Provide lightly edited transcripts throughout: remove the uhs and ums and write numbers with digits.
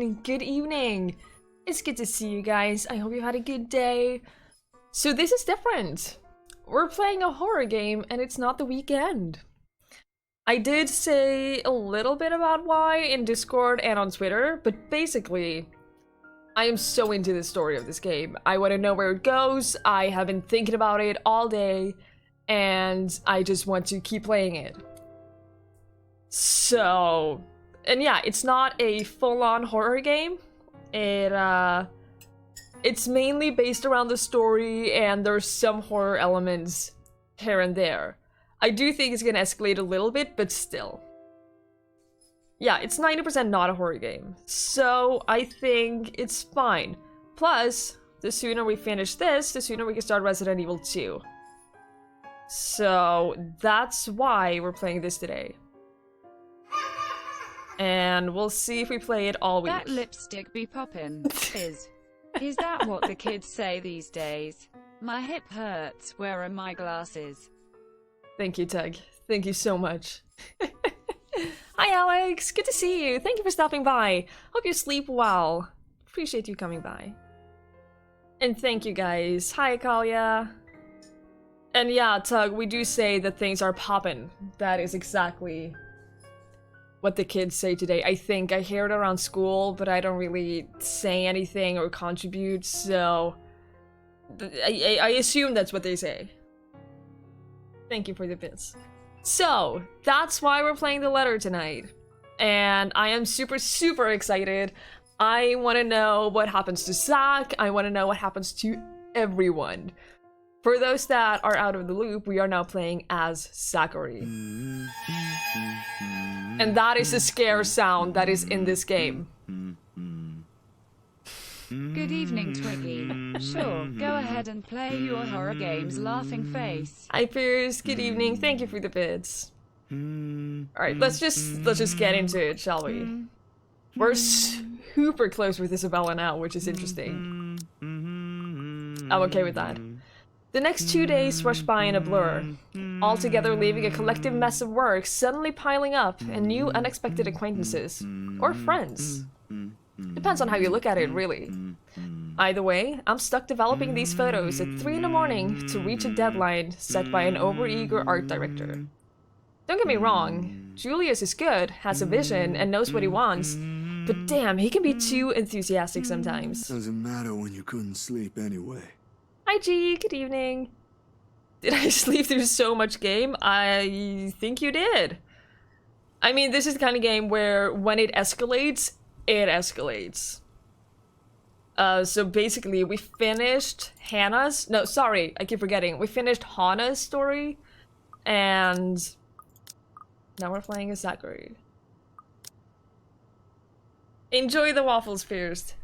and good evening. It's good to see you guys. I hope you had a good day. So this is different. We're playing a horror game and it's not the weekend. I did say a little bit about why in Discord and on Twitter, but basically, I am so into the story of this game. I want to know where it goes. I have been thinking about it all day, and I just want to keep playing it. So, and yeah, it's not a full-on horror game. It's mainly based around the story, and there's some horror elements here and there. I do think it's gonna escalate a little bit, but still. Yeah, it's 90% not a horror game, so I think it's fine. Plus, the sooner we finish this, the sooner we can start Resident Evil 2. So, that's why we're playing this today. And we'll see if we play it all week. That lipstick be poppin'. Is that what the kids say these days? My hip hurts, where are my glasses? Thank you, Tug. Thank you so much. Hi, Alex. Good to see you. Thank you for stopping by. Hope you sleep well. Appreciate you coming by. And thank you, guys. Hi, Kalia. And yeah, Tug, we do say that things are poppin'. That is exactly what the kids say today. I think I hear it around school, but I don't really say anything or contribute, so I assume that's what they say. Thank you for the bits. So, that's why we're playing the letter tonight. And I am super, super excited. I want to know what happens to Zach. I want to know what happens to everyone. For those that are out of the loop, we are now playing as Zachary. And that is the scare sound that is in this game. Good evening, Twiggie. Sure, go ahead and play your horror games, laughing face. Hi, Pierce. Good evening. Thank you for the bits. Alright, let's just get into it, shall we? We're super close with Isabella now, which is interesting. I'm okay with that. The next 2 days rush by in a blur, altogether leaving a collective mess of work suddenly piling up and new unexpected acquaintances. Or friends. Depends on how you look at it, really. Either way, I'm stuck developing these photos at 3 in the morning to reach a deadline set by an overeager art director. Don't get me wrong, Julius is good, has a vision, and knows what he wants, but damn, he can be too enthusiastic sometimes. Doesn't matter when you couldn't sleep anyway. Hi G, good evening. Did I sleep through so much game? I think you did. I mean, this is the kind of game where when it escalates, it escalates. So basically, we finished Hannah's... No, sorry, I keep forgetting. We finished Hannah's story, and now we're playing as Zachary. Enjoy the waffles, Pierced.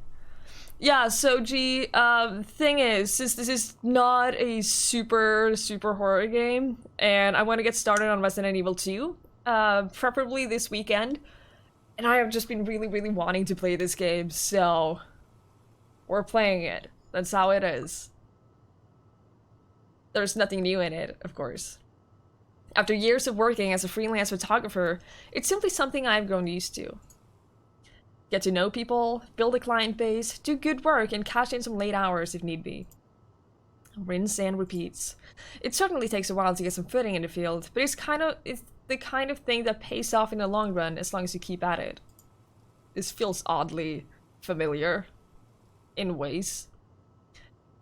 Yeah, so G, thing is, since this is not a super horror game, and I want to get started on Resident Evil 2, preferably this weekend, and I have just been really wanting to play this game, so we're playing it. That's how it is. There's nothing new in it, of course. After years of working as a freelance photographer, it's simply something I've grown used to. Get to know people, build a client base, do good work, and cash in some late hours if need be. Rinse and repeats. It certainly takes a while to get some footing in the field, but it's the kind of thing that pays off in the long run as long as you keep at it. This feels oddly familiar, in ways.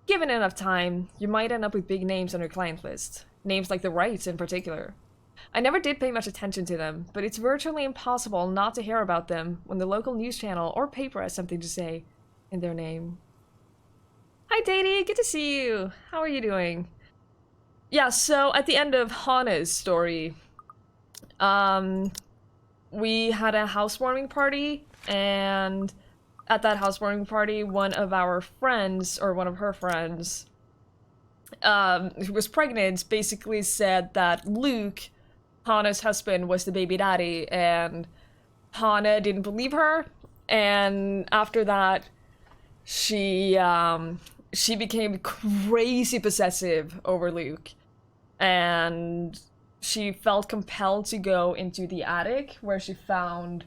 Given enough time, you might end up with big names on your client list. Names like the Wrights in particular. I never did pay much attention to them, but it's virtually impossible not to hear about them when the local news channel or paper has something to say in their name. Hi Datey, good to see you. How are you doing? Yeah, so at the end of Hannah's story, we had a housewarming party, and at that housewarming party, one of our friends, or one of her friends, who was pregnant, basically said that Luke, Hannah's husband, was the baby daddy, and Hannah didn't believe her, and after that, she became crazy possessive over Luke, and she felt compelled to go into the attic where she found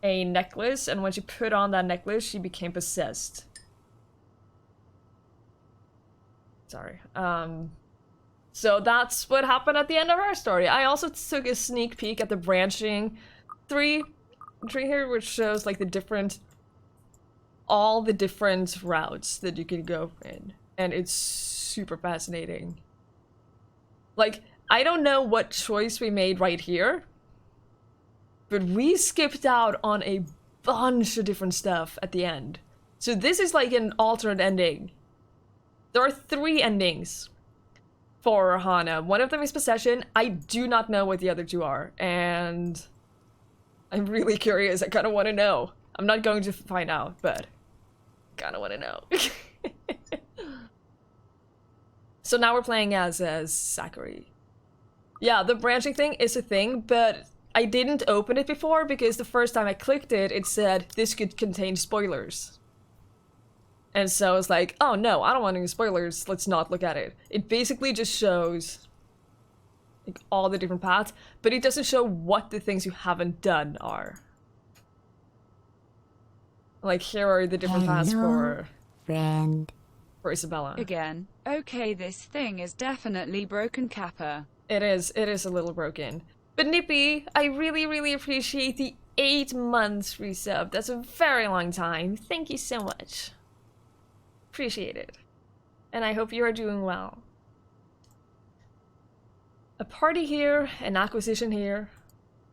a necklace, and when she put on that necklace, she became possessed. Sorry. So that's what happened at the end of our story. I also took a sneak peek at the branching tree here, which shows like all the different routes that you can go in. And it's super fascinating. Like, I don't know what choice we made right here, but we skipped out on a bunch of different stuff at the end. So this is like an alternate ending. There are 3 endings for Hana. One of them is possession. I do not know what the other 2 are, and I'm really curious. I kind of want to know. I'm not going to find out, but kind of want to know. So now we're playing as Zachary. Yeah, the branching thing is a thing, but I didn't open it before because the first time I clicked it, it said this could contain spoilers. And so I was like, oh no, I don't want any spoilers, let's not look at it. It basically just shows like all the different paths, but it doesn't show what the things you haven't done are. Like, here are the different paths for Isabella. Again, okay, this thing is definitely broken, Kappa. It is a little broken. But Nippy, I really, really appreciate the 8 months resub. That's a very long time. Thank you so much. Appreciate it. And I hope you are doing well. A party here, an acquisition here.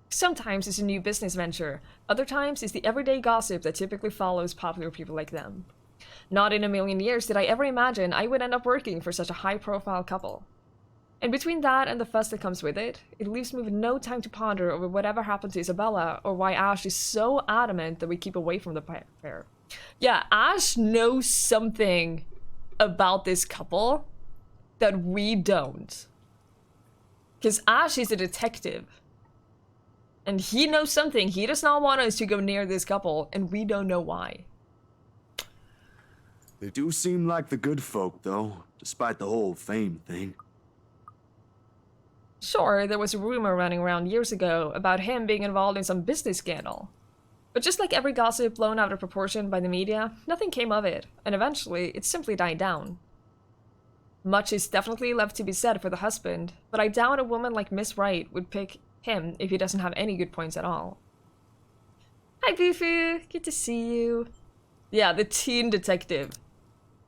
Sometimes it's a new business venture. Other times it's the everyday gossip that typically follows popular people like them. Not in a million years did I ever imagine I would end up working for such a high-profile couple. And between that and the fuss that comes with it, it leaves me with no time to ponder over whatever happened to Isabella or why Ash is so adamant that we keep away from the pair. Yeah, Ash knows something about this couple that we don't. Because Ash is a detective. And he knows something. He does not want us to go near this couple, and we don't know why. They do seem like the good folk, though, despite the whole fame thing. Sure, there was a rumor running around years ago about him being involved in some business scandal. But just like every gossip blown out of proportion by the media, nothing came of it, and eventually it simply died down. Much is definitely left to be said for the husband, but I doubt a woman like Miss Wright would pick him if he doesn't have any good points at all. Hi Bufu, good to see you. Yeah, the teen detective.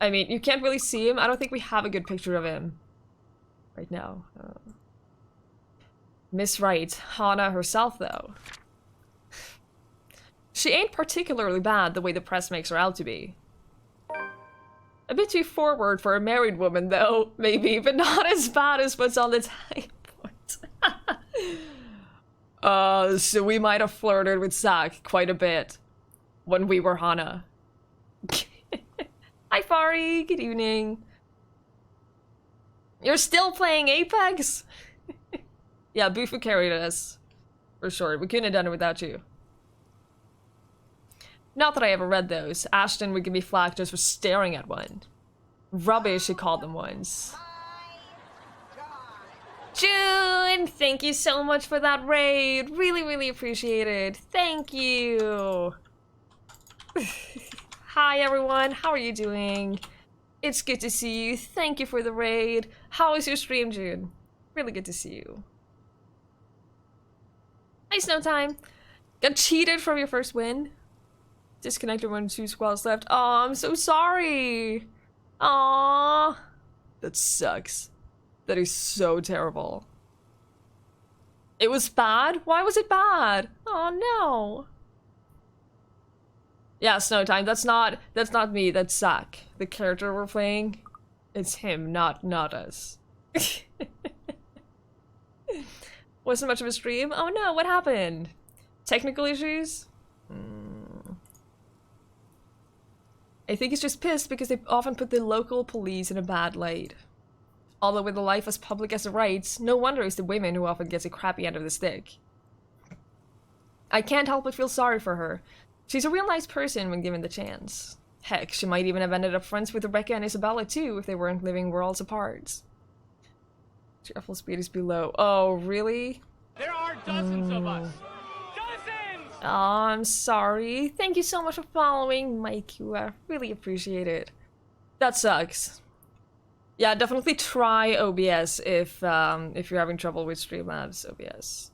I mean, you can't really see him. I don't think we have a good picture of him right now. Miss Wright, Hana herself though. She ain't particularly bad the way the press makes her out to be. A bit too forward for a married woman though, maybe, but not as bad as what's on the typeboard. So we might have flirted with Zach quite a bit when we were Hana. Hi Fari, good evening. You're still playing Apex? Yeah, Bufu carried us. For sure, we couldn't have done it without you. Not that I ever read those. Ashton would give me flack just for staring at one. Rubbish, he called them once. June, thank you so much for that raid. Really, really appreciate it. Thank you. Hi, everyone. How are you doing? It's good to see you. Thank you for the raid. How is your stream, June? Really good to see you. Hi, Snowtime. Got cheated from your first win. Disconnected when 2 squads left. Oh, I'm so sorry. Aww. That sucks. That is so terrible. It was bad? Why was it bad? Oh no. Yeah, Snowtime, that's not me, that's Zach. The character we're playing, it's him, not us. Wasn't much of a stream? Oh no, what happened? Technical issues? I think he's just pissed because they often put the local police in a bad light. Although with a life as public as Wright's, no wonder it's the women who often gets a crappy end of the stick. I can't help but feel sorry for her. She's a real nice person when given the chance. Heck, she might even have ended up friends with Rebecca and Isabella too if they weren't living worlds apart. Shuffle speed is below. Oh, really? There are dozens of us. Dozens! Oh, I'm sorry. Thank you so much for following, Mike. You really appreciate it. That sucks. Yeah, definitely try OBS if you're having trouble with Streamlabs OBS.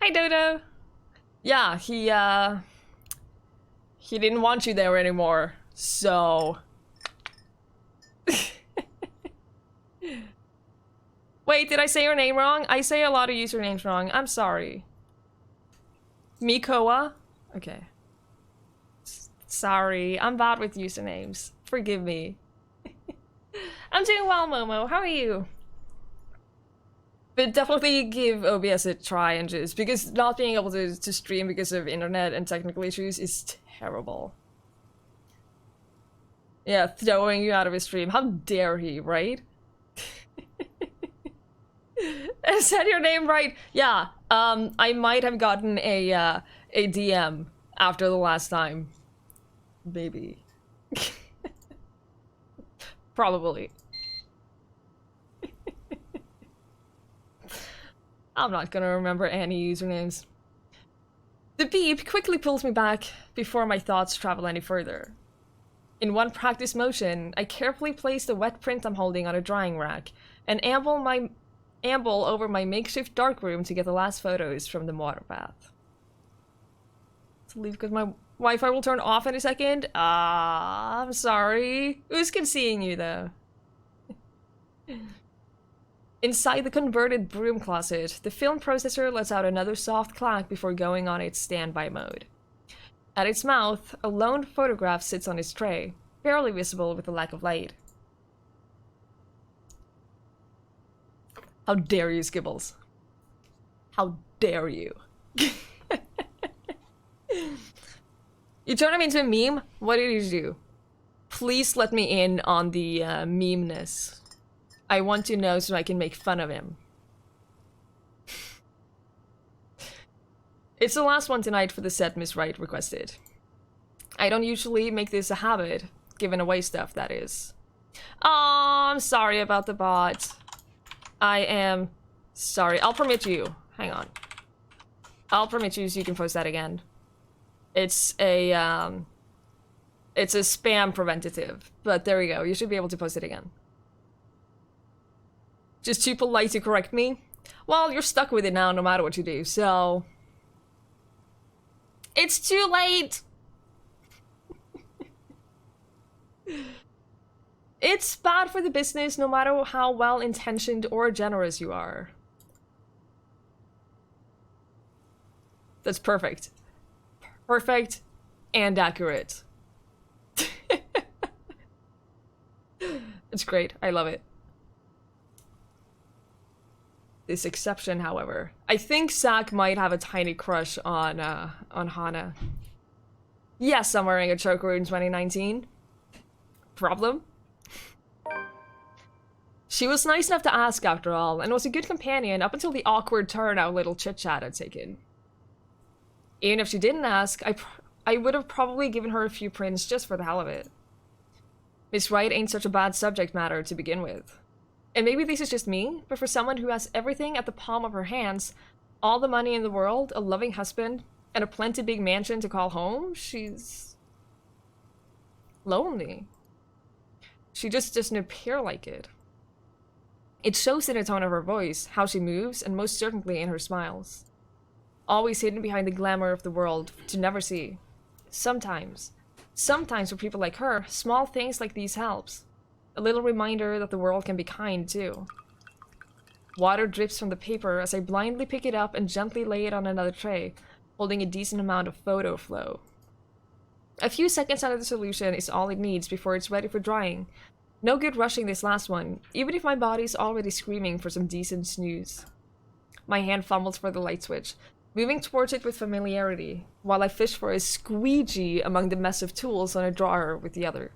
Hi, Dodo. Yeah, he didn't want you there anymore, so. Wait, did I say your name wrong? I say a lot of usernames wrong. I'm sorry. Mikoa? Okay. Sorry, I'm bad with usernames. Forgive me. I'm doing well, Momo. How are you? But definitely give OBS a try and just because not being able to stream because of internet and technical issues is terrible. Yeah, throwing you out of his stream. How dare he, right? I said your name right. Yeah, I might have gotten a DM after the last time. Maybe. Probably. I'm not gonna remember any usernames. The beep quickly pulls me back before my thoughts travel any further. In one practice motion, I carefully place the wet print I'm holding on a drying rack and amble over my makeshift darkroom to get the last photos from the water bath. To leave because my Wi-Fi will turn off in a second. Ah, I'm sorry. It was good seeing you though. Inside the converted broom closet, the film processor lets out another soft clack before going on its standby mode. At its mouth, a lone photograph sits on its tray, barely visible with the lack of light. How dare you, Skibbles? How dare you? You turn him into a meme? What did you do? Please let me in on the meme-ness. I want to know so I can make fun of him. It's the last one tonight for the set Miss Wright requested. I don't usually make this a habit, giving away stuff, that is. Oh, I'm sorry about the bot. I am sorry. I'll permit you. Hang on. I'll permit you so you can post that again. It's a spam preventative, but there we go. You should be able to post it again. Just too polite to correct me? Well, you're stuck with it now no matter what you do, so... It's too late! It's bad for the business no matter how well-intentioned or generous you are. That's perfect. Perfect and accurate. It's great. I love it. This exception, however. I think Zach might have a tiny crush on Hana. Yes, I'm wearing a choker in 2019. Problem? She was nice enough to ask after all, and was a good companion up until the awkward turn our little chit-chat had taken. Even if she didn't ask, I would have probably given her a few prints just for the hell of it. Miss Wright ain't such a bad subject matter to begin with. And maybe this is just me, but for someone who has everything at the palm of her hands, all the money in the world, a loving husband, and a plenty big mansion to call home, she's... lonely. She just doesn't appear like it. It shows in the tone of her voice, how she moves, and most certainly in her smiles. Always hidden behind the glamour of the world to never see. Sometimes for people like her, small things like these helps. A little reminder that the world can be kind, too. Water drips from the paper as I blindly pick it up and gently lay it on another tray, holding a decent amount of photo flow. A few seconds under the solution is all it needs before it's ready for drying. No good rushing this last one, even if my body's already screaming for some decent snooze. My hand fumbles for the light switch, moving towards it with familiarity, while I fish for a squeegee among the mess of tools on a drawer with the other.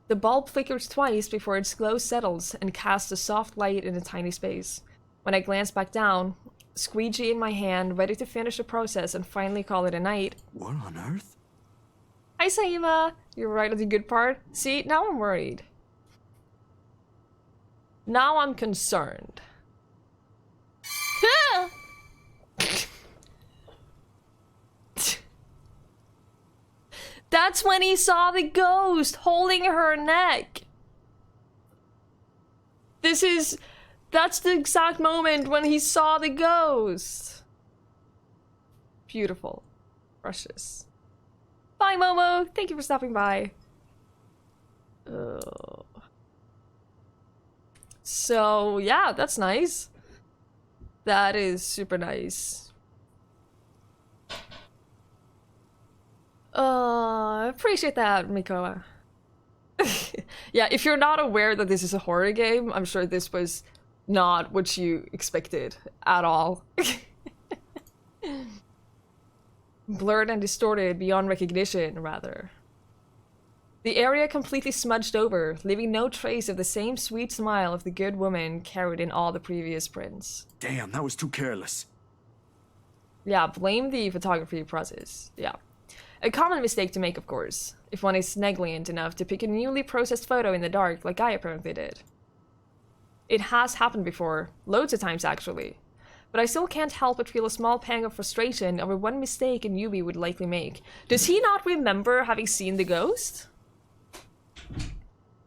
The bulb flickers twice before its glow settles and casts a soft light in a tiny space. When I glance back down, squeegee in my hand, ready to finish the process and finally call it a night. What on earth? Hi, Saima! You're right at the good part. See, now I'm worried. Now I'm concerned. That's when he saw the ghost holding her neck. That's the exact moment when he saw the ghost. Beautiful. Precious. Bye, Momo. Thank you for stopping by. So, yeah, that's nice. That is super nice. Appreciate that, Mikoa. Yeah, if you're not aware that this is a horror game, I'm sure this was not what you expected at all. Blurred and distorted beyond recognition, rather. The area completely smudged over, leaving no trace of the same sweet smile of the good woman carried in all the previous prints. Damn, that was too careless. Yeah, blame the photography process. Yeah. A common mistake to make, of course, if one is negligent enough to pick a newly processed photo in the dark, like I apparently did. It has happened before, loads of times actually, but I still can't help but feel a small pang of frustration over one mistake a newbie would likely make. Does he not remember having seen the ghost?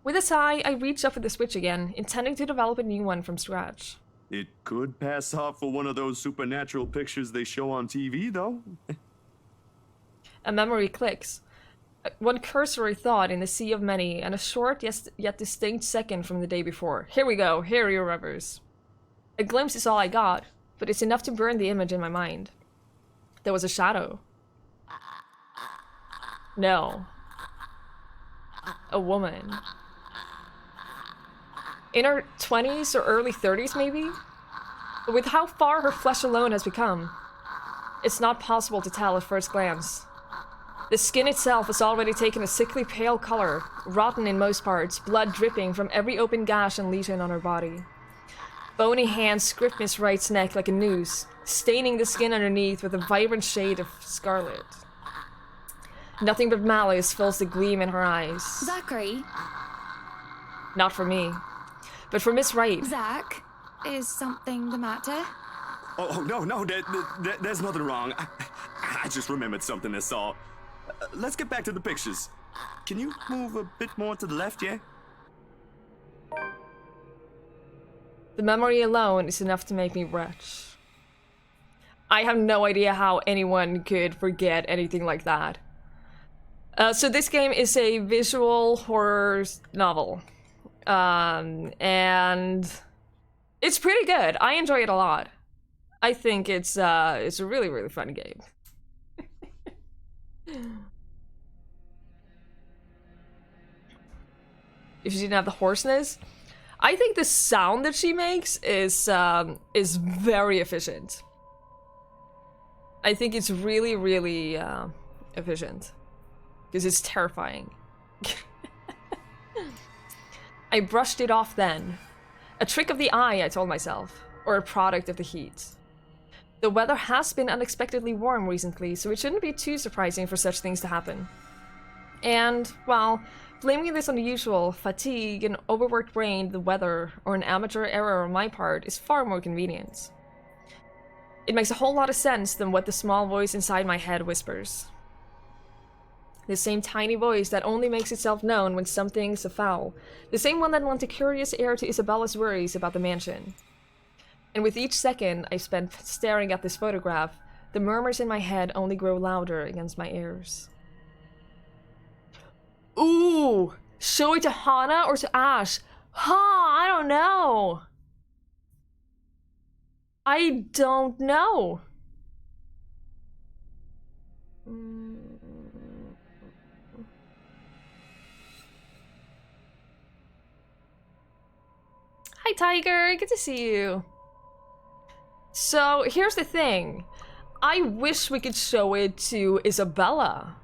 With a sigh, I reached up for the Switch again, intending to develop a new one from scratch. It could pass off for one of those supernatural pictures they show on TV, though. A memory clicks. One cursory thought in the sea of many, and a short yet distinct second from the day before. Here we go, here are your rubbers. A glimpse is all I got, but it's enough to burn the image in my mind. There was a shadow. No. A woman. In her 20s or early 30s, maybe? But with how far her flesh alone has become, it's not possible to tell at first glance. The skin itself has already taken a sickly pale color, rotten in most parts, blood dripping from every open gash and lesion on her body. Bony hands grip Miss Wright's neck like a noose, staining the skin underneath with a vibrant shade of scarlet. Nothing but malice fills the gleam in her eyes. Zachary? Not for me, but for Miss Wright. Zach, is something the matter? Oh no, there's nothing wrong. I just remembered something I saw. Let's get back to the pictures. Can you move a bit more to the left, yeah? The memory alone is enough to make me retch. I have no idea how anyone could forget anything like that. So this game is a visual horror novel. And it's pretty good. I enjoy it a lot. I think it's a really, really fun game. If she didn't have the hoarseness, I think the sound that she makes is very efficient. I think it's really, really efficient because it's terrifying. I brushed it off then. A trick of the eye, I told myself, or a product of the heat. The weather has been unexpectedly warm recently, so it shouldn't be too surprising for such things to happen. And, well, blaming this on the usual fatigue, an overworked brain, the weather, or an amateur error on my part is far more convenient. It makes a whole lot of sense than what the small voice inside my head whispers. The same tiny voice that only makes itself known when something's afoul. The same one that lent a curious air to Isabella's worries about the mansion. And with each second I spent staring at this photograph, the murmurs in my head only grow louder against my ears. Ooh! Show it to Hana or to Ash? I don't know. I don't know. Hi, Tiger. Good to see you. So, here's the thing. I wish we could show it to Isabella.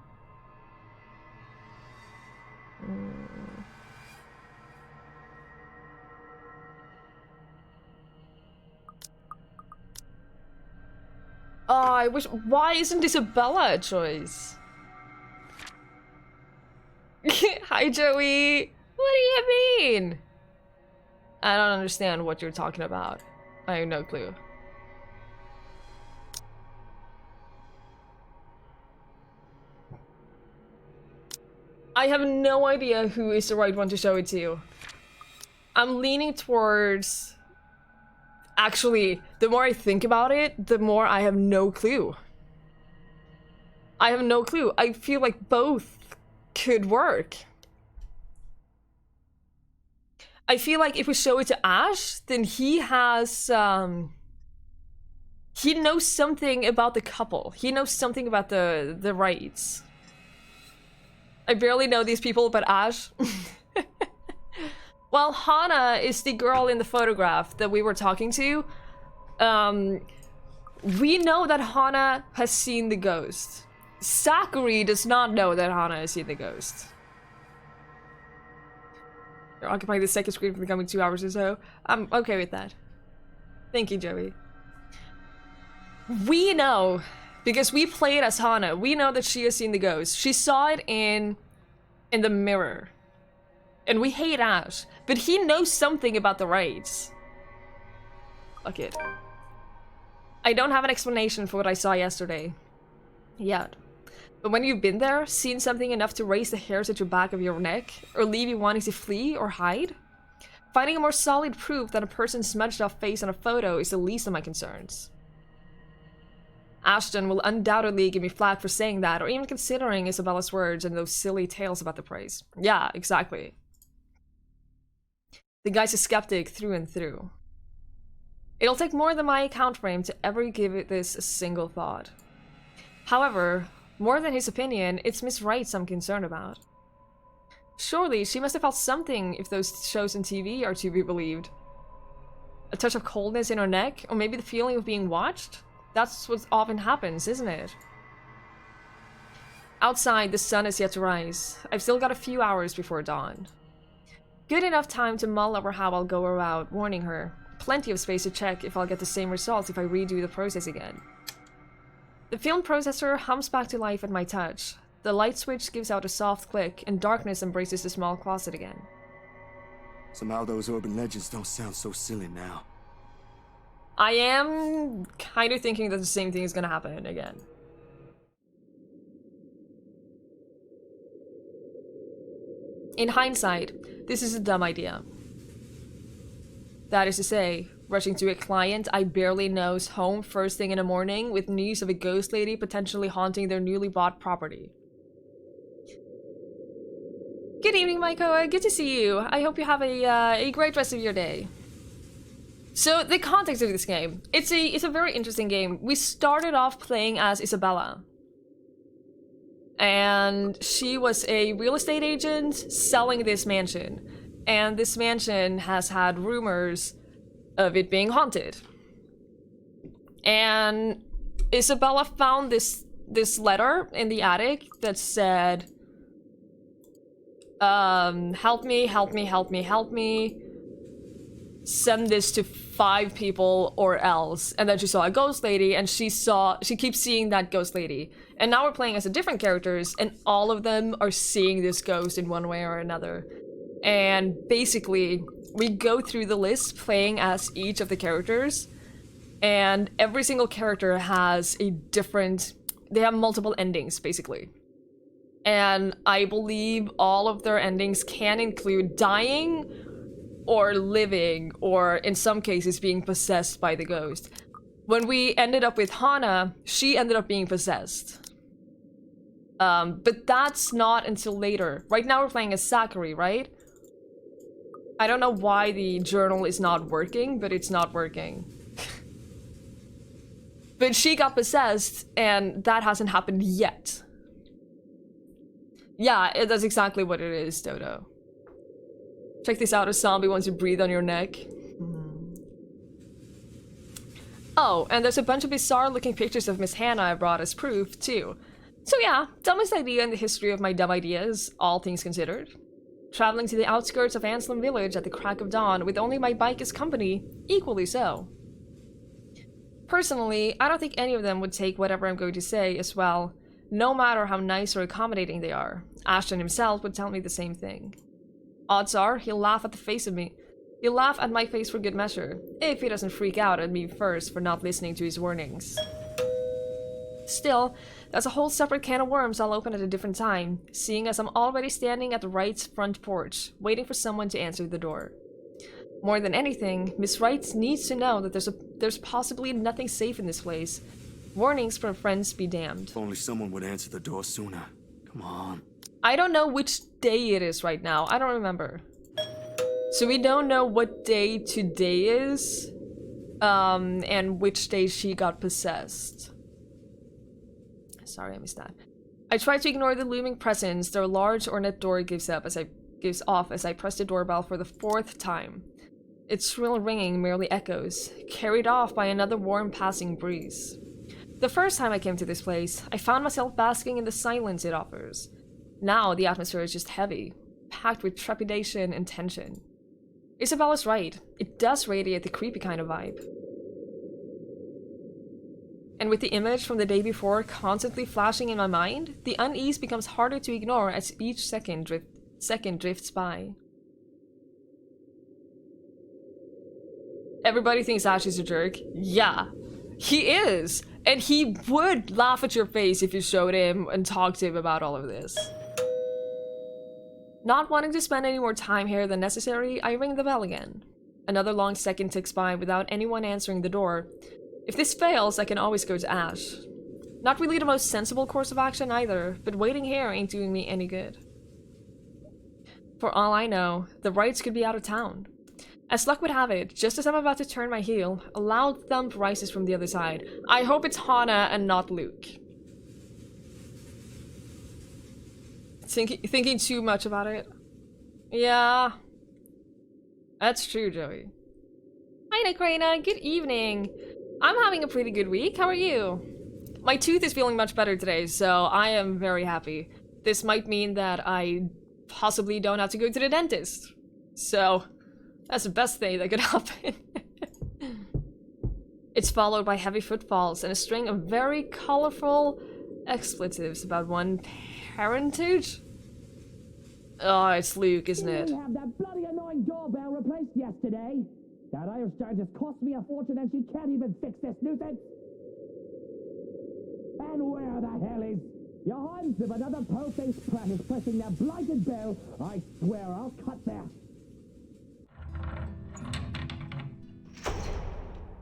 Oh, I wish. Why isn't Isabella a choice? Hi, Joey. What do you mean? I don't understand what you're talking about. I have no clue. I have no idea who is the right one to show it to. I'm leaning towards... Actually, the more I think about it, the more I have no clue. I have no clue. I feel like both could work. I feel like if we show it to Ash, then he has, he knows something about the couple. He knows something about the rights. I barely know these people, but Ash. Well, Hana is the girl in the photograph that we were talking to. We know that Hana has seen the ghost. Sakuri does not know that Hana has seen the ghost. You're occupying the second screen for the coming 2 hours or so. I'm okay with that. Thank you, Joey. We know, because we played as Hana, we know that she has seen the ghost. She saw it in the mirror. And we hate Ash, but he knows something about the rights. Fuck it. I don't have an explanation for what I saw yesterday. Yet. But when you've been there, seen something enough to raise the hairs at your back of your neck, or leave you wanting to flee or hide, finding a more solid proof that a person's smudged off face on a photo is the least of my concerns. Ashton will undoubtedly give me flack for saying that, or even considering Isabella's words and those silly tales about the praise. Yeah, exactly. The guy's a skeptic through and through. It'll take more than my account frame to ever give it this a single thought. However, more than his opinion, it's Miss Wrights I'm concerned about. Surely, she must have felt something if those shows on TV are to be believed. A touch of coldness in her neck, or maybe the feeling of being watched? That's what often happens, isn't it? Outside, the sun is yet to rise. I've still got a few hours before dawn. Good enough time to mull over how I'll go about warning her. Plenty of space to check if I'll get the same results if I redo the process again. The film processor hums back to life at my touch. The light switch gives out a soft click, and darkness embraces the small closet again. Somehow those urban legends don't sound so silly now. I am kind of thinking that the same thing is gonna happen again. In hindsight, this is a dumb idea. That is to say, rushing to a client I barely know's home first thing in the morning with news of a ghost lady potentially haunting their newly bought property. Good evening, Maiko. Good to see you. I hope you have a great rest of your day. So, the context of this game. It's a very interesting game. We started off playing as Isabella. And she was a real estate agent selling this mansion. And this mansion has had rumors of it being haunted. And Isabella found this letter in the attic that said, help me, help me, help me, help me. Send this to 5 people or else. And then she saw a ghost lady, and she keeps seeing that ghost lady. And now we're playing as the different characters, and all of them are seeing this ghost in one way or another. And basically, we go through the list playing as each of the characters, and every single character has a different... They have multiple endings, basically. And I believe all of their endings can include dying, or living, or in some cases being possessed by the ghost. When we ended up with Hana, she ended up being possessed. But that's not until later. Right now we're playing as Sakuri, right? I don't know why the journal is not working, but it's not working. But she got possessed, and that hasn't happened yet. Yeah, that's exactly what it is, Dodo. Check this out, a zombie wants to breathe on your neck. Oh, and there's a bunch of bizarre looking pictures of Miss Hannah I brought as proof, too. So yeah, dumbest idea in the history of my dumb ideas, all things considered. Traveling to the outskirts of Anslem Village at the crack of dawn with only my bike as company, equally so. Personally, I don't think any of them would take whatever I'm going to say as well, no matter how nice or accommodating they are. Ashton himself would tell me the same thing. Odds are, he'll laugh at the face of me. He'll laugh at my face for good measure, if he doesn't freak out at me first for not listening to his warnings. Still, that's a whole separate can of worms I'll open at a different time, seeing as I'm already standing at the Wright's front porch, waiting for someone to answer the door. More than anything, Miss Wright needs to know that there's possibly nothing safe in this place. Warnings from friends be damned. If only someone would answer the door sooner. Come on. I don't know which day it is right now. I don't remember. So we don't know what day today is, and which day she got possessed. Sorry, I missed that. I try to ignore the looming presence their large ornate door gives off as I press the doorbell for the 4th time. Its shrill ringing merely echoes, carried off by another warm passing breeze. The first time I came to this place, I found myself basking in the silence it offers. Now the atmosphere is just heavy, packed with trepidation and tension. Isabella's right, it does radiate the creepy kind of vibe. And with the image from the day before constantly flashing in my mind, the unease becomes harder to ignore as each second drifts by. Everybody thinks Ash is a jerk. Yeah, he is! And he would laugh at your face if you showed him and talked to him about all of this. Not wanting to spend any more time here than necessary, I ring the bell again. Another long second ticks by without anyone answering the door. If this fails, I can always go to Ash. Not really the most sensible course of action either, but waiting here ain't doing me any good. For all I know, the Wrights could be out of town. As luck would have it, just as I'm about to turn my heel, a loud thump rises from the other side. I hope it's Hannah and not Luke. Thinking too much about it. Yeah. That's true, Joey. Hi, Nikrena. Good evening. I'm having a pretty good week. How are you? My tooth is feeling much better today, so I am very happy. This might mean that I possibly don't have to go to the dentist. So, that's the best thing that could happen. It's followed by heavy footfalls and a string of very colorful expletives about one parentage. Oh, it's Luke, isn't it? Have that bloody annoying doorbell replaced yesterday. That Irish guy just cost me a fortune and she can't even fix this nuisance. And where the hell is... Johannes, if another po-faced prat is pressing that blighted bell, I swear I'll cut that.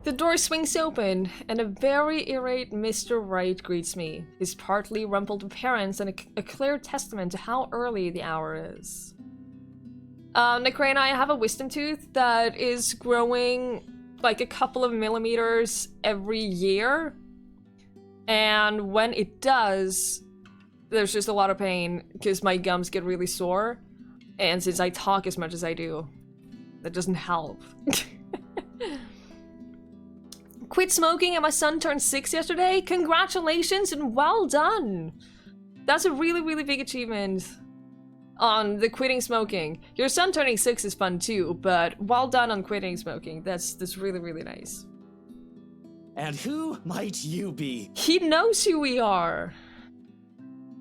The door swings open, and a very irate Mr. Wright greets me, his partly rumpled appearance and a clear testament to how early the hour is. Nikrena, I have a wisdom tooth that is growing like a couple of millimeters every year, and when it does, there's just a lot of pain because my gums get really sore, and since I talk as much as I do, that doesn't help. Quit smoking and my son turned 6 yesterday. Congratulations and well done. That's a really, really big achievement on the quitting smoking. Your son turning 6 is fun too, but well done on quitting smoking. That's really, really nice. And who might you be? He knows who we are.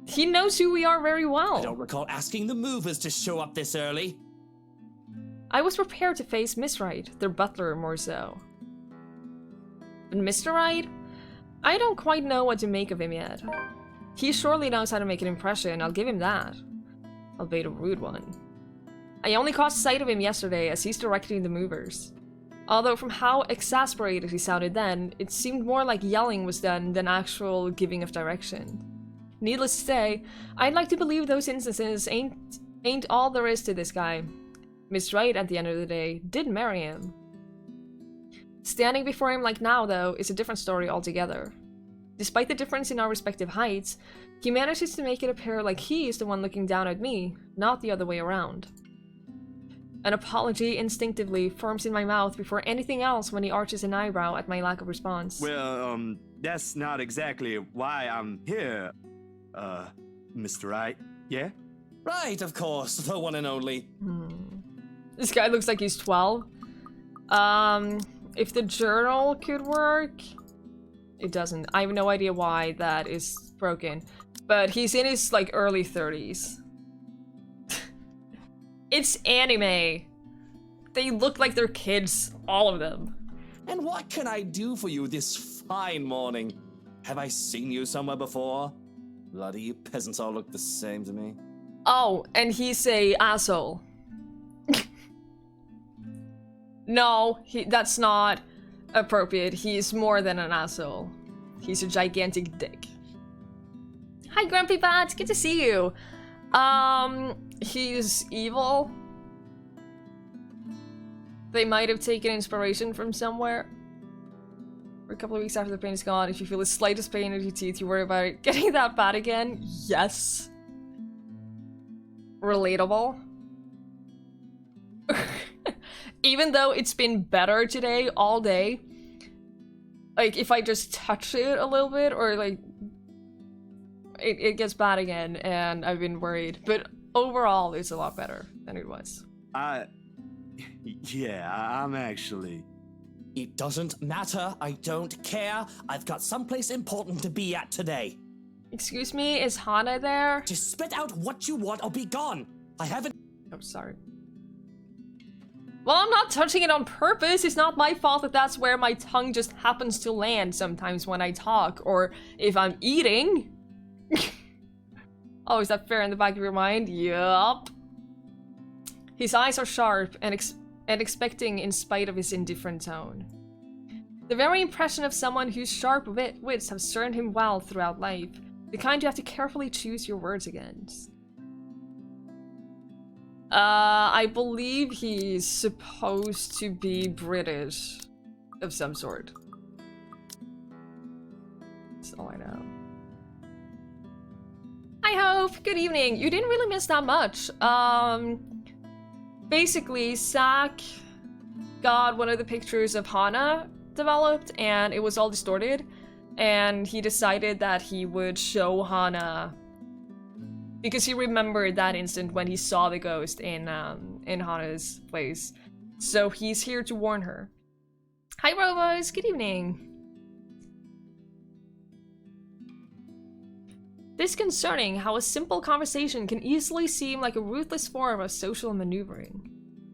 He knows who we are very well. I don't recall asking the movers to show up this early. I was prepared to face Miss Wright, their butler more so. And Mr. Wright? I don't quite know what to make of him yet. He surely knows how to make an impression, I'll give him that. Albeit a rude one. I only caught sight of him yesterday as he's directing the movers. Although from how exasperated he sounded then, it seemed more like yelling was done than actual giving of direction. Needless to say, I'd like to believe those instances ain't all there is to this guy. Miss Wright, at the end of the day, did marry him. Standing before him like now, though, is a different story altogether. Despite the difference in our respective heights, he manages to make it appear like he is the one looking down at me, not the other way around. An apology instinctively forms in my mouth before anything else when he arches an eyebrow at my lack of response. Well, that's not exactly why I'm here, Mr. Wright, yeah? Right, of course, the one and only. This guy looks like he's 12. If the journal could work... It doesn't. I have no idea why that is broken. But he's in his, like, early 30s. It's anime. They look like they're kids, all of them. And what can I do for you this fine morning? Have I seen you somewhere before? Bloody, you peasants all look the same to me. Oh, and he's a asshole. No, that's not appropriate. He's more than an asshole. He's a gigantic dick. Hi, Grumpy Bat. Good to see you. He's evil. They might have taken inspiration from somewhere. For a couple of weeks after the pain is gone, if you feel the slightest pain in your teeth, you worry about it getting that bad again. Yes. Relatable. Even though it's been better today, all day, like, if I just touch it a little bit, or, like, it gets bad again, and I've been worried. But overall, it's a lot better than it was. Yeah, I'm actually... It doesn't matter. I don't care. I've got someplace important to be at today. Excuse me, is Hana there? Just spit out what you want or be gone. I haven't... Oh, sorry. Well, I'm not touching it on purpose. It's not my fault that that's where my tongue just happens to land sometimes when I talk, or if I'm eating. Oh, is that fair in the back of your mind? Yup. His eyes are sharp and expecting in spite of his indifferent tone. The very impression of someone whose sharp wits have served him well throughout life. The kind you have to carefully choose your words against. I believe he's supposed to be British of some sort. That's all I know. Hi Hope, good evening. You didn't really miss that much. Basically, Zach got one of the pictures of Hana developed and it was all distorted. And he decided that he would show Hana because he remembered that instant when he saw the ghost in Hana's place. So he's here to warn her. Hi Robos, good evening. Disconcerting how a simple conversation can easily seem like a ruthless form of social maneuvering.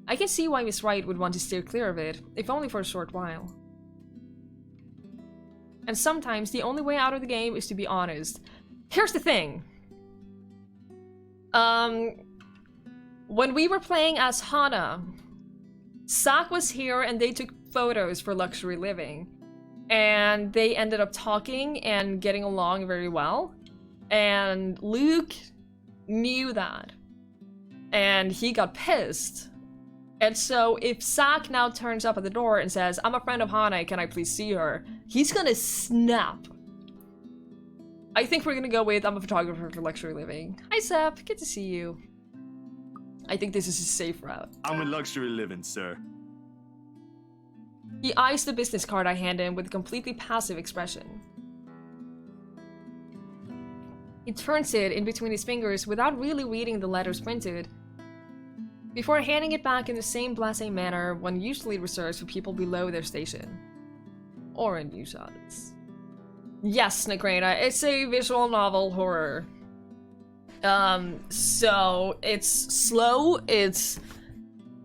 I can see why Miss Wright would want to steer clear of it, if only for a short while. And sometimes the only way out of the game is to be honest. Here's the thing. When we were playing as Hana, Zach was here and they took photos for Luxury Living. And they ended up talking and getting along very well. And Luke knew that. And he got pissed. And so if Zach now turns up at the door and says, I'm a friend of Hana, can I please see her? He's gonna snap. I think we're gonna go with, I'm a photographer for Luxury Living. Hi Sep, good to see you. I think this is a safe route. I'm with Luxury Living, sir. He eyes the business card I hand him with a completely passive expression. He turns it in between his fingers without really reading the letters printed, before handing it back in the same blasé manner one usually reserves for people below their station. Or in news outlets. Yes, Nagrena, it's a visual novel horror. So it's slow, it's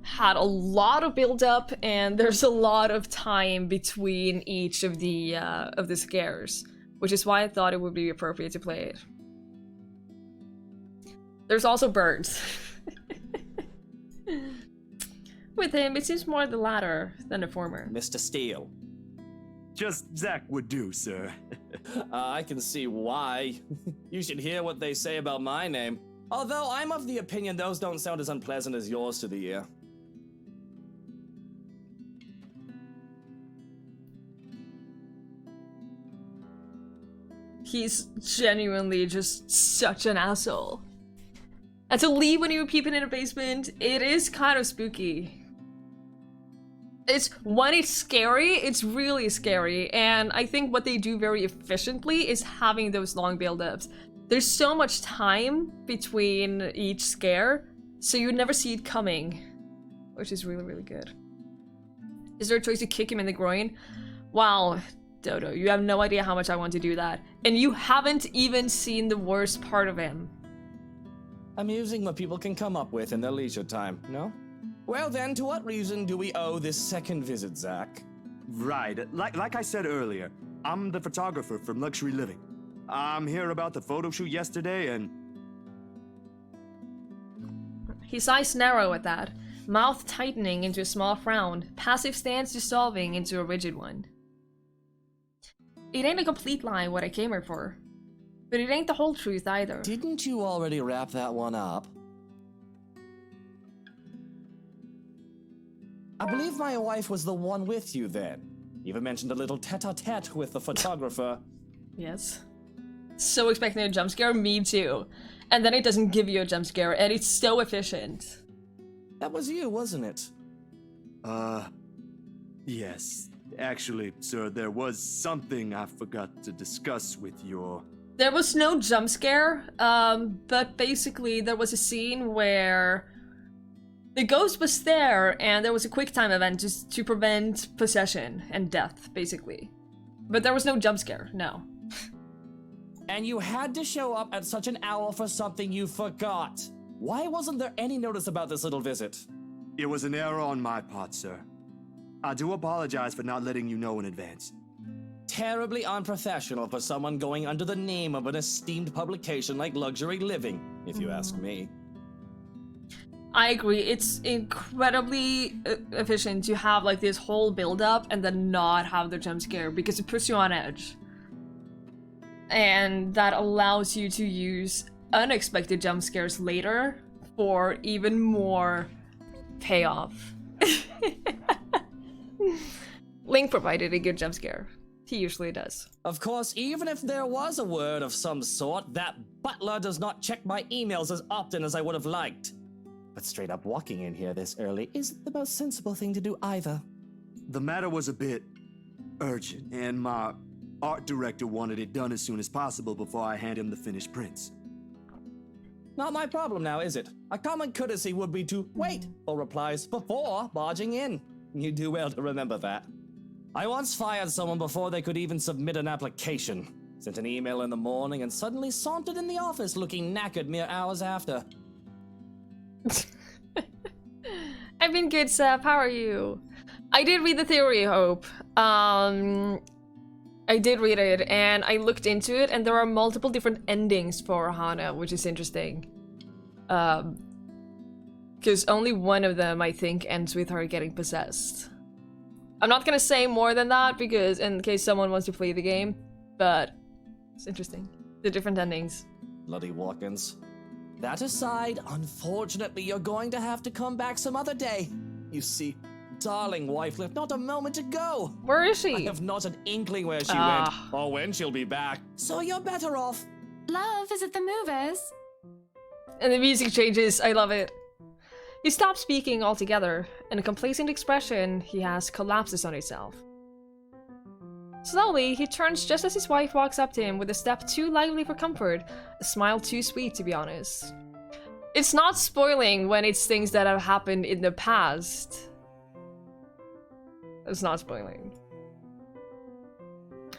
had a lot of build-up, and there's a lot of time between each of the scares, which is why I thought it would be appropriate to play it. There's also birds. With him, it seems more the latter than the former. Mr. Steele. Just Zach would do, sir. I can see why. You should hear what they say about my name. Although I'm of the opinion those don't sound as unpleasant as yours to the ear. He's genuinely just such an asshole. And to leave when you were peeping in a basement, it is kind of spooky. When it's scary, it's really scary, and I think what they do very efficiently is having those long build-ups. There's so much time between each scare, so you never see it coming, which is really, really good. Is there a choice to kick him in the groin? Wow, Dodo, you have no idea how much I want to do that. And you haven't even seen the worst part of him. Amusing what people can come up with in their leisure time, no? Well then, to what reason do we owe this second visit, Zach? Right, like I said earlier, I'm the photographer from Luxury Living. I'm here about the photo shoot yesterday and... His eyes narrow at that, mouth tightening into a small frown, passive stance dissolving into a rigid one. It ain't a complete lie what I came here for. But it ain't the whole truth either. Didn't you already wrap that one up? I believe my wife was the one with you then. Even mentioned a little tete-a-tete with the photographer. Yes. So expecting a jump scare? Me too. And then it doesn't give you a jump scare, and it's so efficient. That was you, wasn't it? Yes. Actually, sir, there was something I forgot to discuss with your... There was no jump scare, but basically there was a scene where the ghost was there, and there was a quick time event just to prevent possession and death, basically. But there was no jump scare, no. And you had to show up at such an hour for something you forgot. Why wasn't there any notice about this little visit? It was an error on my part, sir. I do apologize for not letting you know in advance. Terribly unprofessional for someone going under the name of an esteemed publication like Luxury Living, if you ask me. I agree, it's incredibly efficient to have like this whole build-up and then not have the jump scare because it puts you on edge. And that allows you to use unexpected jump scares later for even more payoff. Link provided a good jump scare. He usually does. Of course, even if there was a word of some sort, that butler does not check my emails as often as I would have liked. But straight up walking in here this early isn't the most sensible thing to do either. The matter was a bit urgent, and my art director wanted it done as soon as possible before I hand him the finished prints. Not my problem now, is it? A common courtesy would be to wait for replies before barging in. You do well to remember that. I once fired someone before they could even submit an application. Sent an email in the morning and suddenly sauntered in the office looking knackered mere hours after. I've been good, Seth. How are you? I did read the theory, Hope. I did read it, and I looked into it, and there are multiple different endings for Hana, which is interesting. Because only one of them, I think, ends with her getting possessed. I'm not gonna say more than that, because in case someone wants to play the game, but it's interesting. The different endings. Bloody walk-ins. That aside, unfortunately, you're going to have to come back some other day. You see, darling wife left not a moment ago. Where is she? I have not an inkling where she went, or when she'll be back. So you're better off. Love, is it the movers? And the music changes. I love it. He stops speaking altogether, and a complacent expression he has collapses on itself. Slowly, he turns just as his wife walks up to him with a step too lively for comfort, a smile too sweet, to be honest. It's not spoiling when it's things that have happened in the past. It's not spoiling.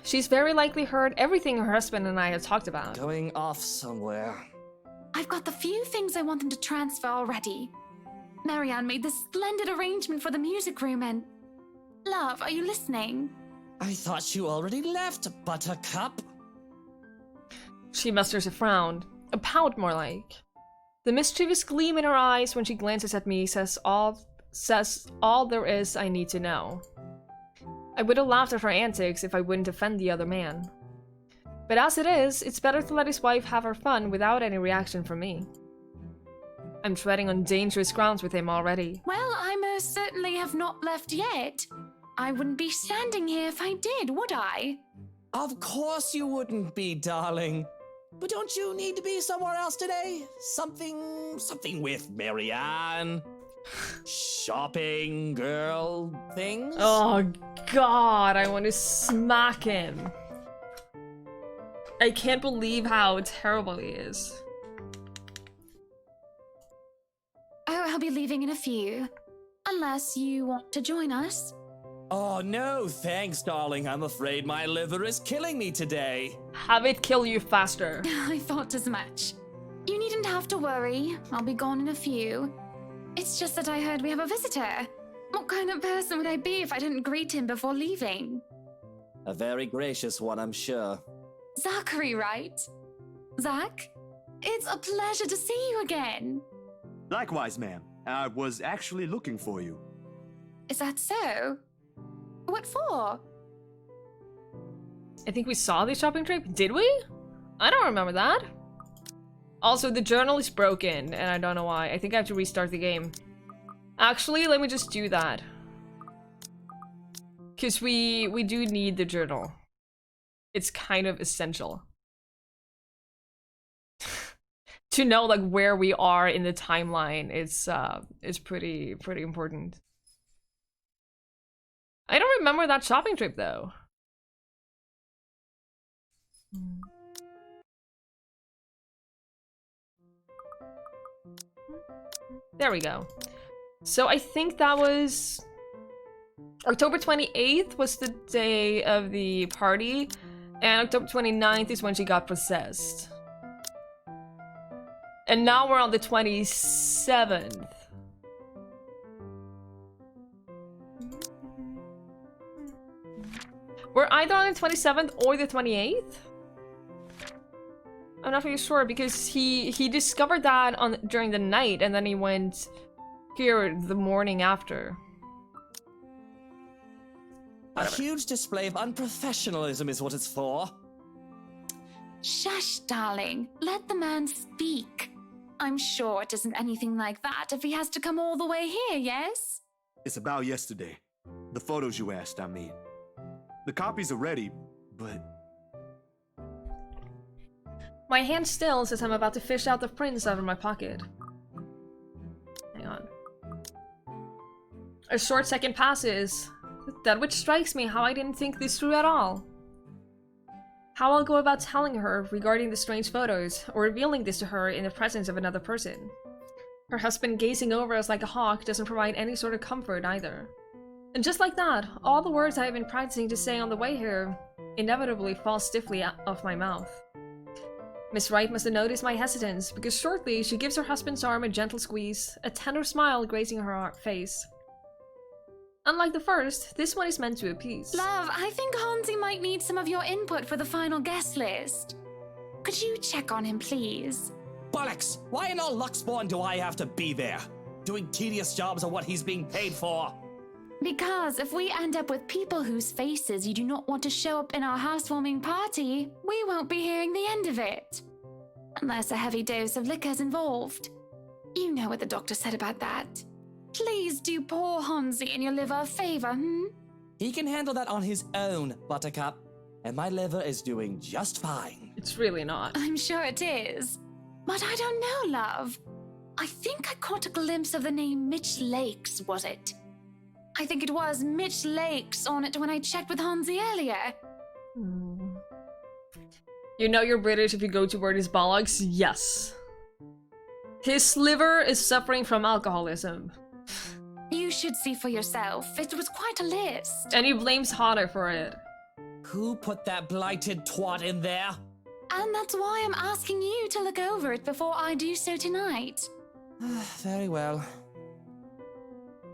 She's very likely heard everything her husband and I have talked about. Going off somewhere. I've got the few things I want them to transfer already. Marianne made this splendid arrangement for the music room and... Love, are you listening? I thought you already left, Buttercup. She musters a frown, a pout more like. The mischievous gleam in her eyes when she glances at me says all there is I need to know. I would have laughed at her antics if I wouldn't offend the other man. But as it is, it's better to let his wife have her fun without any reaction from me. I'm treading on dangerous grounds with him already. Well, I most certainly have not left yet. I wouldn't be standing here if I did, would I? Of course you wouldn't be, darling. But don't you need to be somewhere else today? Something with Marianne? Shopping, girl, things? Oh god, I want to smack him. I can't believe how terrible he is. Oh, I'll be leaving in a few. Unless you want to join us. Oh no, thanks, darling. I'm afraid my liver is killing me today. Have it kill you faster. I thought as much. You needn't have to worry. I'll be gone in a few. It's just that I heard we have a visitor. What kind of person would I be if I didn't greet him before leaving? A very gracious one, I'm sure. Zachary, right? Zach? It's a pleasure to see you again. Likewise, ma'am. I was actually looking for you. Is that so? What for? I think we saw the shopping trip. Did we? I don't remember that. Also, the journal is broken, and I don't know why. I think I have to restart the game. Actually, let me just do that. Because we do need the journal. It's kind of essential. To know, like, where we are in the timeline is pretty important. I don't remember that shopping trip, though. There we go. So I think that was... October 28th was the day of the party, and October 29th is when she got possessed. And now we're on the 27th. We're either on the 27th or the 28th? I'm not really sure because he discovered that during the night and then he went here the morning after. A huge display of unprofessionalism is what it's for. Shush, darling. Let the man speak. I'm sure it isn't anything like that if he has to come all the way here, yes? It's about yesterday. The photos you asked, I mean. The copies are ready, but... My hand stills as I'm about to fish out the prints out of my pocket. Hang on. A short second passes. That which strikes me how I didn't think this through at all. How I'll go about telling her regarding the strange photos, or revealing this to her in the presence of another person. Her husband gazing over us like a hawk doesn't provide any sort of comfort either. And just like that, all the words I have been practicing to say on the way here inevitably fall stiffly off my mouth. Miss Wright must have noticed my hesitance, because shortly she gives her husband's arm a gentle squeeze, a tender smile grazing her face. Unlike the first, this one is meant to appease. Love, I think Hansi might need some of your input for the final guest list. Could you check on him, please? Bollocks! Why in all Luxborn do I have to be there? Doing tedious jobs are what he's being paid for. Because if we end up with people whose faces you do not want to show up in our housewarming party, we won't be hearing the end of it. Unless a heavy dose of liquor's involved. You know what the doctor said about that. Please do poor Hansi and your liver a favor, He can handle that on his own, Buttercup. And my liver is doing just fine. It's really not. I'm sure it is. But I don't know, love. I think I caught a glimpse of the name Mitch Lakes, was it? I think it was Mitch Lakes on it when I checked with Hansi earlier. You know you're British if you go to word his bollocks? Yes. His liver is suffering from alcoholism. You should see for yourself. It was quite a list. And he blames Hana for it. Who put that blighted twat in there? And that's why I'm asking you to look over it before I do so tonight. Very well.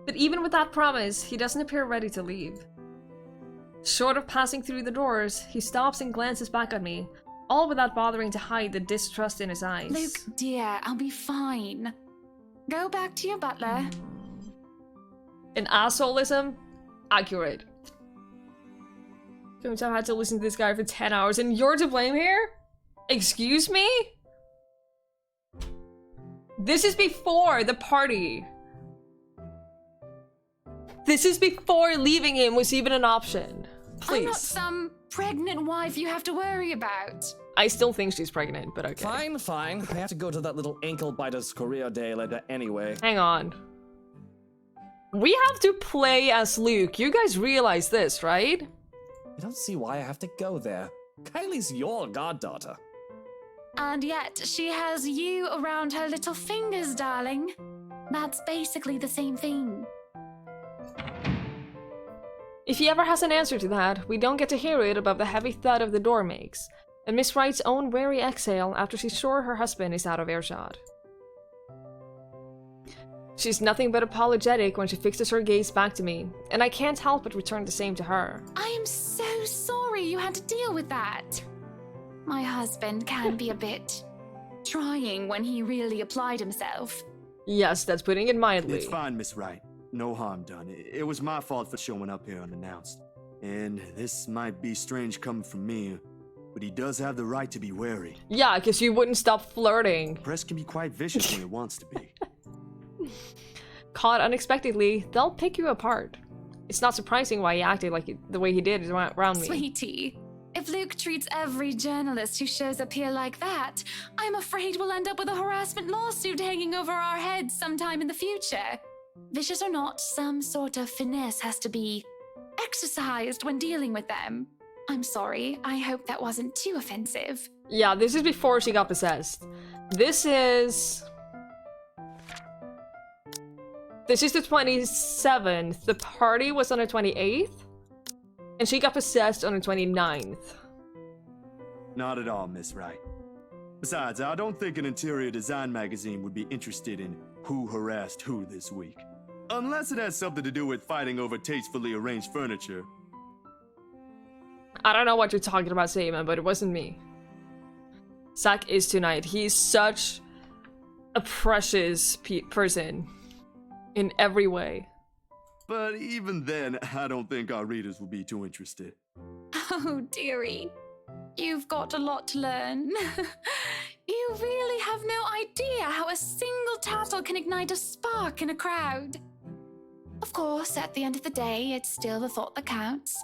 But even with that promise, he doesn't appear ready to leave. Short of passing through the doors, he stops and glances back at me, all without bothering to hide the distrust in his eyes. Luke, dear, I'll be fine. Go back to your butler. An assholeism? Accurate. Don't have had to listen to this guy for 10 hours and you're to blame here? Excuse me? This is before the party. This is before leaving him was even an option. Please. I'm not some pregnant wife you have to worry about. I still think she's pregnant, but okay. Fine, fine. I have to go to that little ankle biter's career day later anyway. Hang on. We have to play as Luke. You guys realize this, right? I don't see why I have to go there. Kylie's your goddaughter. And yet, she has you around her little fingers, darling. That's basically the same thing. If he ever has an answer to that, we don't get to hear it above the heavy thud of the door makes, and Miss Wright's own wary exhale after she's sure her husband is out of earshot. She's nothing but apologetic when she fixes her gaze back to me, and I can't help but return the same to her. I am so sorry. sorry you had to deal with that. My husband can be a bit trying when he really applied himself. Yes, that's putting it mildly. It's fine, Miss Wright. No harm done. It was my fault for showing up here unannounced. And this might be strange coming from me, but he does have the right to be wary. Yeah, because you wouldn't stop flirting. Press can be quite vicious when it wants to be. Caught unexpectedly, they'll pick you apart. It's not surprising why he acted like the way he did around me. Sweetie, if Luke treats every journalist who shows up here like that, I'm afraid we'll end up with a harassment lawsuit hanging over our heads sometime in the future. Vicious or not, some sort of finesse has to be exercised when dealing with them. I'm sorry, I hope that wasn't too offensive. Yeah, this is before she got possessed. This is the 27th. The party was on the 28th. And she got possessed on the 29th. Not at all, Miss Wright. Besides, I don't think an interior design magazine would be interested in who harassed who this week. Unless it has something to do with fighting over tastefully arranged furniture. I don't know what you're talking about, Seaman, but it wasn't me. Zack is tonight. He's such a precious person in every way. But even then, I don't think our readers will be too interested. Oh, dearie. You've got a lot to learn. You really have no idea how a single tassel can ignite a spark in a crowd. Of course, at the end of the day, it's still the thought that counts.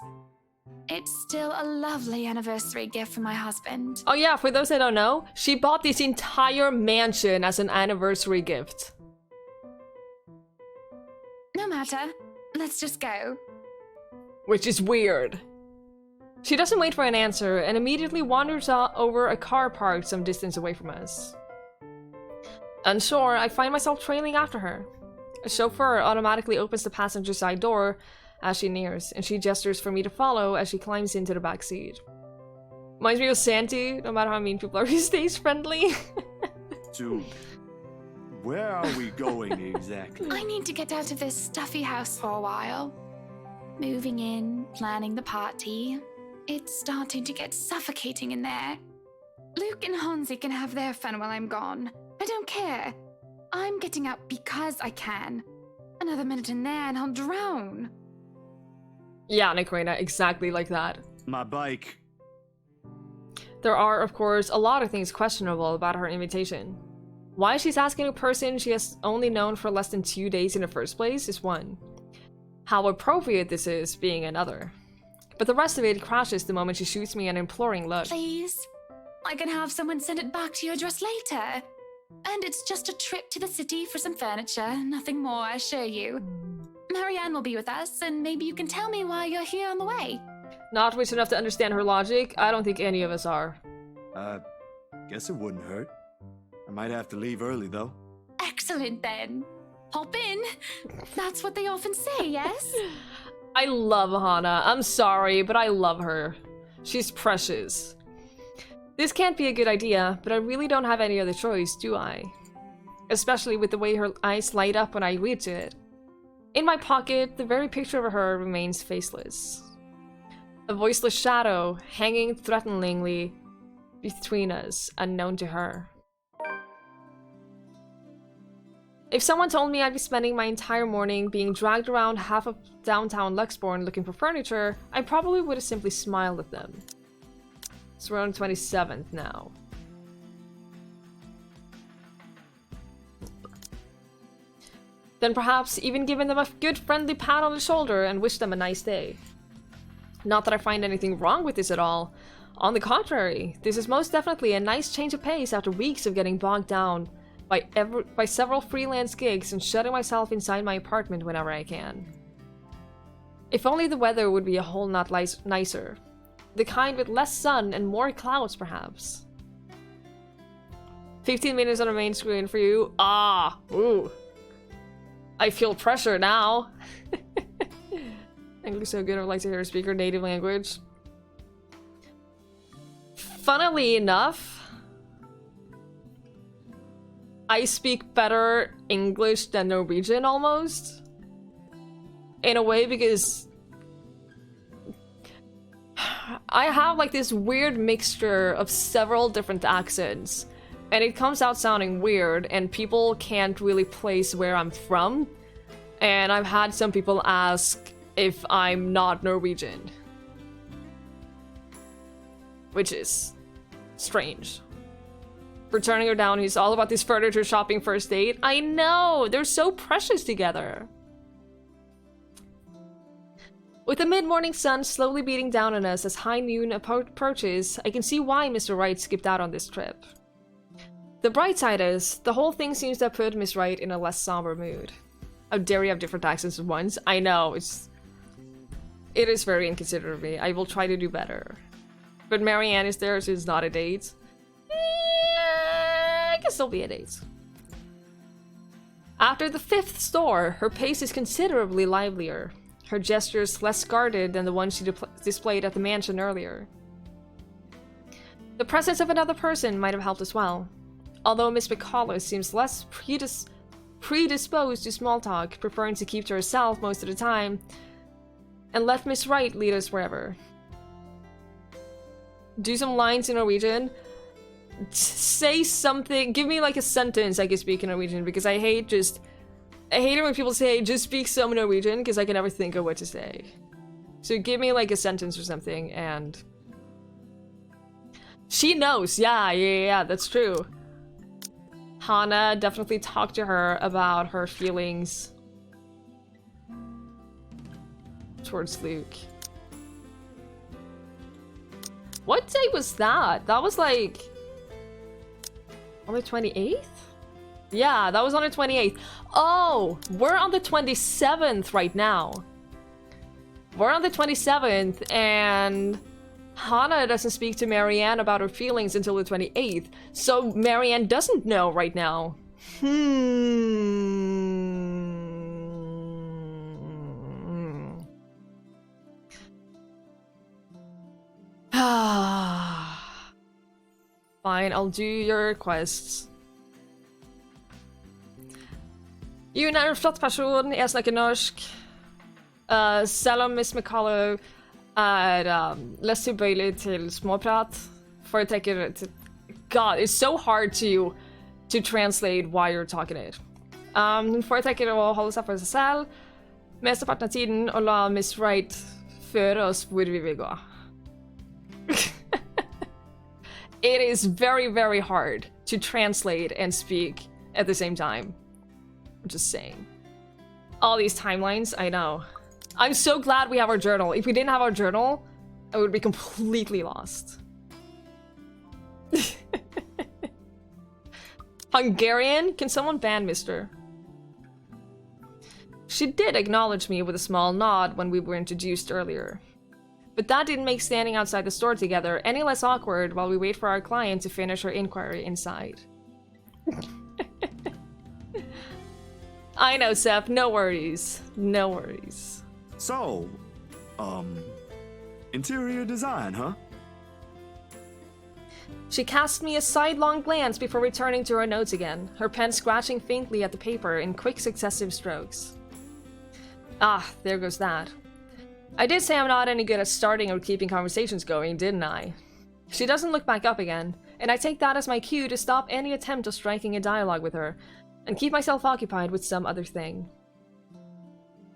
It's still a lovely anniversary gift for my husband. Oh yeah, for those that don't know, she bought this entire mansion as an anniversary gift. No matter. Let's just go. Which is weird. She doesn't wait for an answer and immediately wanders over a car parked some distance away from us. Unsure, I find myself trailing after her. A chauffeur automatically opens the passenger side door as she nears, and she gestures for me to follow as she climbs into the back seat. Reminds me of Santi, no matter how mean people are, he stays friendly. Dude, where are we going exactly? I need to get out of this stuffy house for a while. Moving in, planning the party. It's starting to get suffocating in there. Luke and Hansi can have their fun while I'm gone. I don't care. I'm getting out because I can. Another minute in there and I'll drown. Yeah, Nikrina, exactly like that. My bike. There are, of course, a lot of things questionable about her invitation. Why she's asking a person she has only known for less than 2 days in the first place is one. How appropriate this is being another. But the rest of it crashes the moment she shoots me an imploring look. Please? I can have someone send it back to your address later. And it's just a trip to the city for some furniture, nothing more, I assure you. Marianne will be with us, and maybe you can tell me why you're here on the way. Not rich enough to understand her logic, I don't think any of us are. Guess it wouldn't hurt. I might have to leave early, though. Excellent, then. Hop in. That's what they often say, yes? I love Hana. I'm sorry, but I love her. She's precious. This can't be a good idea, but I really don't have any other choice, do I? Especially with the way her eyes light up when I read to it. In my pocket, the very picture of her remains faceless. A voiceless shadow hanging threateningly between us, unknown to her. If someone told me I'd be spending my entire morning being dragged around half of downtown Luxborn looking for furniture, I probably would have simply smiled at them. So we're on 27th now. Then perhaps even giving them a good friendly pat on the shoulder and wish them a nice day. Not that I find anything wrong with this at all. On the contrary, this is most definitely a nice change of pace after weeks of getting bogged down by several freelance gigs and shutting myself inside my apartment whenever I can. If only the weather would be a whole lot nicer. The kind with less sun and more clouds, perhaps. 15 minutes on the main screen for you. Ah! Ooh. I feel pressure now. English so good, I would like to hear a speaker native language. Funnily enough, I speak better English than Norwegian almost. In a way, because I have like this weird mixture of several different accents, and it comes out sounding weird, and people can't really place where I'm from. And I've had some people ask if I'm not Norwegian, which is strange. For turning her down, he's all about this furniture shopping first date. I know, they're so precious together. With the mid-morning sun slowly beating down on us as high noon approaches, I can see why Mr. Wright skipped out on this trip. The bright side is, the whole thing seems to have put Miss Wright in a less somber mood. How dare you have different accents at once? I know, it is very inconsiderate of me. I will try to do better. But Marianne is there, so it's not a date. I guess it'll be a date. After the 5th store, her pace is considerably livelier. Her gestures less guarded than the ones she displayed at the mansion earlier. The presence of another person might have helped as well. Although Miss McCullough seems less predisposed to small talk, preferring to keep to herself most of the time, and let Miss Wright lead us wherever. Do some lines in Norwegian. Say something. Give me like a sentence I can speak in Norwegian, because I hate it when people say just speak some Norwegian, because I can never think of what to say. So give me like a sentence or something. And she knows. Yeah, that's true. Hannah, definitely talk to her about her feelings towards Luke. What day was that? That was like on the 28th? Yeah, that was on the 28th. Oh, we're on the 27th right now. We're on the 27th, and Hannah doesn't speak to Marianne about her feelings until the 28th. So Marianne doesn't know right now. Fine, I'll do your requests. June er en flott person, jeg snakker norsk. Selv om Miss McCullough less tilbøyelig til småprat. Foretrekker til... God, it's so hard to translate why you're talking it. Hun foretrekker å holde seg for seg selv, mesteparten av tiden, og la Miss Wright føre oss hvor vi vil gå. It is very, very hard to translate and speak at the same time. I'm just saying. All these timelines, I know. I'm so glad we have our journal. If we didn't have our journal, I would be completely lost. Hungarian? Can someone ban Mr.? She did acknowledge me with a small nod when we were introduced earlier. But that didn't make standing outside the store together any less awkward while we wait for our client to finish her inquiry inside. I know, Seth. No worries. No worries. So, interior design, huh? She cast me a sidelong glance before returning to her notes again, her pen scratching faintly at the paper in quick successive strokes. Ah, there goes that. I did say I'm not any good at starting or keeping conversations going, didn't I? She doesn't look back up again, and I take that as my cue to stop any attempt of striking a dialogue with her, and keep myself occupied with some other thing.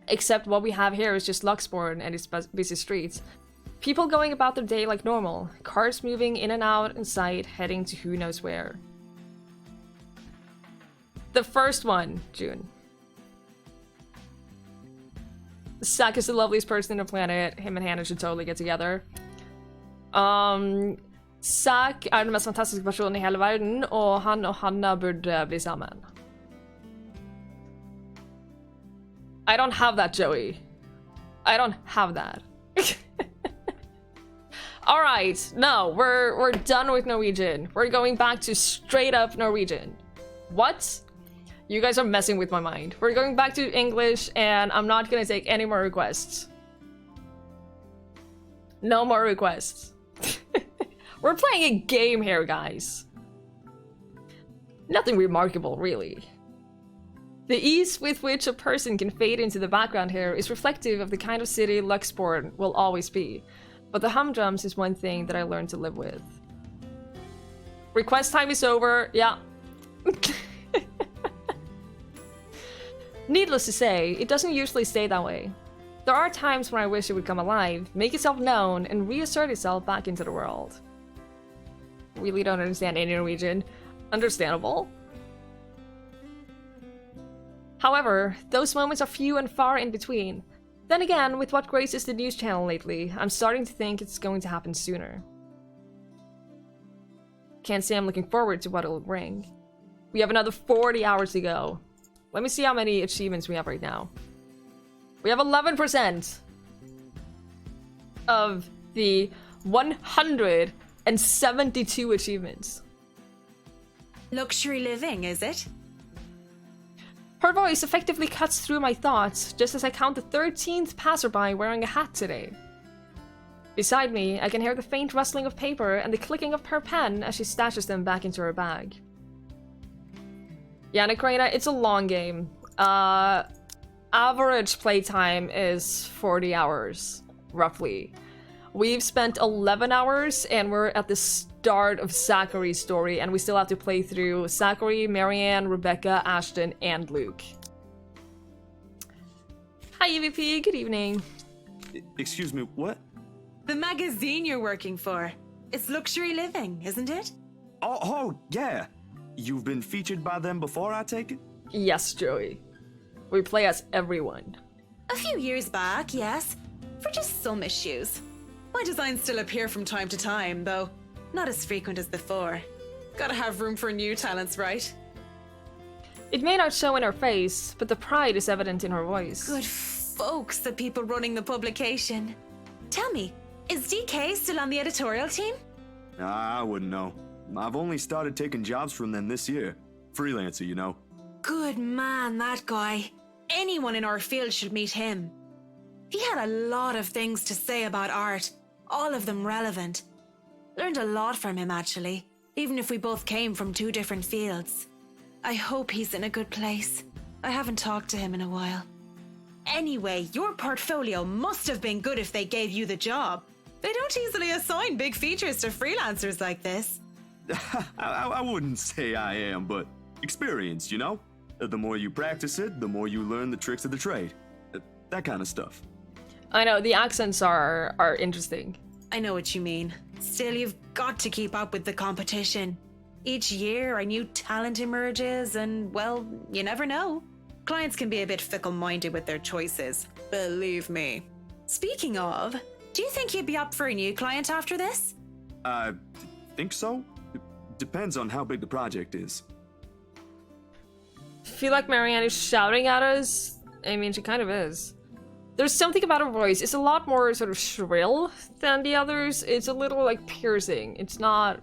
Except what we have here is just Luxbourne and its busy streets. People going about their day like normal, cars moving in and out in sight, heading to who knows where. The first one, June. Zach is the loveliest person on the planet. Him and Hannah should totally get together. Zach er den mest fantastiske personen I hele verden, og han og Hannah burde bli sammen. I don't have that, Joey. I don't have that. Alright, no, we're done with Norwegian. We're going back to straight up Norwegian. What? You guys are messing with my mind. We're going back to English, and I'm not gonna take any more requests. No more requests. We're playing a game here, guys. Nothing remarkable, really. The ease with which a person can fade into the background here is reflective of the kind of city Luxbourne will always be. But the humdrums is one thing that I learned to live with. Request time is over. Yeah. Needless to say, it doesn't usually stay that way. There are times when I wish it would come alive, make itself known, and reassert itself back into the world. Really don't understand any Norwegian. Understandable. However, those moments are few and far in between. Then again, with what graces the news channel lately, I'm starting to think it's going to happen sooner. Can't say I'm looking forward to what it'll bring. We have another 40 hours to go. Let me see how many achievements we have right now. We have 11% of the 172 achievements. Luxury living, is it? Her voice effectively cuts through my thoughts just as I count the 13th passerby wearing a hat today. Beside me, I can hear the faint rustling of paper and the clicking of her pen as she stashes them back into her bag. Yeah, Nakrena, it's a long game. Average playtime is 40 hours, roughly. We've spent 11 hours and we're at the start of Zachary's story, and we still have to play through Zachary, Marianne, Rebecca, Ashton, and Luke. Hi, EVP. Good evening. Excuse me, what? The magazine you're working for. It's Luxury Living, isn't it? Oh, yeah. You've been featured by them before, I take it? Yes, Joey. We play as everyone. A few years back, yes. For just some issues. My designs still appear from time to time, though not as frequent as before. Gotta have room for new talents, right? It may not show in her face, but the pride is evident in her voice. Good folks, the people running the publication. Tell me, is DK still on the editorial team? I wouldn't know. I've only started taking jobs from them this year. Freelancer, you know. Good man, that guy. Anyone in our field should meet him. He had a lot of things to say about art, all of them relevant. Learned a lot from him, actually, even if we both came from two different fields. I hope he's in a good place. I haven't talked to him in a while. Anyway, your portfolio must have been good if they gave you the job. They don't easily assign big features to freelancers like this. I wouldn't say I am, but experienced, you know? The more you practice it, the more you learn the tricks of the trade. That kind of stuff. I know, the accents are interesting. I know what you mean. Still, you've got to keep up with the competition. Each year, a new talent emerges, and, well, you never know. Clients can be a bit fickle-minded with their choices. Believe me. Speaking of, do you think you'd be up for a new client after this? I think so. Depends on how big the project is. Feel like Marianne is shouting at us? I mean, she kind of is. There's something about her voice. It's a lot more sort of shrill than the others. It's a little, like, piercing. It's not...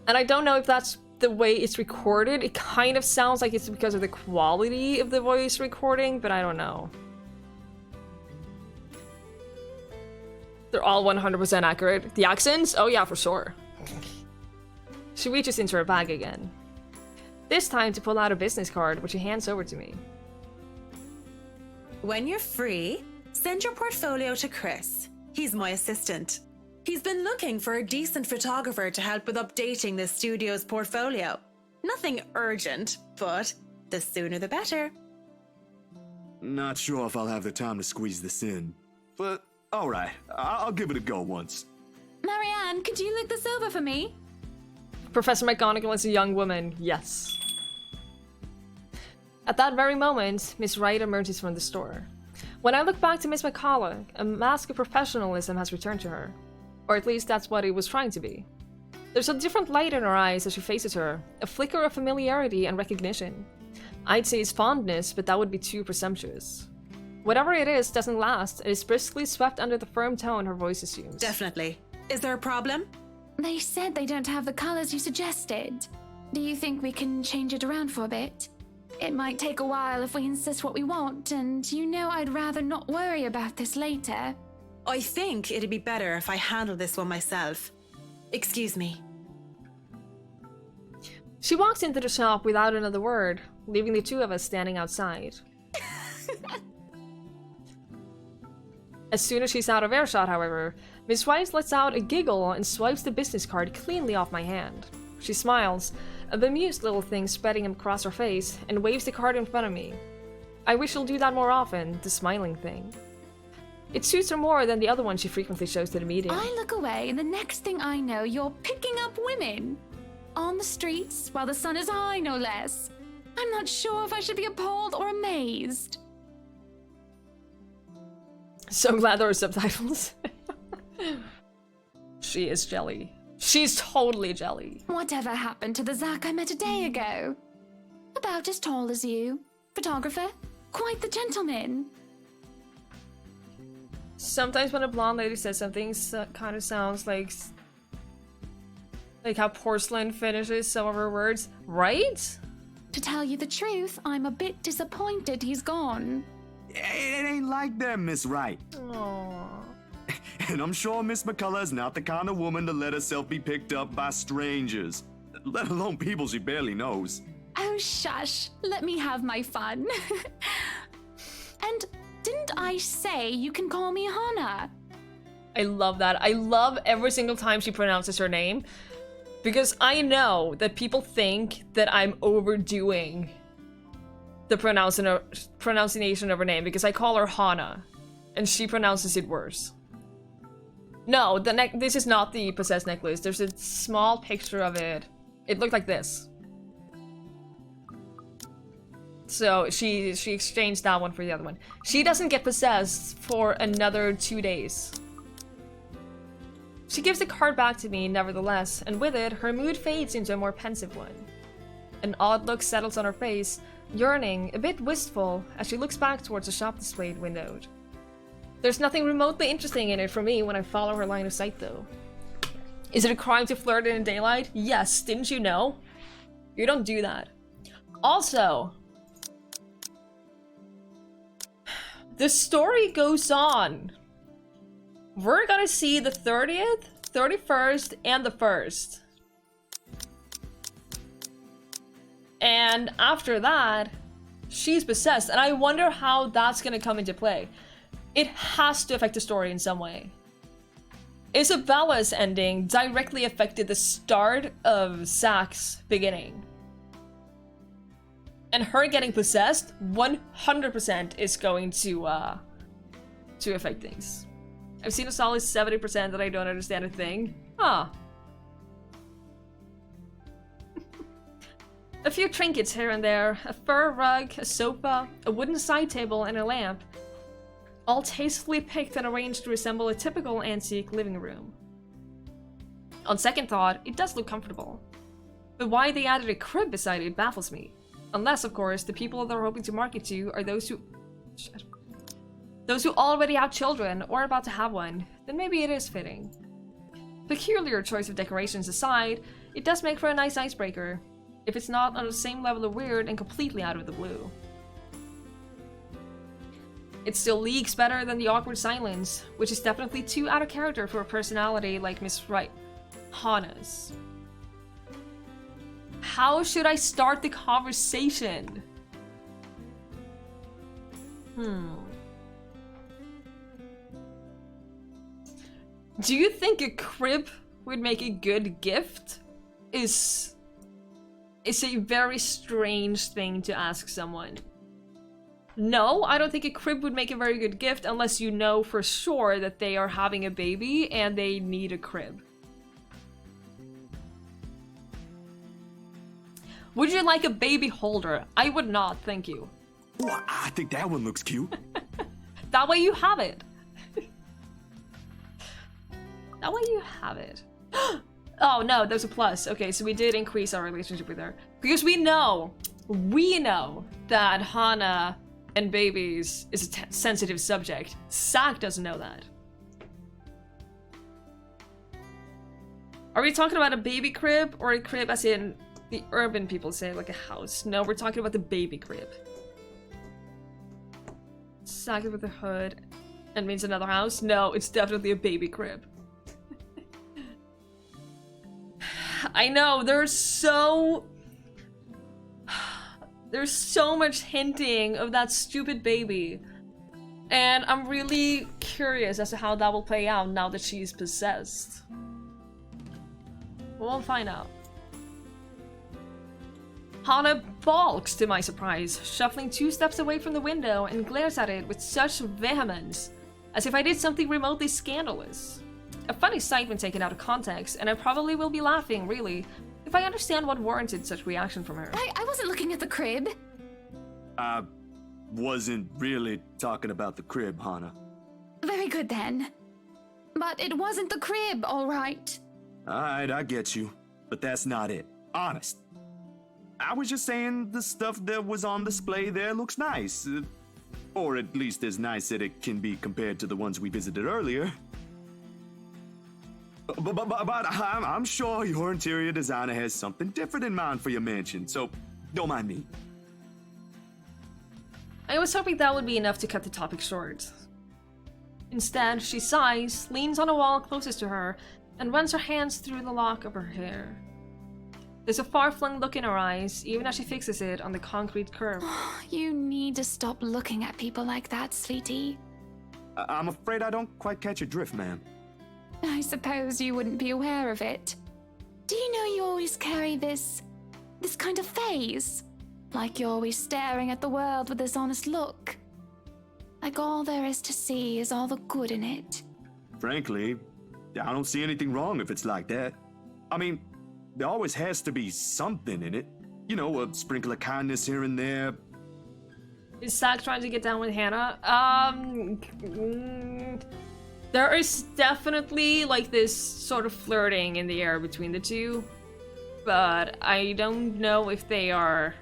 And I don't know if that's the way it's recorded. It kind of sounds like it's because of the quality of the voice recording, but I don't know. They're all 100% accurate. The accents? Oh yeah, for sure. She reaches into her bag again. This time to pull out a business card, which she hands over to me. When you're free, send your portfolio to Chris. He's my assistant. He's been looking for a decent photographer to help with updating the studio's portfolio. Nothing urgent, but the sooner the better. Not sure if I'll have the time to squeeze this in. But, alright, I'll give it a go once. Marianne, could you look this over for me? Professor McGonagall is a young woman, yes. At that very moment, Miss Wright emerges from the store. When I look back to Miss McCullough, a mask of professionalism has returned to her. Or at least that's what it was trying to be. There's a different light in her eyes as she faces her, a flicker of familiarity and recognition. I'd say it's fondness, but that would be too presumptuous. Whatever it is doesn't last, it is briskly swept under the firm tone her voice assumes. Definitely. Is there a problem? They said they don't have the colors you suggested. Do you think we can change it around for a bit? It might take a while if we insist what we want, and you know I'd rather not worry about this later. I think it'd be better if I handle this one myself. Excuse me. She walks into the shop without another word, leaving the two of us standing outside. As soon as she's out of earshot, however, Miss Rice lets out a giggle and swipes the business card cleanly off my hand. She smiles, a bemused little thing spreading across her face, and waves the card in front of me. I wish she'll do that more often, the smiling thing. It suits her more than the other one she frequently shows to the meeting. I look away, and the next thing I know, you're picking up women. On the streets, while the sun is high, no less. I'm not sure if I should be appalled or amazed. So glad there are subtitles. She is jelly. She's totally jelly. Whatever happened to the Zach I met a day ago? About as tall as you. Photographer. Quite the gentleman. Sometimes when a blonde lady says something, kind of sounds like how porcelain finishes some of her words, right? To tell you the truth, I'm a bit disappointed he's gone. It ain't like that, Miss Wright. Aww. And I'm sure Miss McCullough's not the kind of woman to let herself be picked up by strangers, let alone people she barely knows. Oh, shush. Let me have my fun. And didn't I say you can call me Hannah? I love that. I love every single time she pronounces her name, because I know that people think that I'm overdoing the pronunciation of her name because I call her Hana, and she pronounces it worse. No, this is not the possessed necklace. There's a small picture of it. It looked like this. So she exchanged that one for the other one. She doesn't get possessed for another 2 days. She gives the card back to me, nevertheless, and with it, her mood fades into a more pensive one. An odd look settles on her face, yearning, a bit wistful, as she looks back towards the shop displayed windowed. There's nothing remotely interesting in it for me when I follow her line of sight, though. Is it a crime to flirt in daylight? Yes, didn't you know? You don't do that. Also, the story goes on. We're gonna see the 30th, 31st, and the 1st. And after that, she's possessed, and I wonder how that's gonna come into play. It has to affect the story in some way. Isabella's ending directly affected the start of Zach's beginning. And her getting possessed 100% is going to affect things. I've seen a solid 70% that I don't understand a thing. Huh. A few trinkets here and there, a fur rug, a sofa, a wooden side table, and a lamp. All tastefully picked and arranged to resemble a typical antique living room. On second thought, it does look comfortable. But why they added a crib beside it baffles me. Unless, of course, the people they're hoping to market to are those who already have children or are about to have one, then maybe it is fitting. Peculiar choice of decorations aside, it does make for a nice icebreaker, if it's not on the same level of weird and completely out of the blue. It still leaks better than the awkward silence, which is definitely too out of character for a personality like Miss Hana's. How should I start the conversation? Do you think a crib would make a good gift? Is a very strange thing to ask someone. No, I don't think a crib would make a very good gift unless you know for sure that they are having a baby and they need a crib. Would you like a baby holder? I would not, thank you. Ooh, I think that one looks cute. That way you have it. That way you have it. Oh no, there's a plus. Okay, so we did increase our relationship with her. Because we know that Hana and babies is a sensitive subject. Zach doesn't know that. Are we talking about a baby crib or a crib as in the urban people say, like a house? No, we're talking about the baby crib. Zach with the hood and means another house? No, it's definitely a baby crib. I know, there's so much hinting of that stupid baby. And I'm really curious as to how that will play out now that she's possessed. We'll find out. Hana balks to my surprise, shuffling 2 steps away from the window and glares at it with such vehemence, as if I did something remotely scandalous. A funny sight when taken out of context, and I probably will be laughing, really, if I understand what warranted such reaction from her. I wasn't looking at the crib. I wasn't really talking about the crib, Hana. Very good then. But it wasn't the crib, all right. Alright, I get you. But that's not it. Honest. I was just saying the stuff that was on display there looks nice. Or at least as nice that it can be compared to the ones we visited earlier. But I'm sure your interior designer has something different in mind for your mansion, so don't mind me. I was hoping that would be enough to cut the topic short. Instead, she sighs, leans on a wall closest to her, and runs her hands through the lock of her hair. There's a far-flung look in her eyes, even as she fixes it on the concrete curb. You need to stop looking at people like that, sweetie. I'm afraid I don't quite catch your drift, ma'am. I suppose you wouldn't be aware of it. Do you know you always carry this kind of phase? Like you're always staring at the world with this honest look. Like all there is to see is all the good in it. Frankly, I don't see anything wrong if it's like that. I mean, there always has to be something in it. You know, a sprinkle of kindness here and there. Is Zach trying to get down with Hannah? There is definitely like this sort of flirting in the air between the two, but I don't know if they are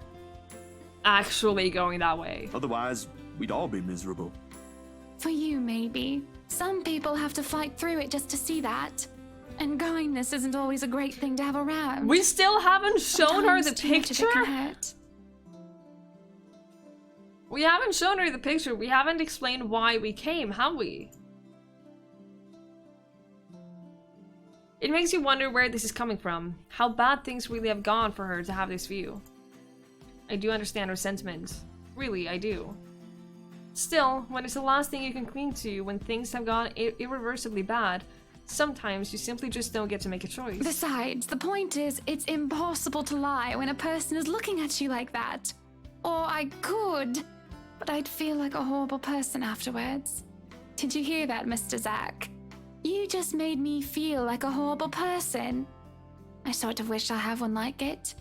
actually going that way. Otherwise, we'd all be miserable. For you, maybe. Some people have to fight through it just to see that. And kindness isn't always a great thing to have around. We still haven't shown her the Sometimes too much of it picture? can hurt. We haven't shown her the picture. We haven't explained why we came, have we? It makes you wonder where this is coming from. How bad things really have gone for her to have this view. I do understand her sentiments. Really, I do. Still, when it's the last thing you can cling to when things have gone irreversibly bad, sometimes you simply just don't get to make a choice. Besides, the point is, it's impossible to lie when a person is looking at you like that. Or I could, but I'd feel like a horrible person afterwards. Did you hear that, Mr. Zach? You just made me feel like a horrible person. I sort of wish I had one like it.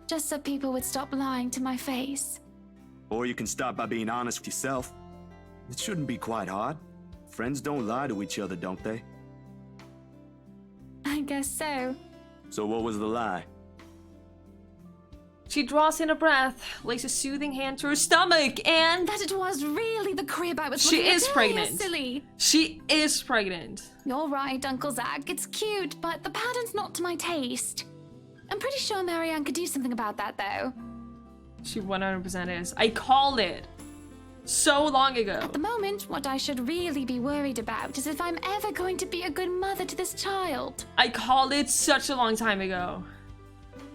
Just so people would stop lying to my face. Or you can start by being honest with yourself. It shouldn't be quite hard. Friends don't lie to each other, don't they? I guess so. So what was the lie? She draws in a breath, lays a soothing hand to her stomach, and That it was really the crib I was she looking at is earlier, pregnant. silly. She is pregnant. You're right, Uncle Zach. It's cute, but the pattern's not to my taste. I'm pretty sure Marianne could do something about that, though. She 100% is. I called it so long ago. At the moment, what I should really be worried about is if I'm ever going to be a good mother to this child. I called it such a long time ago.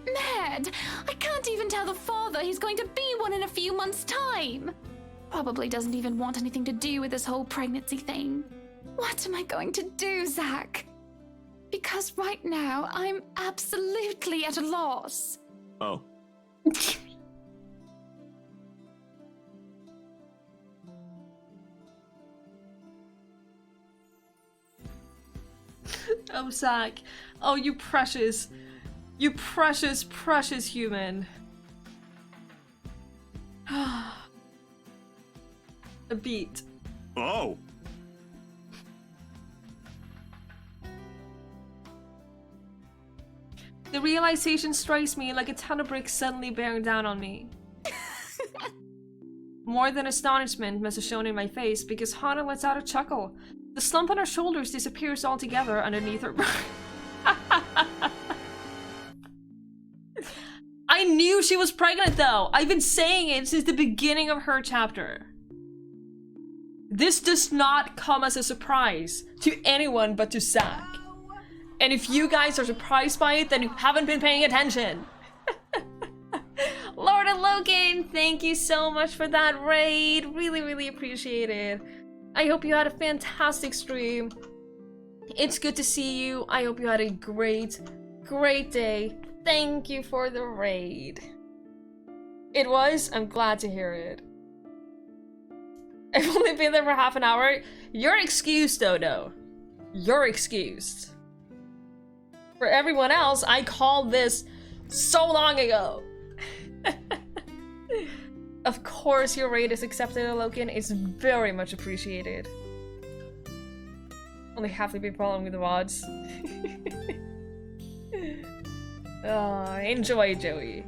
Ned, I can't even tell the father he's going to be one in a few months' time. Probably doesn't even want anything to do with this whole pregnancy thing. What am I going to do, Zach? Because right now, I'm absolutely at a loss. Oh. Oh, Zach. Oh, you precious, precious human. A beat. Oh! The realization strikes me like a ton of bricks suddenly bearing down on me. More than astonishment must have shown in my face because Hana lets out a chuckle. The slump on her shoulders disappears altogether underneath her. I knew she was pregnant though! I've been saying it since the beginning of her chapter. This does not come as a surprise to anyone but to Zach. And if you guys are surprised by it, then you haven't been paying attention. Lord and Logan, thank you so much for that raid. Really, really appreciate it. I hope you had a fantastic stream. It's good to see you. I hope you had a great day. Thank you for the raid. It was? I'm glad to hear it. I've only been there for half an hour. You're excused, Dodo. You're excused. For everyone else, I called this so long ago. Of course, your raid is accepted, Loken. It's very much appreciated. Only half the people following the VODs. Enjoy, Joey.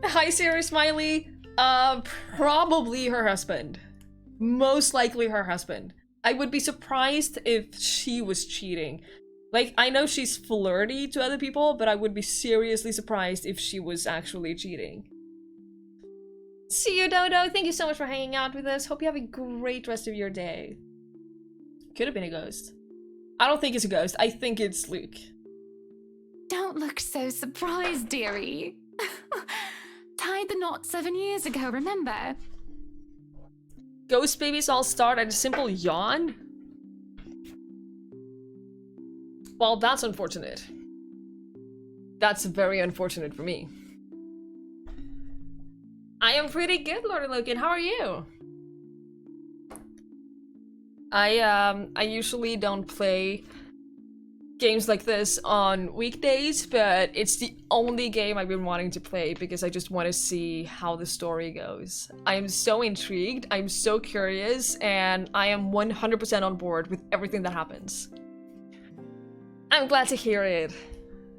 Hi, Sarah Smiley. Probably her husband. Most likely her husband. I would be surprised if she was cheating. Like, I know she's flirty to other people, but I would be seriously surprised if she was actually cheating. See you, Dodo. Thank you so much for hanging out with us. Hope you have a great rest of your day. Could have been a ghost. I don't think it's a ghost. I think it's Luke. Don't look so surprised, dearie. Tied the knot 7 years ago, remember? Ghost babies all start at a simple yawn? Well, that's unfortunate. That's very unfortunate for me. I am pretty good, Lord Logan. How are you? I usually don't play games like this on weekdays, but it's the only game I've been wanting to play because I just want to see how the story goes. I am so intrigued, I'm so curious, and I am 100% on board with everything that happens. I'm glad to hear it.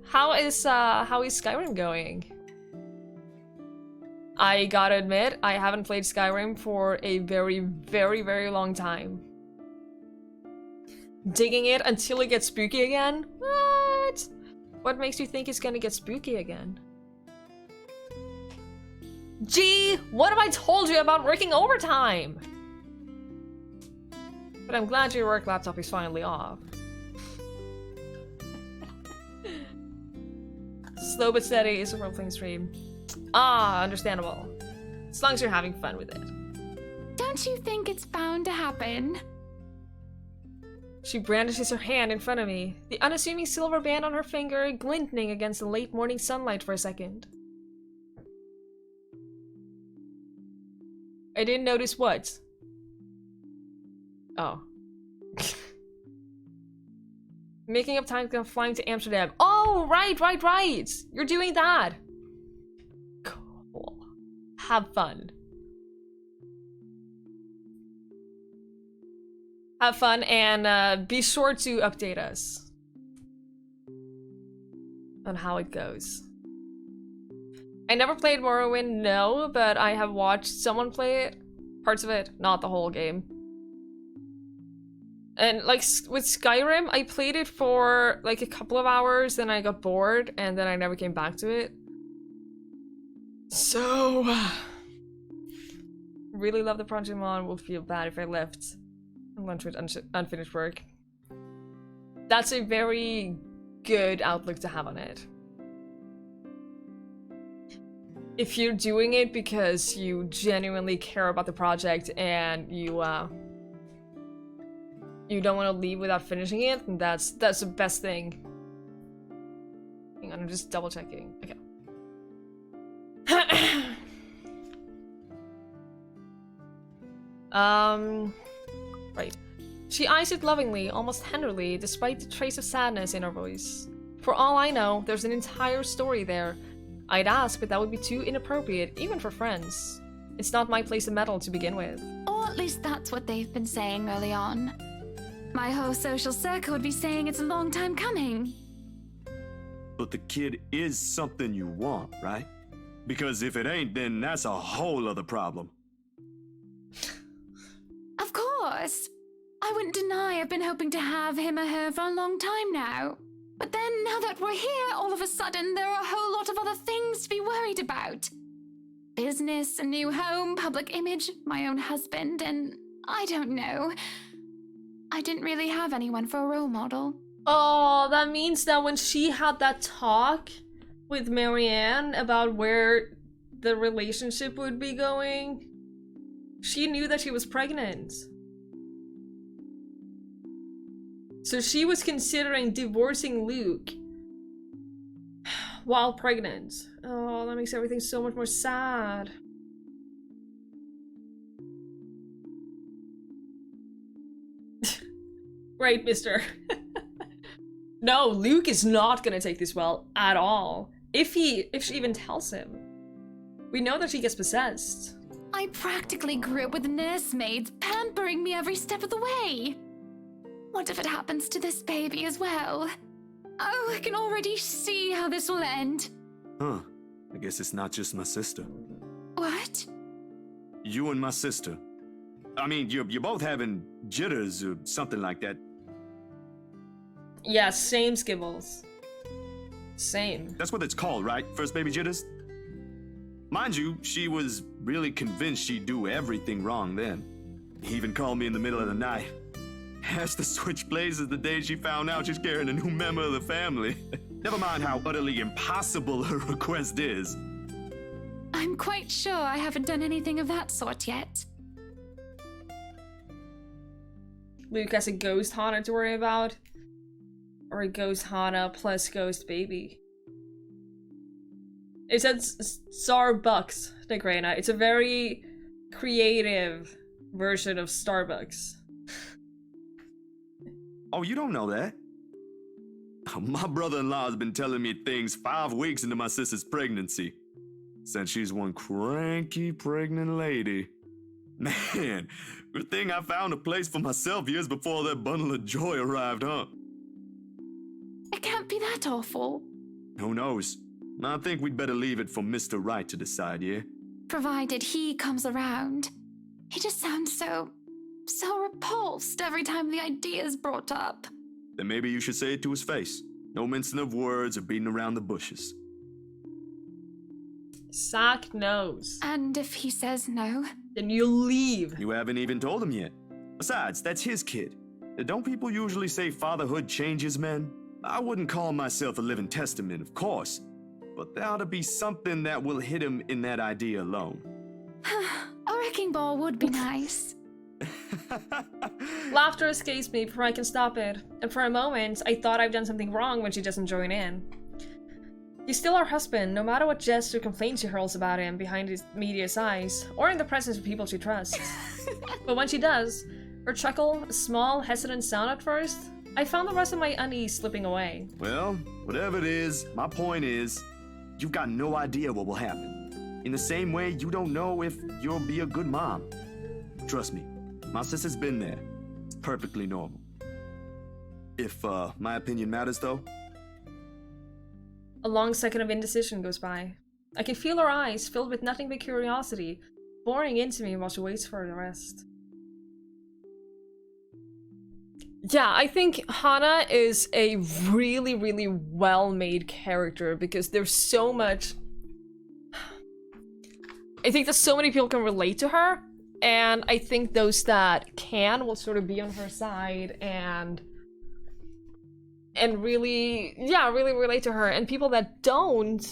How is Skyrim going? I gotta admit, I haven't played Skyrim for a very, very, very long time. Digging it until it gets spooky again? What? What makes you think it's gonna get spooky again? Gee, what have I told you about working overtime? But I'm glad your work laptop is finally off. Slow but steady is a role-playing stream. Ah, understandable. As long as you're having fun with it. Don't you think it's bound to happen? She brandishes her hand in front of me, the unassuming silver band on her finger glinting against the late morning sunlight for a second. I didn't notice what? Oh. Making up time to flying to Amsterdam. Oh, right! You're doing that! Cool. Have fun. Have fun and be sure to update us on how it goes. I never played Morrowind, no, but I have watched someone play it. Parts of it, not the whole game. And like with Skyrim, I played it for like a couple of hours, then I got bored, and then I never came back to it. So, really love the project mod. Will feel bad if I left lunch with unfinished work. That's a very good outlook to have on it. If you're doing it because you genuinely care about the project and you don't want to leave without finishing it, then that's the best thing. Hang on, I'm just double checking. Okay. Right. She eyes it lovingly, almost tenderly, despite the trace of sadness in her voice. For all I know, there's an entire story there. I'd ask, but that would be too inappropriate, even for friends. It's not my place to meddle to begin with. Or at least that's what they've been saying early on. My whole social circle would be saying it's a long time coming. But the kid is something you want, right? Because if it ain't, then that's a whole other problem. Of course. I wouldn't deny I've been hoping to have him or her for a long time now. But then, now that we're here, all of a sudden, there are a whole lot of other things to be worried about. Business, a new home, public image, my own husband, and I don't know. I didn't really have anyone for a role model. Oh, that means that when she had that talk with Marianne about where the relationship would be going, She knew that she was pregnant. So she was considering divorcing Luke while pregnant. Oh, that makes everything so much more sad. Right, mister. No, Luke is not gonna take this well at all. If she even tells him. We know that she gets possessed. I practically grew up with nursemaids pampering me every step of the way. What if it happens to this baby as well? Oh, I can already see how this will end. Huh. I guess it's not just my sister. What? You and my sister. I mean, you're both having jitters or something like that. Yeah, same, Skibbles. Same. That's what it's called, right? First baby jitters? Mind you, she was really convinced she'd do everything wrong then. He even called me in the middle of the night. Has to switch places the day she found out she's carrying a new member of the family. Never mind how utterly impossible her request is. I'm quite sure I haven't done anything of that sort yet. Luke has a ghost Hana to worry about. Or a ghost Hana plus ghost baby. It says Starbucks, Negrena. It's a very creative version of Starbucks. Oh, you don't know that? My brother-in-law has been telling me things 5 weeks into my sister's pregnancy. Since she's one cranky pregnant lady. Man, good thing I found a place for myself years before that bundle of joy arrived, huh? It can't be that awful. Who knows? I think we'd better leave it for Mr. Right to decide, yeah? Provided he comes around. He just sounds so repulsed every time the idea is brought up. Then maybe you should say it to his face. No mincing of words or beating around the bushes. Sack knows. And if he says no? Then you leave. You haven't even told him yet. Besides, that's his kid. Don't people usually say fatherhood changes men? I wouldn't call myself a living testament, of course. But there ought to be something that will hit him in that idea alone. A wrecking ball would be nice. Laughter escapes me before I can stop it. And for a moment, I thought I've done something wrong when she doesn't join in. He's still our husband, no matter what jest or complaint she hurls about him behind his media's eyes, or in the presence of people she trusts. But when she does, her chuckle, a small, hesitant sound at first, I found the rest of my unease slipping away. Well, whatever it is, my point is, you've got no idea what will happen. In the same way, you don't know if you'll be a good mom. Trust me, my sister's been there. It's perfectly normal. If, my opinion matters, though. A long second of indecision goes by. I can feel her eyes, filled with nothing but curiosity, boring into me while she waits for the rest. Yeah, I think Hana is a really, really well-made character because there's so much... I think that so many people can relate to her, and I think those that can will sort of be on her side and really, yeah, really relate to her. And people that don't,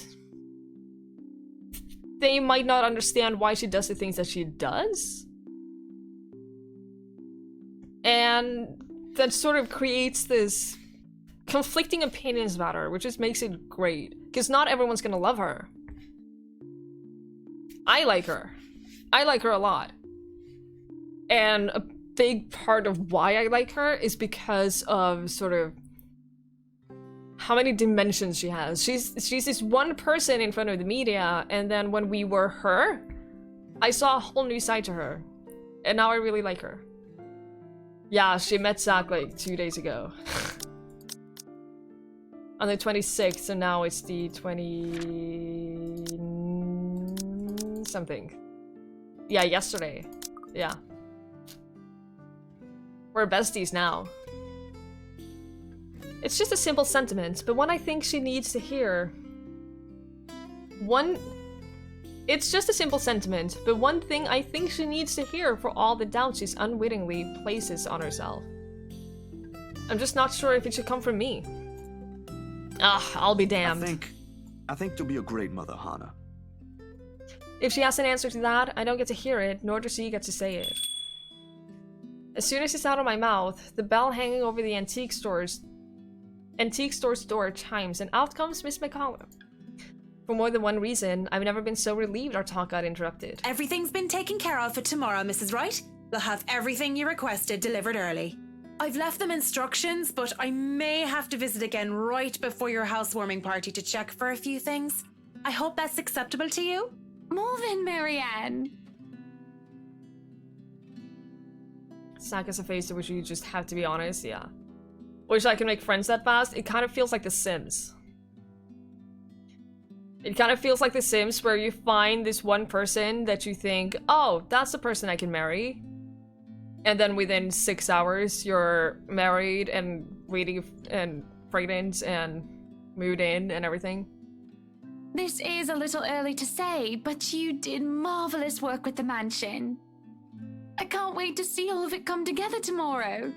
they might not understand why she does the things that she does. And that sort of creates this conflicting opinions about her, which just makes it great. Because not everyone's gonna love her. I like her. I like her a lot. And a big part of why I like her is because of sort of how many dimensions she has. She's this one person in front of the media, and then when we were her, I saw a whole new side to her. And now I really like her. Yeah, she met Zach like 2 days ago. On the 26th, and now it's the 20... something. Yeah, yesterday. Yeah. We're besties now. It's just a simple sentiment, but one I think she needs to hear. It's just a simple sentiment, but one thing I think she needs to hear for all the doubt she's unwittingly places on herself. I'm just not sure if it should come from me. I'll be damned. I think you'll be a great mother, Hana. If she has an answer to that, I don't get to hear it, nor does she get to say it. As soon as it's out of my mouth, the bell hanging over the antique store's door chimes, and out comes Miss McCollum. For more than one reason, I've never been so relieved our talk got interrupted. Everything's been taken care of for tomorrow, Mrs. Wright. You'll have everything you requested delivered early. I've left them instructions, but I may have to visit again right before your housewarming party to check for a few things. I hope that's acceptable to you. More than Marianne. Zach has a face to which you just have to be honest, yeah. Wish I could make friends that fast. It kind of feels like The Sims. It kind of feels like The Sims where you find this one person that you think, oh, that's the person I can marry. And then within 6 hours, you're married and waiting and pregnant and moved in and everything. This is a little early to say, but you did marvelous work with the mansion. I can't wait to see all of it come together tomorrow.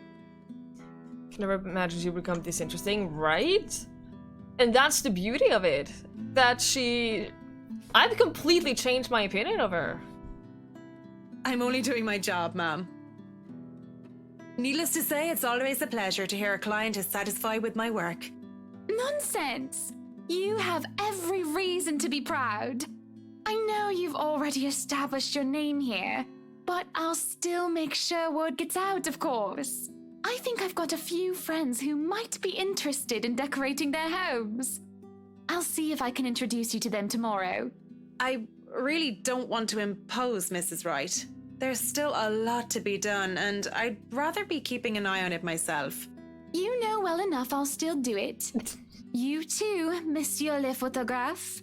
Can never imagine she would become this interesting, right? And that's the beauty of it. That I've completely changed my opinion of her. I'm only doing my job, ma'am. Needless to say, it's always a pleasure to hear a client is satisfied with my work. Nonsense! You have every reason to be proud. I know you've already established your name here, but I'll still make sure word gets out, of course. I think I've got a few friends who might be interested in decorating their homes. I'll see if I can introduce you to them tomorrow. I really don't want to impose, Mrs. Wright. There's still a lot to be done, and I'd rather be keeping an eye on it myself. You know well enough I'll still do it. You too, Monsieur le Photographe.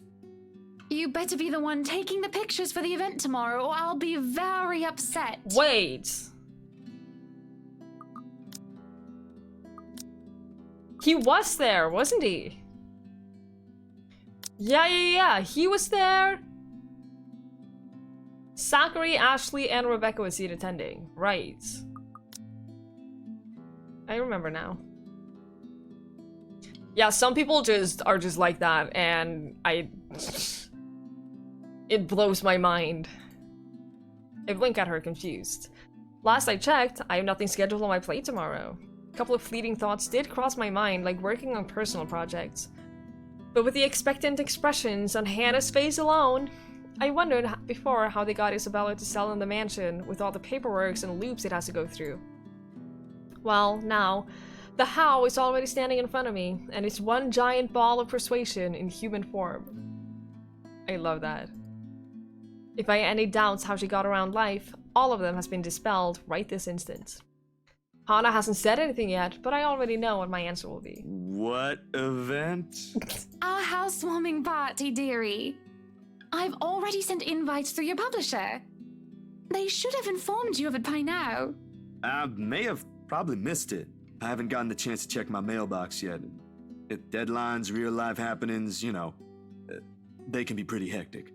You better be the one taking the pictures for the event tomorrow, or I'll be very upset. Wait. He was there, wasn't he? Yeah. He was there. Zachary, Ashley, and Rebecca was seen attending. Right. I remember now. Yeah, some people are just like that, and it blows my mind. I blink at her, confused. Last I checked, I have nothing scheduled on my plate tomorrow. A couple of fleeting thoughts did cross my mind, like working on personal projects. But with the expectant expressions on Hannah's face alone, I wondered before how they got Isabella to sell in the mansion with all the paperwork and loops it has to go through. Well, now, the how is already standing in front of me, and it's one giant ball of persuasion in human form. I love that. If I had any doubts how she got around life, all of them has been dispelled right this instant. Hannah hasn't said anything yet, but I already know what my answer will be. What event? Our housewarming party, dearie. I've already sent invites through your publisher. They should have informed you of it by now. I may have probably missed it. I haven't gotten the chance to check my mailbox yet. Deadlines, real-life happenings, you know, they can be pretty hectic.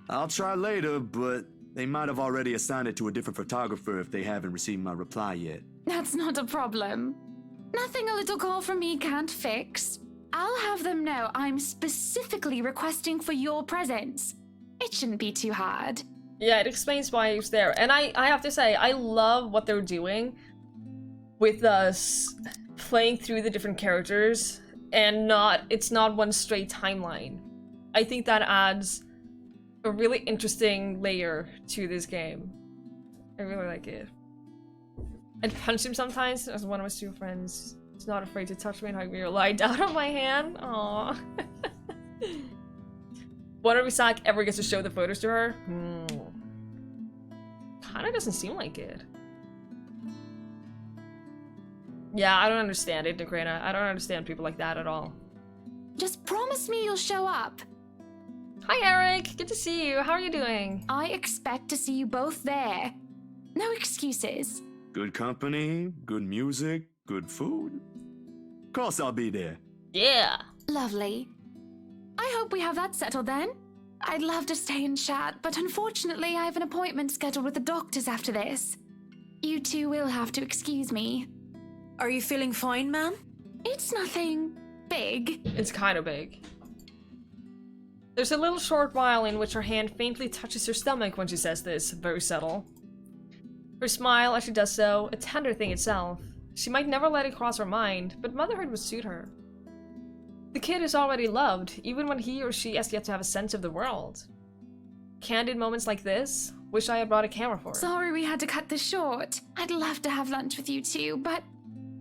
I'll try later, but they might have already assigned it to a different photographer if they haven't received my reply yet. That's not a problem. Nothing a little call from me can't fix. I'll have them know I'm specifically requesting for your presence. It shouldn't be too hard. Yeah, it explains why he was there. And I have to say, I love what they're doing with us playing through the different characters and it's not one straight timeline. I think that adds a really interesting layer to this game. I really like it. I'd punch him sometimes as one of my two friends. He's not afraid to touch me and hug me or lie down on my hand. Aww. Wonder if Zach ever gets to show the photos to her? Kinda doesn't seem like it. Yeah, I don't understand it, Nikrena. I don't understand people like that at all. Just promise me you'll show up. Hi, Eric. Good to see you. How are you doing? I expect to see you both there. No excuses. Good company, good music, good food. Of course I'll be there. Yeah. Lovely. I hope we have that settled then. I'd love to stay and chat, but unfortunately I have an appointment scheduled with the doctors after this. You two will have to excuse me. Are you feeling fine, ma'am? It's nothing big. It's kind of big. There's a little short while in which her hand faintly touches her stomach when she says this, very subtle. Her smile as she does so, a tender thing itself. She might never let it cross her mind, but motherhood would suit her. The kid is already loved, even when he or she has yet to have a sense of the world. Candid moments like this, wish I had brought a camera for. Sorry we had to cut this short. I'd love to have lunch with you two, but,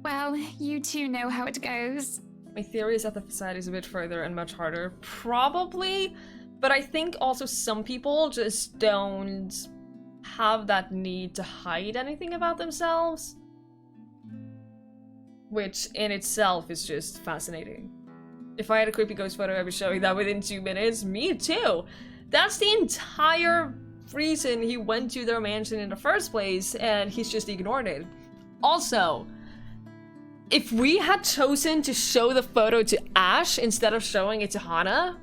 well, you two know how it goes. My theory is that the facade is a bit further and much harder. Probably, but I think also some people just don't have that need to hide anything about themselves. Which in itself is just fascinating. If I had a creepy ghost photo, I'd be showing that within 2 minutes. Me too! That's the entire reason he went to their mansion in the first place, and he's just ignored it. Also, if we had chosen to show the photo to Ash instead of showing it to Hana,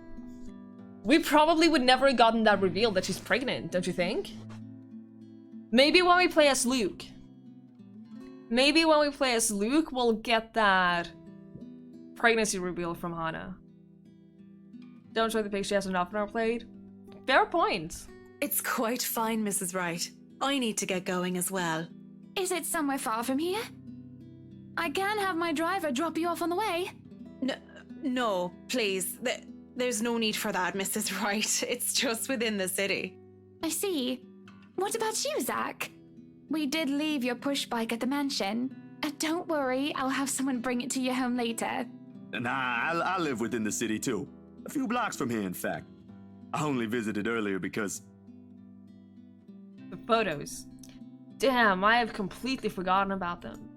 we probably would never have gotten that reveal that she's pregnant, don't you think? Maybe when we play as Luke. Maybe when we play as Luke, we'll get that pregnancy reveal from Hana. Don't show the pic, she has enough on our plate. Fair point. It's quite fine, Mrs. Wright. I need to get going as well. Is it somewhere far from here? I can have my driver drop you off on the way. No, please. There's no need for that, Mrs. Wright. It's just within the city. I see. What about you, Zach? We did leave your push bike at the mansion. Don't worry, I'll have someone bring it to your home later. Nah, I live within the city too. A few blocks from here, in fact. I only visited earlier because... The photos. Damn, I have completely forgotten about them.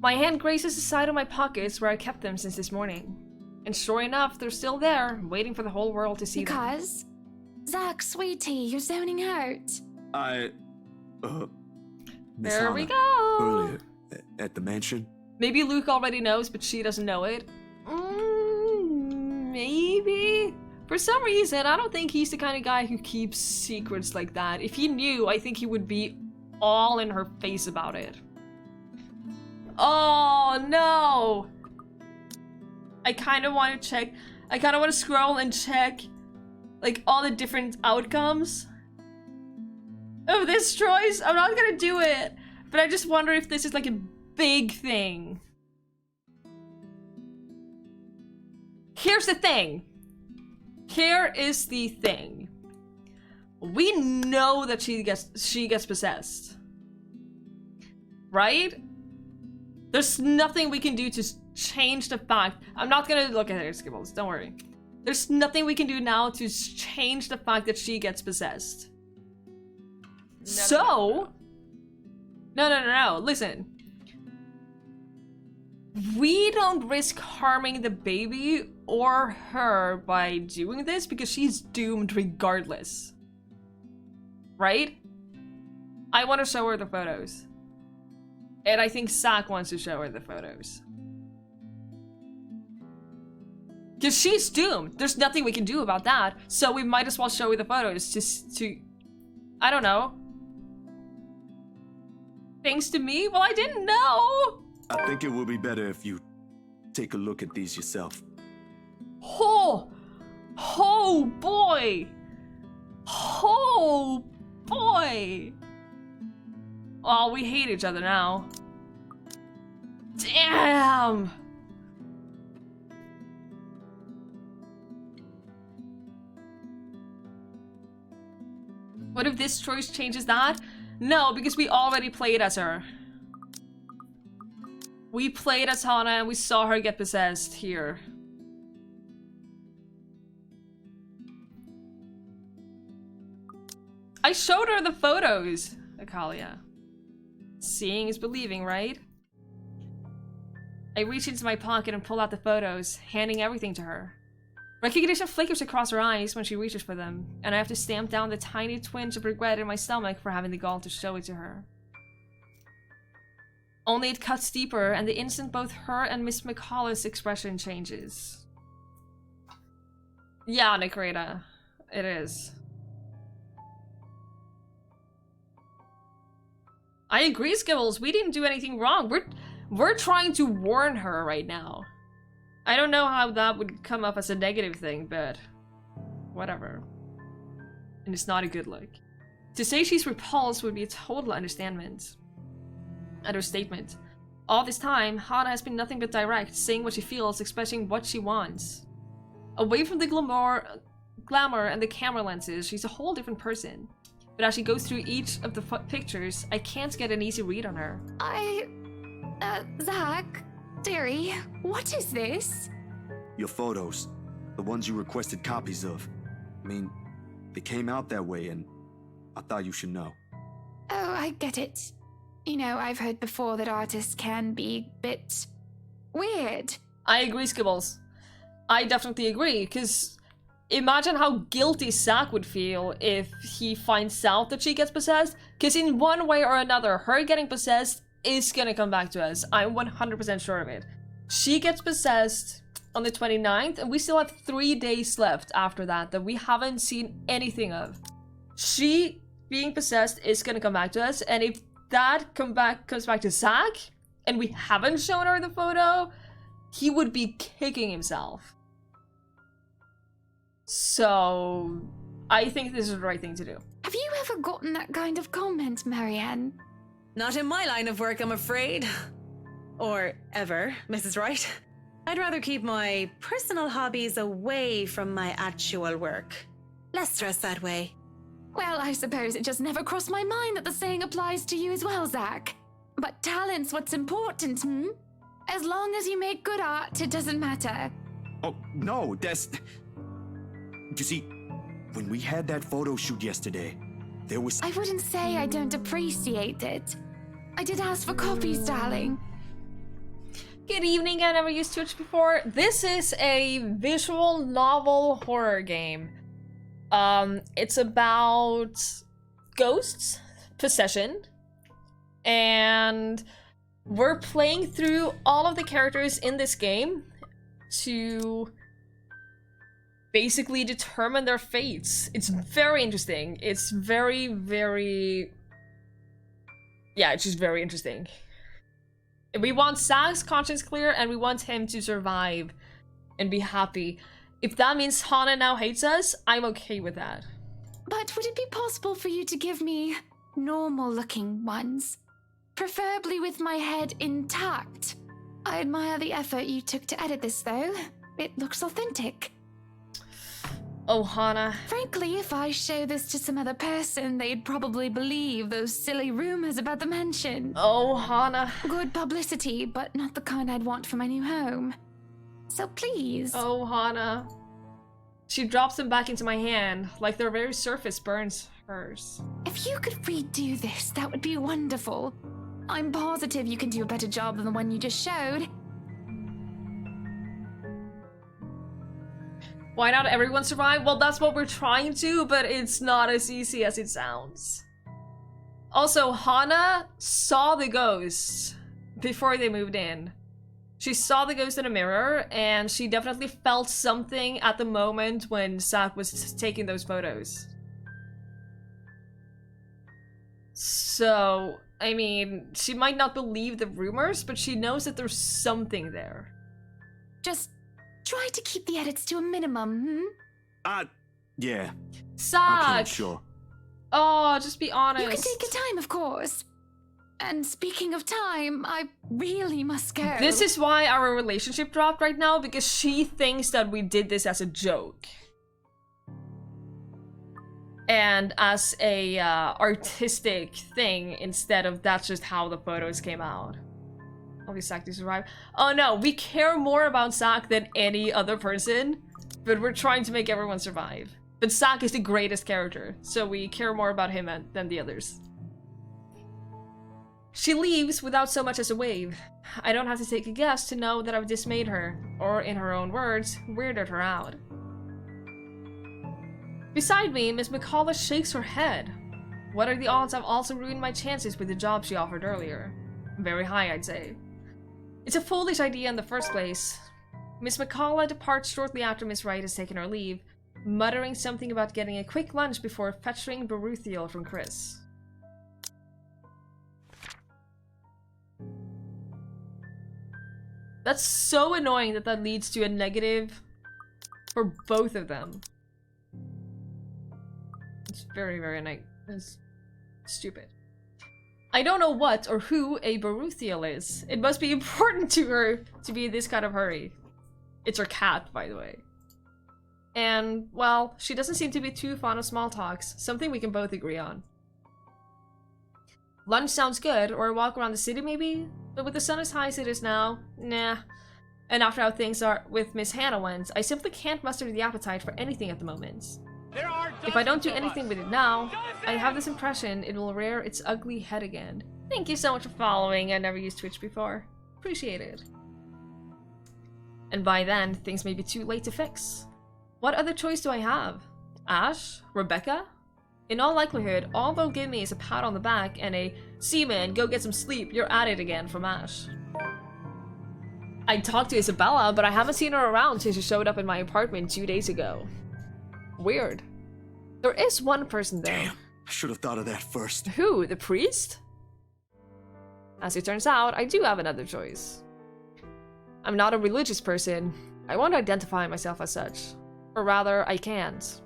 My hand graces the side of my pockets where I kept them since this morning. And sure enough, they're still there, waiting for the whole world to see them. Because? Zach, sweetie, you're zoning out. Miss There Hana, we go! Earlier, at the mansion? Maybe Luke already knows, but she doesn't know it. Maybe? For some reason, I don't think he's the kind of guy who keeps secrets like that. If he knew, I think he would be all in her face about it. Oh, no! I kind of want to check. I kind of want to scroll and check, like, all the different outcomes of this choice. I'm not gonna do it, but I just wonder if this is like a big thing. Here's the thing. Here is the thing. We know that she gets possessed. Right? There's nothing we can do to change the fact. I'm not gonna look at her skibbles, don't worry. There's nothing we can do now to change the fact that she gets possessed. So, no, listen. We don't risk harming the baby or her by doing this because she's doomed regardless. Right? I want to show her the photos. And I think Zach wants to show her the photos. Because she's doomed. There's nothing we can do about that. So we might as well show her the photos to I don't know. Thanks to me? Well, I didn't know! I think it would be better if you take a look at these yourself. Oh! Oh, boy! Oh, boy! Oh, we hate each other now. Damn! What if this choice changes that? No, because we already played as her. We played as Hana and we saw her get possessed here. I showed her the photos, Akalia. Seeing is believing, right? I reach into my pocket and pull out the photos, handing everything to her. Recognition flickers across her eyes when she reaches for them, and I have to stamp down the tiny twinge of regret in my stomach for having the gall to show it to her. Only it cuts deeper, and the instant both her and Miss McCullough's expression changes. Yeah, Nikrita. It is. I agree, Skibbles. We didn't do anything wrong. We're trying to warn her right now. I don't know how that would come up as a negative thing, but whatever. And it's not a good look. To say she's repulsed would be a total understatement. Understatement. All this time, Hana has been nothing but direct, saying what she feels, expressing what she wants. Away from the glamour and the camera lenses, she's a whole different person. But as she goes through each of the pictures, I can't get an easy read on her. Zach, dearie, what is this? Your photos. The ones you requested copies of. I mean, they came out that way and I thought you should know. Oh, I get it. You know, I've heard before that artists can be a bit weird. I agree, Skibbles. I definitely agree, because imagine how guilty Zach would feel if he finds out that she gets possessed, because in one way or another, her getting possessed is gonna come back to us. I'm 100% sure of it. She gets possessed on the 29th, and we still have 3 days left after that we haven't seen anything of. She being possessed is gonna come back to us, and if that comes back to Zach, and we haven't shown her the photo, he would be kicking himself. So, I think this is the right thing to do. Have you ever gotten that kind of comment, Marianne? Not in my line of work, I'm afraid. Or ever, Mrs. Wright. I'd rather keep my personal hobbies away from my actual work. Less stress that way. Well, I suppose it just never crossed my mind that the saying applies to you as well, Zach. But talent's what's important, hmm? As long as you make good art, it doesn't matter. Oh, no, that's... You see, when we had that photo shoot yesterday, there was... I wouldn't say I don't appreciate it. I did ask for copies, darling. Good evening, I've never used Twitch before. This is a visual novel horror game. It's about ghosts, possession, and we're playing through all of the characters in this game to basically determine their fates. It's very interesting. It's very, very... Yeah, it's just very interesting. We want Zach's conscience clear, and we want him to survive and be happy. If that means Hana now hates us, I'm okay with that. But would it be possible for you to give me normal-looking ones? Preferably with my head intact. I admire the effort you took to edit this, though. It looks authentic. Oh, Hana. Frankly, if I show this to some other person, they'd probably believe those silly rumors about the mansion. Oh, Hana. Good publicity, but not the kind I'd want for my new home. So please. Oh, Hana. She drops them back into my hand, like their very surface burns hers. If you could redo this, that would be wonderful. I'm positive you can do a better job than the one you just showed. Why not everyone survive? Well, that's what we're trying to, but it's not as easy as it sounds. Also, Hana saw the ghost before they moved in. She saw the ghost in a mirror, and she definitely felt something at the moment when Zach was taking those photos. So, I mean, she might not believe the rumors, but she knows that there's something there. Just try to keep the edits to a minimum, hmm? Yeah. Zach! Okay, sure. Oh, just be honest. You can take your time, of course. And speaking of time, I really must go. This is why our relationship dropped right now, because she thinks that we did this as a joke. And as a artistic thing, instead of that's just how the photos came out. Obviously, Zach to survive. Oh no, we care more about Zach than any other person, but we're trying to make everyone survive. But Zach is the greatest character, so we care more about him than the others. She leaves without so much as a wave. I don't have to take a guess to know that I've dismayed her, or in her own words, weirded her out. Beside me, Miss McCullough shakes her head. What are the odds I've also ruined my chances with the job she offered earlier? Very high, I'd say. It's a foolish idea in the first place. Miss McCullough departs shortly after Miss Wright has taken her leave, muttering something about getting a quick lunch before fetching Baruthiel from Chris. That's so annoying that that leads to a negative for both of them. very, very nice. It's stupid. I don't know what or who a Baruthiel is. It must be important to her to be in this kind of hurry. It's her cat, by the way. And, well, she doesn't seem to be too fond of small talks, something we can both agree on. Lunch sounds good, or a walk around the city maybe? But with the sun as high as it is now, nah. And after how things are with Miss Hannah went, I simply can't muster the appetite for anything at the moment. If I don't do anything with it now, I have this impression it will rear its ugly head again. Thank you so much for following. I never used Twitch before. Appreciate it. And by then, things may be too late to fix. What other choice do I have? Ash? Rebecca? In all likelihood, all they'll give me is a pat on the back and a "See man, go get some sleep, you're at it again" from Ash. I talked to Isabella, but I haven't seen her around since she showed up in my apartment 2 days ago. Weird. There is one person there. Damn, I should have thought of that first. Who? The priest? As it turns out, I do have another choice. I'm not a religious person. I won't identify myself as such. Or rather, I can't.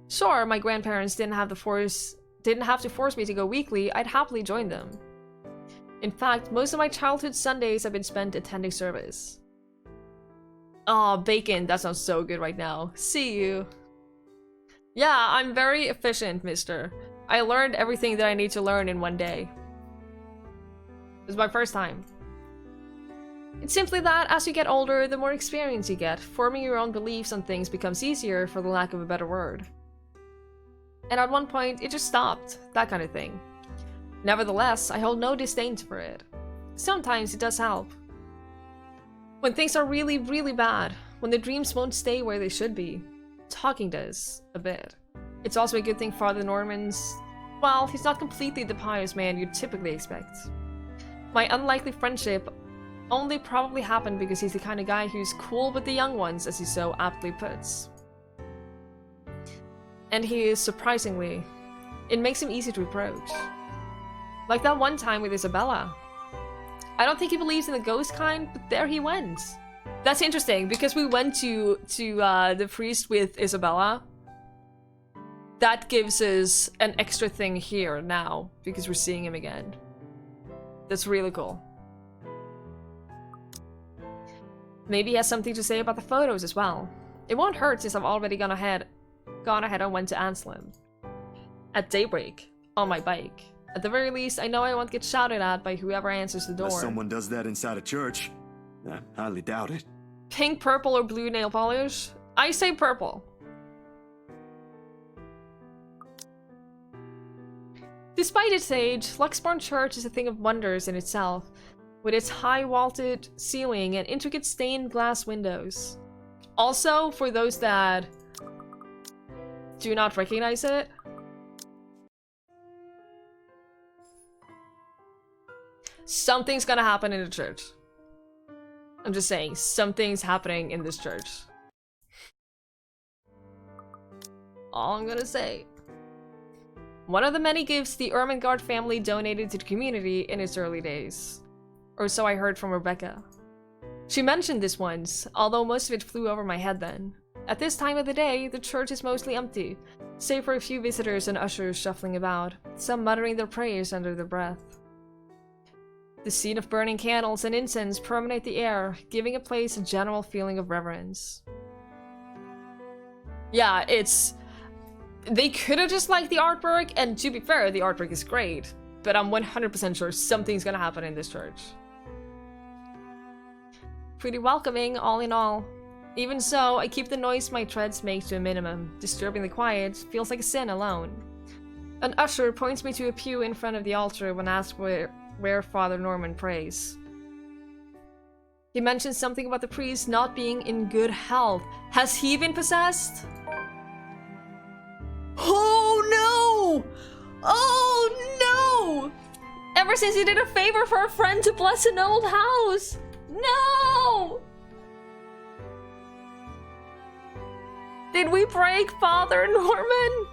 Sure, my grandparents didn't have to force me to go weekly. I'd happily join them. In fact, most of my childhood Sundays have been spent attending service. Aw, bacon, that sounds so good right now. See you. Yeah, I'm very efficient, mister. I learned everything that I need to learn in one day. It was my first time. It's simply that, as you get older, the more experience you get, forming your own beliefs on things becomes easier, for the lack of a better word. And at one point, it just stopped, that kind of thing. Nevertheless, I hold no disdain for it. Sometimes it does help. When things are really, really bad, when the dreams won't stay where they should be, talking does, a bit. It's also a good thing Father Norman's... well, he's not completely the pious man you'd typically expect. My unlikely friendship only probably happened because he's the kind of guy who's cool with the young ones, as he so aptly puts. And he is, surprisingly, it makes him easy to approach. Like that one time with Isabella. I don't think he believes in the ghost kind, but there he went. That's interesting, because we went to the priest with Isabella. That gives us an extra thing here now, because we're seeing him again. That's really cool. Maybe he has something to say about the photos as well. It won't hurt since I've already gone ahead and went to Anselm. At daybreak, on my bike. At the very least, I know I won't get shouted at by whoever answers the door. Unless someone does that inside a church. I highly doubt it. Pink, purple, or blue nail polish? I say purple. Despite its age, Luxbourne Church is a thing of wonders in itself, with its high vaulted ceiling and intricate stained glass windows. Also, for those that do not recognize it, something's gonna happen in the church. I'm just saying, something's happening in this church. All I'm gonna say. One of the many gifts the Ermengarde family donated to the community in its early days. Or so I heard from Rebecca. She mentioned this once, although most of it flew over my head then. At this time of the day, the church is mostly empty, save for a few visitors and ushers shuffling about, some muttering their prayers under their breath. The scene of burning candles and incense permeate the air, giving a place a general feeling of reverence. Yeah, it's... they could have just liked the artwork, and to be fair, the artwork is great, but I'm 100% sure something's gonna happen in this church. Pretty welcoming, all in all. Even so, I keep the noise my treads make to a minimum. Disturbing the quiet feels like a sin alone. An usher points me to a pew in front of the altar when asked where Father Norman prays. He mentions something about the priest not being in good health. Has he been possessed? Oh no! Oh no! Ever since he did a favor for a friend to bless an old house! No! Did we break Father Norman?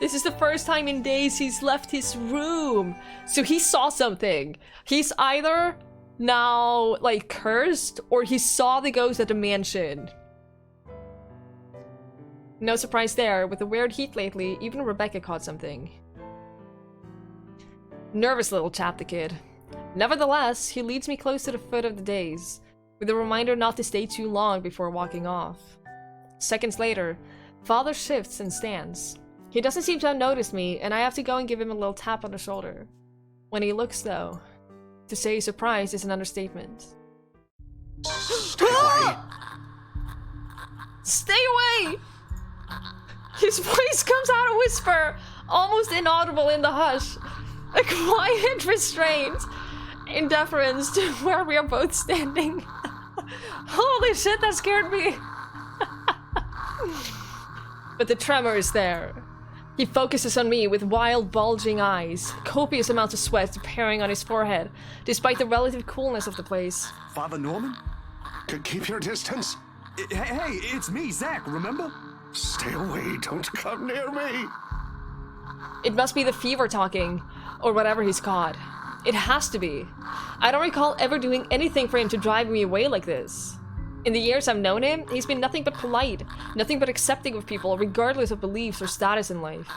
This is the first time in days he's left his room. So he saw something. He's either now, like, cursed, or he saw the ghost at the mansion. No surprise there, with the weird heat lately, even Rebecca caught something. Nervous little chap, the kid. Nevertheless, he leads me close to the foot of the days, with a reminder not to stay too long before walking off. Seconds later, Father shifts and stands. He doesn't seem to have noticed me, and I have to go and give him a little tap on the shoulder. When he looks, though, to say he's surprised is an understatement. Stay away! Stay away! His voice comes out a whisper, almost inaudible in the hush. A quiet restraint in deference to where we are both standing. Holy shit, that scared me! But the tremor is there. He focuses on me with wild, bulging eyes, copious amounts of sweat appearing on his forehead, despite the relative coolness of the place. Father Norman? Keep your distance. Hey, it's me, Zach, remember? Stay away, don't come near me. It must be the fever talking, or whatever he's caught. It has to be. I don't recall ever doing anything for him to drive me away like this. In the years I've known him, he's been nothing but polite, nothing but accepting of people, regardless of beliefs or status in life.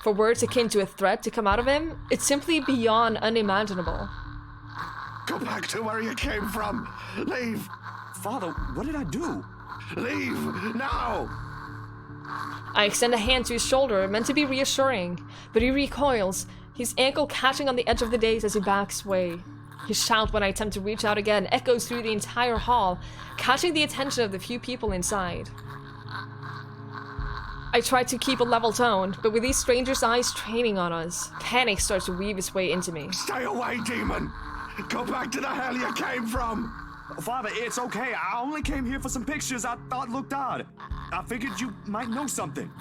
For words akin to a threat to come out of him, it's simply beyond unimaginable. Go back to where you came from. Leave. Father, what did I do? Leave now. I extend a hand to his shoulder, meant to be reassuring, but he recoils, his ankle catching on the edge of the days as he backs away. His shout when I attempt to reach out again echoes through the entire hall, catching the attention of the few people inside. I try to keep a level tone, but with these strangers' eyes training on us, panic starts to weave its way into me. Stay away, demon. Go back to the hell you came from. Father, it's okay. I only came here for some pictures I thought looked odd. I figured you might know something.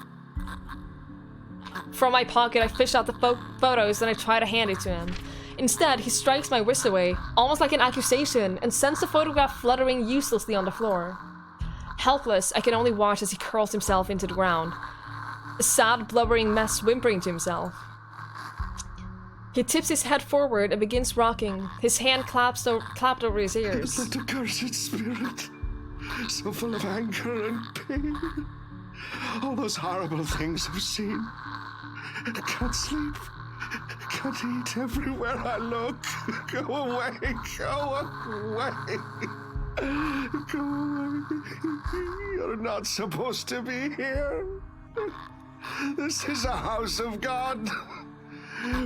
From my pocket, I fish out the photos and I try to hand it to him. Instead, he strikes my wrist away, almost like an accusation, and sends the photograph fluttering uselessly on the floor. Helpless, I can only watch as he curls himself into the ground, a sad, blubbering mess whimpering to himself. He tips his head forward and begins rocking, his hand clapped over his ears. That accursed spirit, so full of anger and pain. All those horrible things I've seen. I can't sleep. Can't eat everywhere I look. Go away. Go away. Go away. You're not supposed to be here. This is a house of God.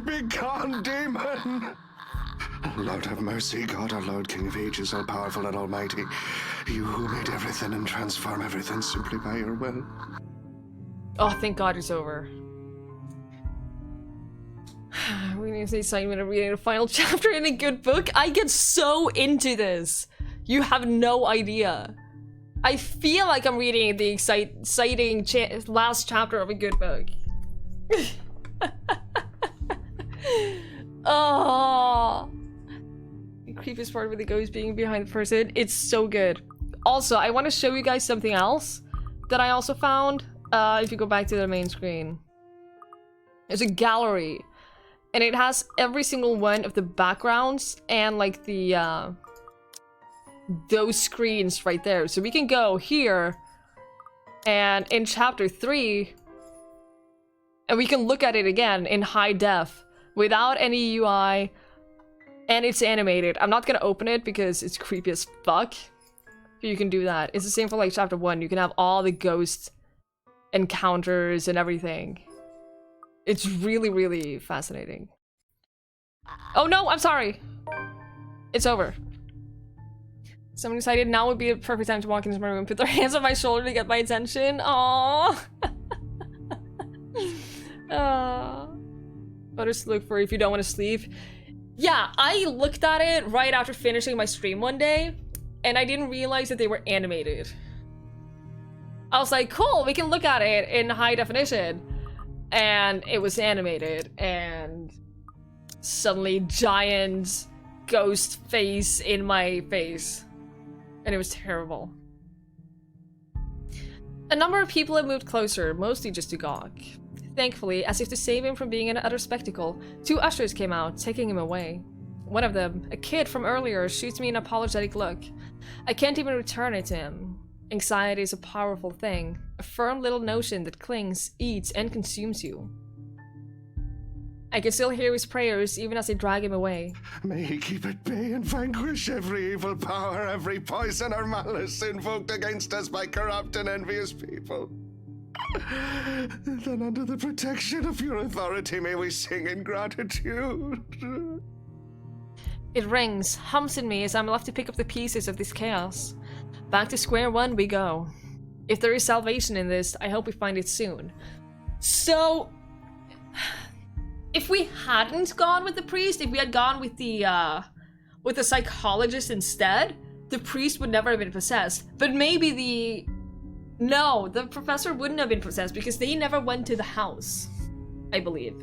Be gone, demon. Lord have mercy, God our Lord, King of ages, all-powerful and almighty. You who made everything and transform everything simply by your will. Oh, thank God it's over. We need the excitement of reading the final chapter in a good book. I get so into this. You have no idea. I feel like I'm reading the exciting last chapter of a good book. Oh, the creepiest part with the ghost being behind the person. It's so good. Also, I want to show you guys something else that I also found. If you go back to the main screen, there's a gallery, and it has every single one of the backgrounds and like the those screens right there. So we can go here, and in chapter 3, and we can look at it again in high def without any UI, and it's animated. I'm not gonna open it because it's creepy as fuck. You can do that. It's the same for like chapter 1. You can have all the ghost encounters and everything. It's really, really fascinating. Oh no, I'm sorry. It's over. Someone decided now would be a perfect time to walk into my room, put their hands on my shoulder to get my attention. Aww. Photos to look for if you don't want to sleep. Yeah, I looked at it right after finishing my stream one day, and I didn't realize that they were animated. I was like, cool, we can look at it in high definition. And it was animated, and suddenly giant ghost face in my face. And it was terrible. A number of people have moved closer, mostly just to gawk. Thankfully, as if to save him from being an utter spectacle, 2 ushers came out, taking him away. One of them, a kid from earlier, shoots me an apologetic look. I can't even return it to him. Anxiety is a powerful thing, a firm little notion that clings, eats, and consumes you. I can still hear his prayers even as they drag him away. May he keep at bay and vanquish every evil power, every poison or malice invoked against us by corrupt and envious people. Then under the protection of your authority may we sing in gratitude. It rings, hums in me as I'm left to pick up the pieces of this chaos. Back to square one we go. If there is salvation in this, I hope we find it soon. So, if we hadn't gone with the priest, if we had gone with the psychologist instead, the priest would never have been possessed. But maybe no, the professor wouldn't have been possessed because they never went to the house, I believe.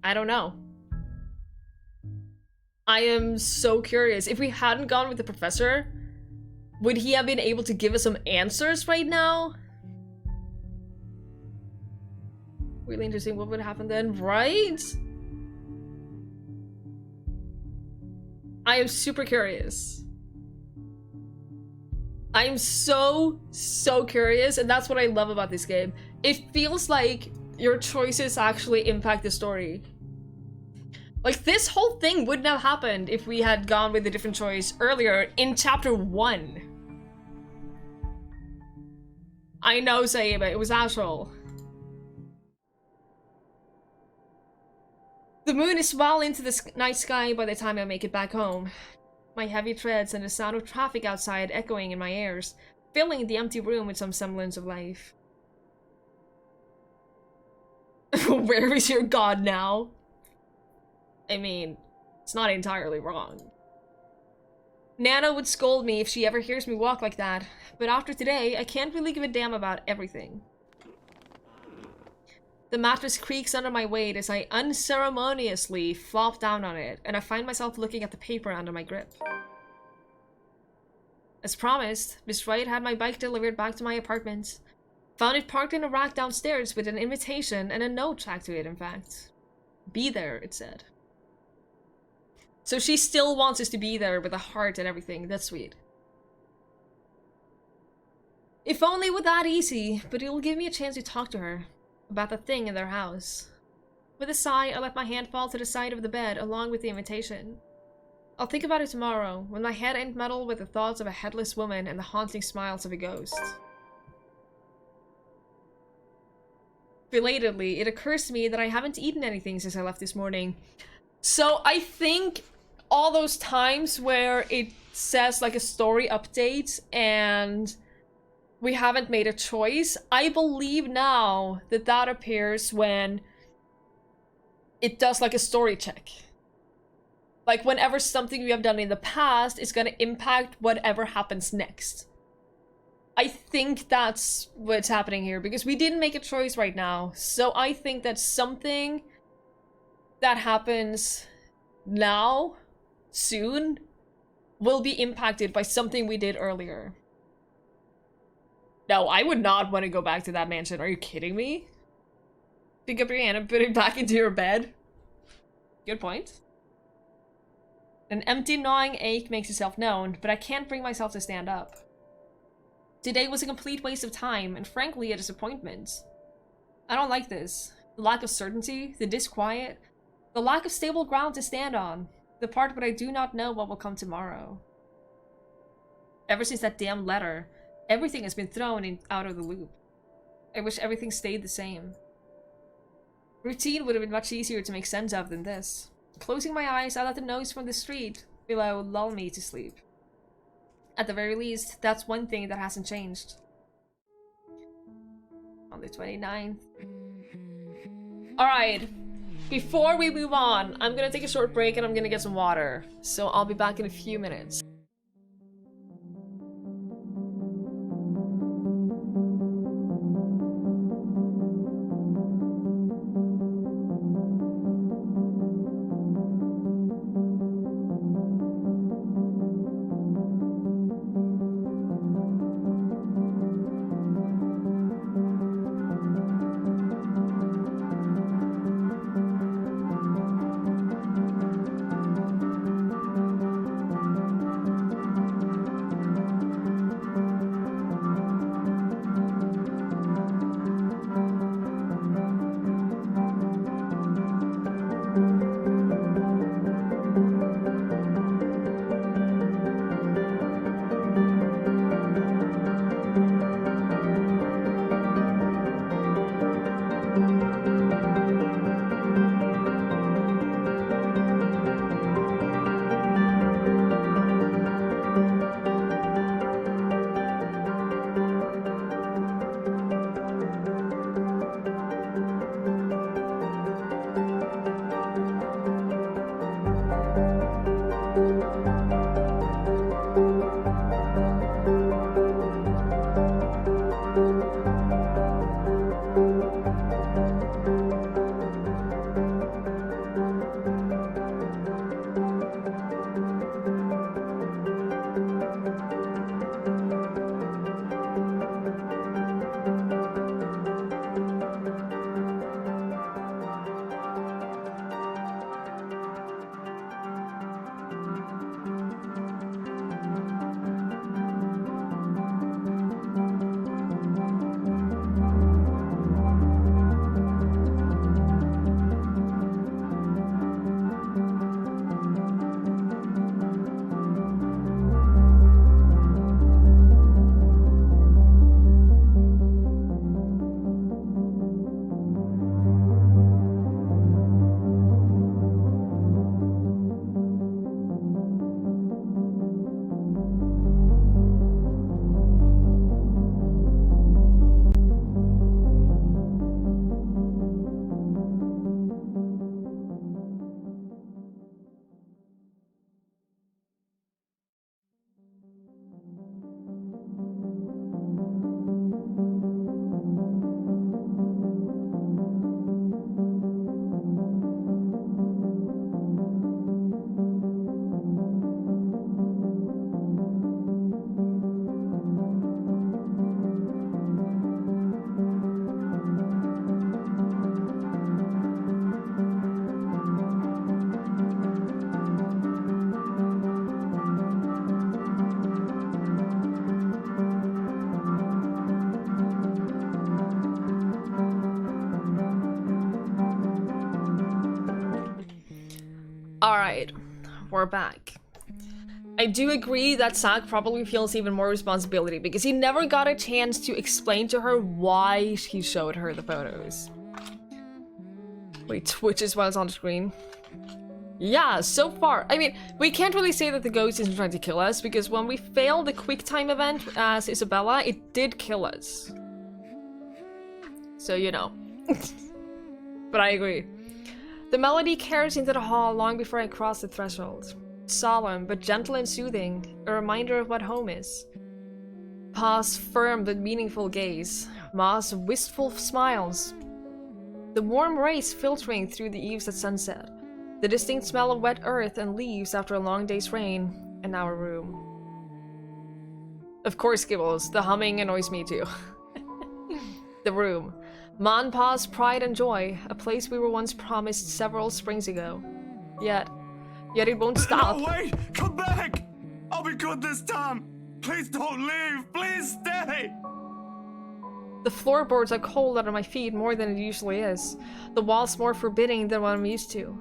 I don't know. I am so curious. If we hadn't gone with the professor, would he have been able to give us some answers right now? Really interesting. What would happen then, right? I am super curious. I am so curious, and that's what I love about this game. It feels like your choices actually impact the story. Like, this whole thing wouldn't have happened if we had gone with a different choice earlier in chapter 1. I know, Saeba, it was Astral. The moon is well into the night sky by the time I make it back home. My heavy treads and the sound of traffic outside echoing in my ears, filling the empty room with some semblance of life. Where is your god now? I mean, it's not entirely wrong. Nana would scold me if she ever hears me walk like that, but after today, I can't really give a damn about everything. The mattress creaks under my weight as I unceremoniously flop down on it, and I find myself looking at the paper under my grip. As promised, Miss Wright had my bike delivered back to my apartment. Found it parked in a rack downstairs with an invitation and a note tacked to it, in fact. Be there, it said. So she still wants us to be there with a heart and everything. That's sweet. If only it were that easy, but it will give me a chance to talk to her about the thing in their house. With a sigh, I let my hand fall to the side of the bed along with the invitation. I'll think about it tomorrow, when my head ain't muddled with the thoughts of a headless woman and the haunting smiles of a ghost. Belatedly, it occurs to me that I haven't eaten anything since I left this morning. So I think all those times where it says like a story update and we haven't made a choice, I believe now that that appears when it does like a story check. Like whenever something we have done in the past is going to impact whatever happens next. I think that's what's happening here because we didn't make a choice right now. So I think that something that happens now, soon, will be impacted by something we did earlier. No, I would not want to go back to that mansion. Are you kidding me? Pick up your hand and put it back into your bed. Good point. An empty gnawing ache makes itself known, but I can't bring myself to stand up. Today was a complete waste of time, and frankly a disappointment. I don't like this. The lack of certainty, the disquiet, the lack of stable ground to stand on. The part where I do not know what will come tomorrow. Ever since that damn letter, everything has been thrown out of the loop. I wish everything stayed the same. Routine would have been much easier to make sense of than this. Closing my eyes, I let the noise from the street below lull me to sleep. At the very least, that's one thing that hasn't changed. On the 29th. Alright. Before we move on, I'm gonna take a short break and I'm gonna get some water. So I'll be back in a few minutes. Alright, we're back. I do agree that Zack probably feels even more responsibility because he never got a chance to explain to her why he showed her the photos. Wait, twitches while it's on the screen. Yeah, so far. I mean, we can't really say that the ghost isn't trying to kill us because when we failed the quick time event as Isabella, it did kill us. So, you know. But I agree. The melody carries into the hall long before I cross the threshold. Solemn, but gentle and soothing, a reminder of what home is. Pa's firm but meaningful gaze, Ma's wistful smiles. The warm rays filtering through the eaves at sunset. The distinct smell of wet earth and leaves after a long day's rain, and our room. Of course, Gibbles, the humming annoys me too. The room. Ma and Pa's pride and joy, a place we were once promised several springs ago. Yet it won't stop. No, wait! Come back! I'll be good this time! Please don't leave! Please stay! The floorboards are cold under my feet more than it usually is. The walls more forbidding than what I'm used to.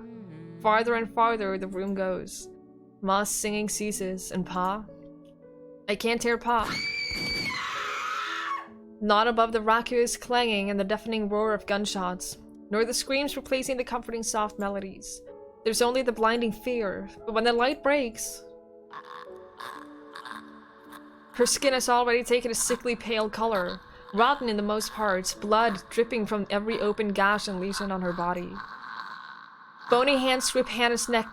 Farther and farther the room goes. Ma's singing ceases, and Pa? I can't hear Pa. Not above the raucous clanging and the deafening roar of gunshots, nor the screams replacing the comforting soft melodies. There's only the blinding fear, but when the light breaks... Her skin has already taken a sickly pale color, rotten in the most parts, blood dripping from every open gash and lesion on her body. Bony hands strip Hannah's neck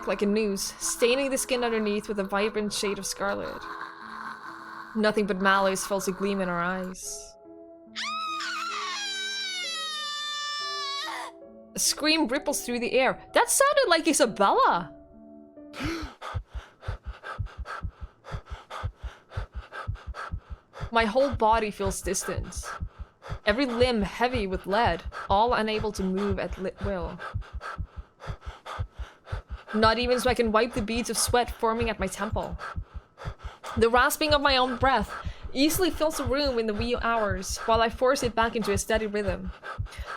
like a noose, staining the skin underneath with a vibrant shade of scarlet. Nothing but malice fills a gleam in her eyes. A scream ripples through the air. That sounded like Isabella! My whole body feels distant. Every limb heavy with lead, all unable to move at will. Not even so I can wipe the beads of sweat forming at my temple. The rasping of my own breath easily fills the room in the wee hours, while I force it back into a steady rhythm.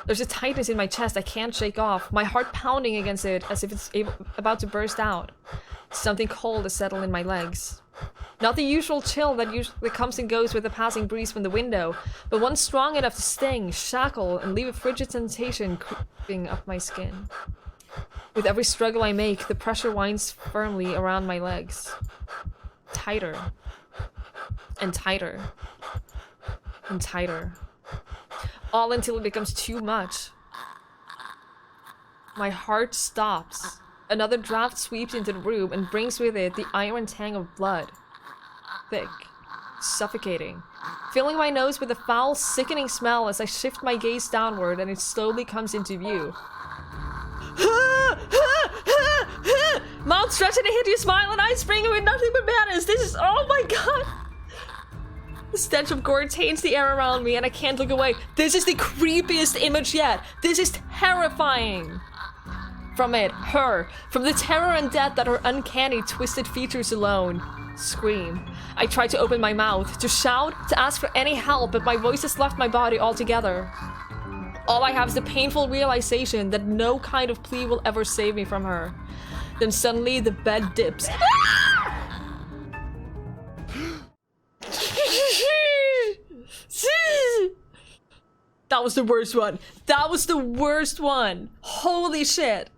There's a tightness in my chest I can't shake off, my heart pounding against it as if it's about to burst out. Something cold has settled in my legs. Not the usual chill that usually comes and goes with the passing breeze from the window, but one strong enough to sting, shackle, and leave a frigid sensation creeping up my skin. With every struggle I make, the pressure winds firmly around my legs. Tighter. And tighter. And tighter. All until it becomes too much. My heart stops. Another draft sweeps into the room and brings with it the iron tang of blood. Thick. Suffocating. Filling my nose with a foul, sickening smell as I shift my gaze downward and it slowly comes into view. Mouth stretched and a hideous smile and eyes springing with nothing but madness. This is- oh my god! The stench of gore taints the air around me and I can't look away. This is the creepiest image yet. This is terrifying. From it, her, from the terror and death that her uncanny, twisted features alone. Scream. I try to open my mouth, to shout, to ask for any help, but my voice has left my body altogether. All I have is the painful realization that no kind of plea will ever save me from her. Then suddenly the bed dips. That was the worst one. That was the worst one. Holy shit.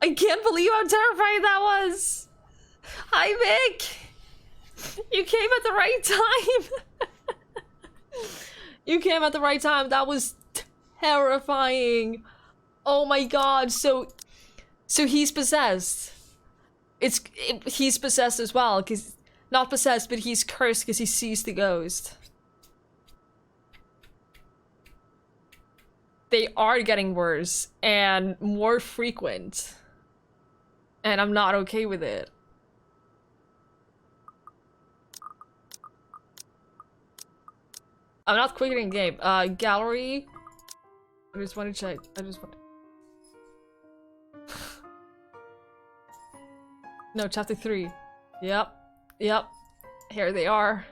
I can't believe how terrifying that was. Hi, Vic. You came at the right time. You came at the right time. That was terrifying. Oh my god. So he's possessed. He's possessed as well, because not possessed, but he's cursed because he sees the ghost. They are getting worse and more frequent. And I'm not okay with it. I'm not quitting game. Gallery. I just want to check. No, chapter 3. Yep. Here they are.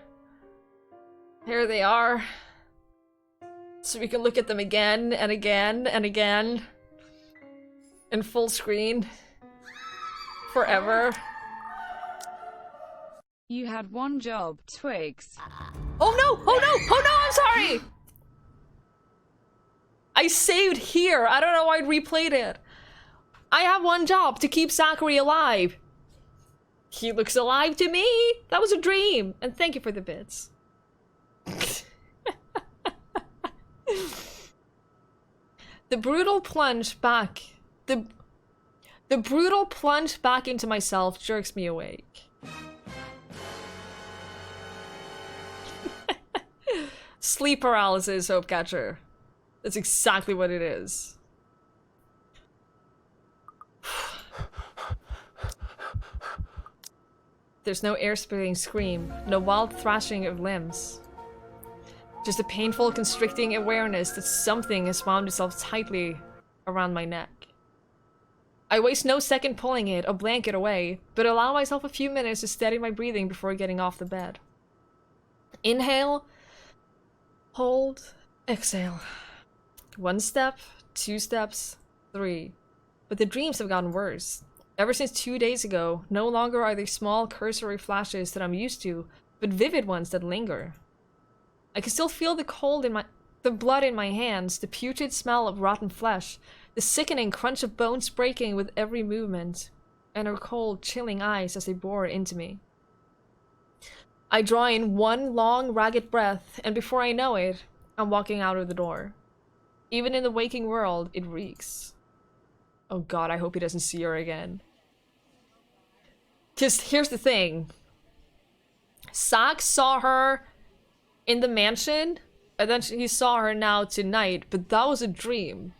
So we can look at them again and again and again. In full screen. Forever. You had one job, Twigs. Oh no! Oh no! Oh no! I'm sorry! I saved here. I don't know why I replayed it. I have one job, to keep Zachary alive. He looks alive to me. That was a dream. And thank you for the bits. The brutal plunge back. The brutal plunge back into myself jerks me awake. Sleep paralysis, Hopecatcher. That's exactly what it is. There's no air-splitting scream, no wild thrashing of limbs. Just a painful, constricting awareness that something has wound itself tightly around my neck. I waste no second pulling it, a blanket away, but allow myself a few minutes to steady my breathing before getting off the bed. Inhale, hold, exhale. 1 step, 2 steps, 3. But the dreams have gotten worse. Ever since 2 days ago, no longer are they small cursory flashes that I'm used to, but vivid ones that linger. I can still feel the cold in the blood in my hands, the putrid smell of rotten flesh, the sickening crunch of bones breaking with every movement, and her cold, chilling eyes as they bore into me. I draw in one long, ragged breath, and before I know it, I'm walking out of the door. Even in the waking world, it reeks. Oh god, I hope he doesn't see her again. Because here's the thing. Zach saw her in the mansion, and then he saw her now tonight, but that was a dream.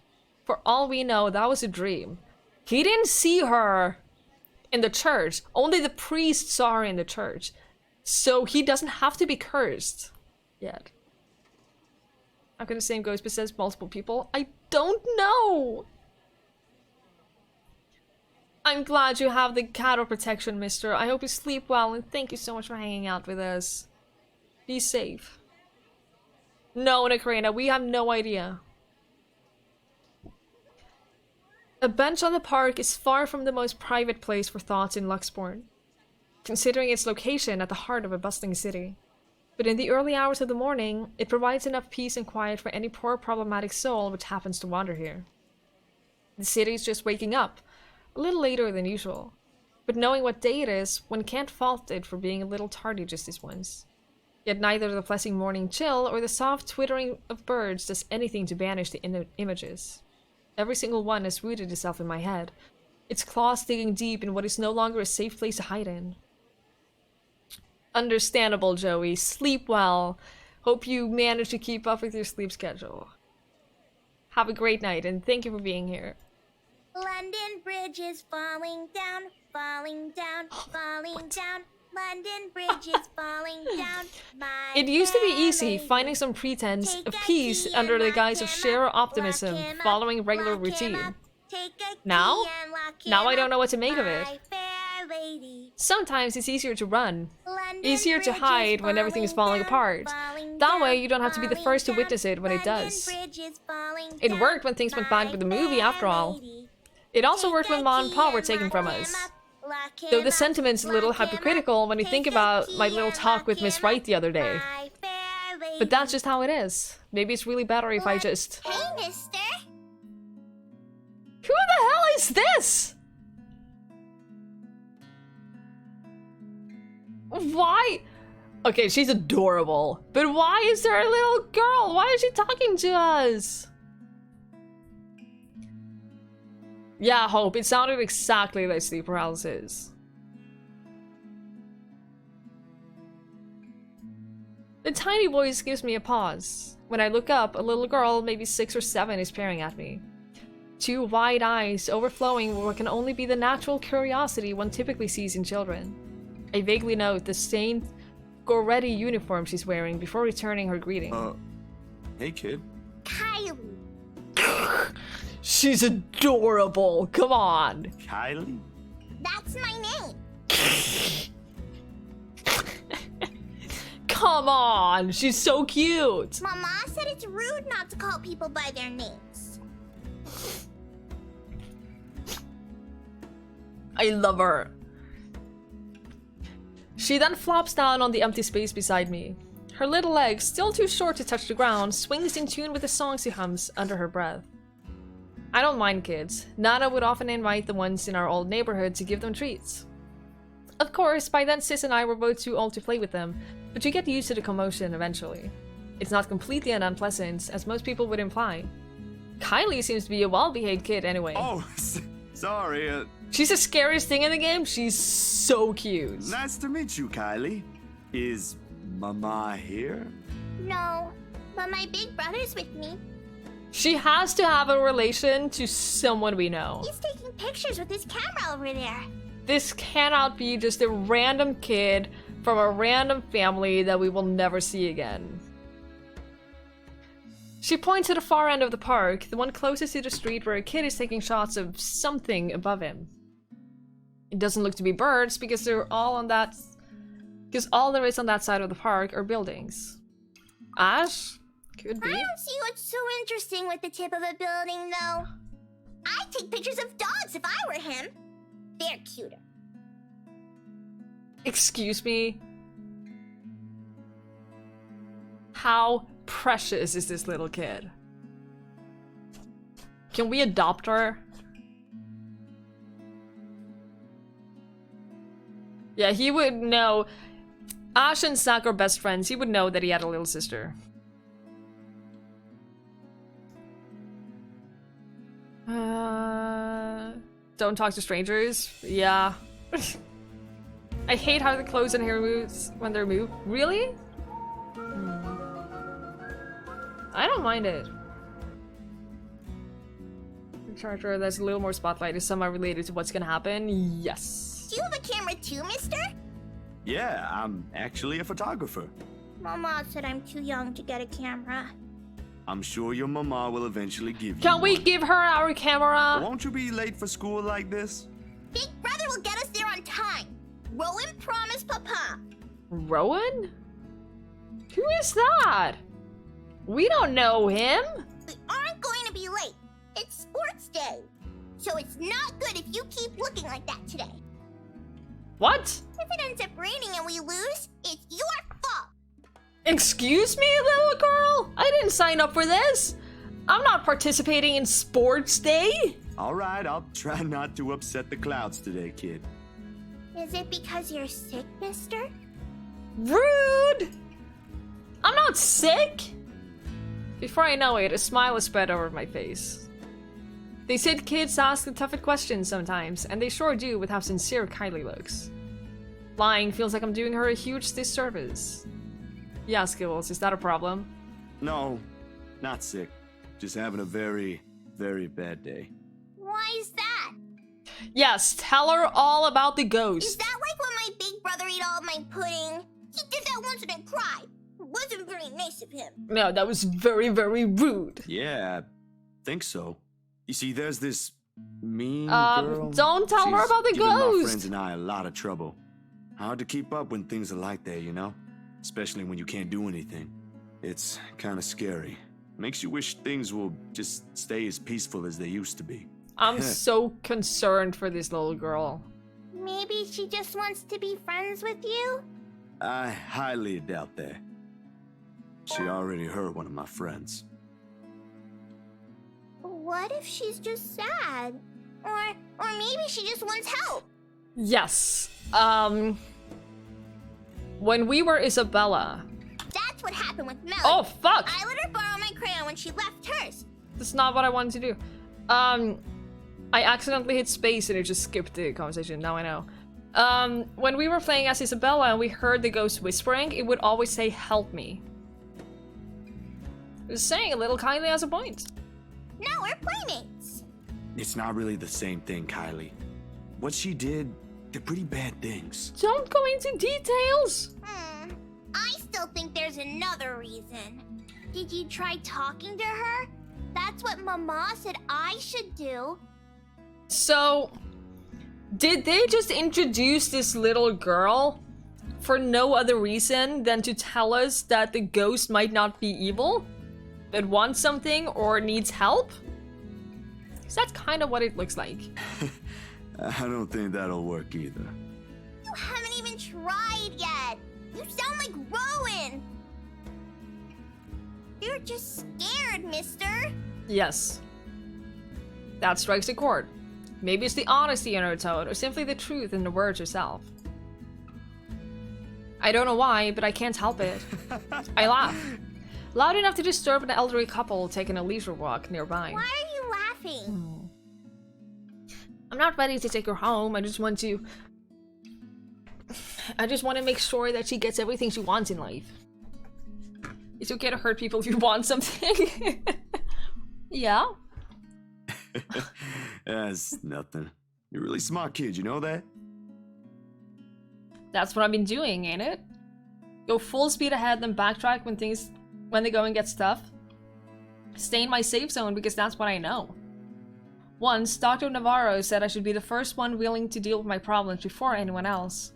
For all we know, that was a dream. He didn't see her in the church. Only the priest saw her in the church. So he doesn't have to be cursed yet. How can the same ghost possess multiple people? I don't know! I'm glad you have the cattle protection, mister. I hope you sleep well, and thank you so much for hanging out with us. Be safe. No, Nakarina, we have no idea. A bench on the park is far from the most private place for thoughts in Luxborn, considering its location at the heart of a bustling city. But in the early hours of the morning, it provides enough peace and quiet for any poor problematic soul which happens to wander here. The city is just waking up, a little later than usual. But knowing what day it is, one can't fault it for being a little tardy just this once. Yet neither the pleasant morning chill or the soft twittering of birds does anything to banish the images. Every single one has rooted itself in my head, its claws digging deep in what is no longer a safe place to hide in. Understandable, Joey. Sleep well. Hope you manage to keep up with your sleep schedule. Have a great night, and thank you for being here. London Bridge is falling down, falling down, falling down. London Bridge is falling down. It used to be easy finding some pretense of peace under the guise of sheer optimism following regular routine. Now I don't know what to make of it. Sometimes it's easier to run, easier to hide when everything is falling apart. That way you don't have to be the first to witness it when it does. It worked when things went bad with the movie after all. It also worked when Mom and Pa were taken from us. Though the sentiment's a little hypocritical when you think about my little talk with Miss Wright the other day. But that's just how it is. Maybe it's really better if I just... Hey, mister! Who the hell is this? Why? Okay, she's adorable. But why is there a little girl? Why is she talking to us? Yeah, Hope, it sounded exactly like sleep paralysis. The tiny voice gives me a pause. When I look up, a little girl, maybe 6 or 7, is peering at me. 2 wide eyes overflowing with what can only be the natural curiosity one typically sees in children. I vaguely note the stained Goretti uniform she's wearing before returning her greeting. Hey kid. Kylie. She's adorable. Come on. Kylie? That's my name. Come on. She's so cute. Mama said it's rude not to call people by their names. I love her. She then flops down on the empty space beside me. Her little legs, still too short to touch the ground, swings in tune with the songs she hums under her breath. I don't mind kids. Nana would often invite the ones in our old neighborhood to give them treats. Of course, by then Sis and I were both too old to play with them, but you get used to the commotion eventually. It's not completely unpleasant, as most people would imply. Kylie seems to be a well-behaved kid anyway. Oh, sorry. She's the scariest thing in the game. She's so cute. Nice to meet you, Kylie. Is Mama here? No, but my big brother's with me. She has to have a relation to someone we know. He's taking pictures with his camera over there. This cannot be just a random kid from a random family that we will never see again. She points to the far end of the park, the one closest to the street where a kid is taking shots of something above him. It doesn't look to be birds because they're all on that... Because all there is on that side of the park are buildings. Ash? Could be. I don't see what's so interesting with the tip of a building, though. I'd take pictures of dogs if I were him. They're cuter. Excuse me? How precious is this little kid? Can we adopt her? Yeah, he would know. Ash and Zack are best friends. He would know that he had a little sister. Don't talk to strangers. Yeah. I hate how the clothes and hair moves when they're moved. Really? I don't mind it. The character that's a little more spotlight is somehow related to what's gonna happen. Yes. Do you have a camera too, mister? Yeah, I'm actually a photographer. Mama said I'm too young to get a camera. I'm sure your mama will eventually give you Can we one. give her our camera? Won't you be late for school like this? Big brother will get us there on time. Rowan promised Papa. Rowan? Who is that? We don't know him. We aren't going to be late. It's sports day. So it's not good if you keep looking like that today. What? If it ends up raining and we lose, it's your fault. Excuse me, little girl? I didn't sign up for this. I'm not participating in sports day. All right, I'll try not to upset the clouds today, kid. Is it because you're sick, mister? Rude! I'm not sick! Before I know it, a smile is spread over my face. They said kids ask the toughest questions sometimes, and they sure do with how sincere Kylie looks. Lying feels like I'm doing her a huge disservice. Yeah, Skibbles, is that a problem? No, not sick. Just having a very, very bad day. Why is that? Yes, tell her all about the Is ghost. that like when my big brother ate all of my pudding? He did that once and then cried. It wasn't very nice of him. No, that was very, very rude. Yeah, I think so. You see, there's this mean girl. Don't tell her She's about the giving my ghost. friends and I a lot of trouble. Hard to keep up when things are like that, you know? Especially when you can't do anything. It's kind of scary. Makes you wish things will just stay as peaceful as they used to be. I'm so concerned for this little girl. Maybe she just wants to be friends with you? I highly doubt that. She already hurt one of my friends. What if she's just sad? Or maybe she just wants help. Yes. When we were Isabella. That's what happened with Melody. Oh, fuck! I let her borrow my crayon when she left hers. That's not what I wanted to do. I accidentally hit space and it just skipped the conversation. Now I know. When we were playing as Isabella and we heard the ghost whispering, it would always say, "Help me." Just saying, a little Kylie has a point. Now we're playmates. It's not really the same thing, Kylie. What she did, they're pretty bad things. Don't go into details. I still think there's another reason. Did you try talking to her? That's what Mama said I should do. So, did they just introduce this little girl for no other reason than to tell us that the ghost might not be evil? That wants something or needs help? Because that's kind of what it looks like. I don't think that'll work either. You haven't even tried yet. You sound like Rowan. You're just scared, mister. Yes. That strikes a chord. Maybe it's the honesty in her tone, or simply the truth in the words herself. I don't know why, but I can't help it. I laugh. Loud enough to disturb an elderly couple taking a leisure walk nearby. Why are you laughing? I'm not ready to take her home. I just want to make sure that she gets everything she wants in life. It's okay to hurt people if you want something. Yeah? That's nothing. You're a really smart kid, you know that? That's what I've been doing, ain't it? Go full speed ahead, then backtrack when they go and get stuff. Stay in my safe zone because that's what I know. Once, Dr. Navarro said I should be the first one willing to deal with my problems before anyone else.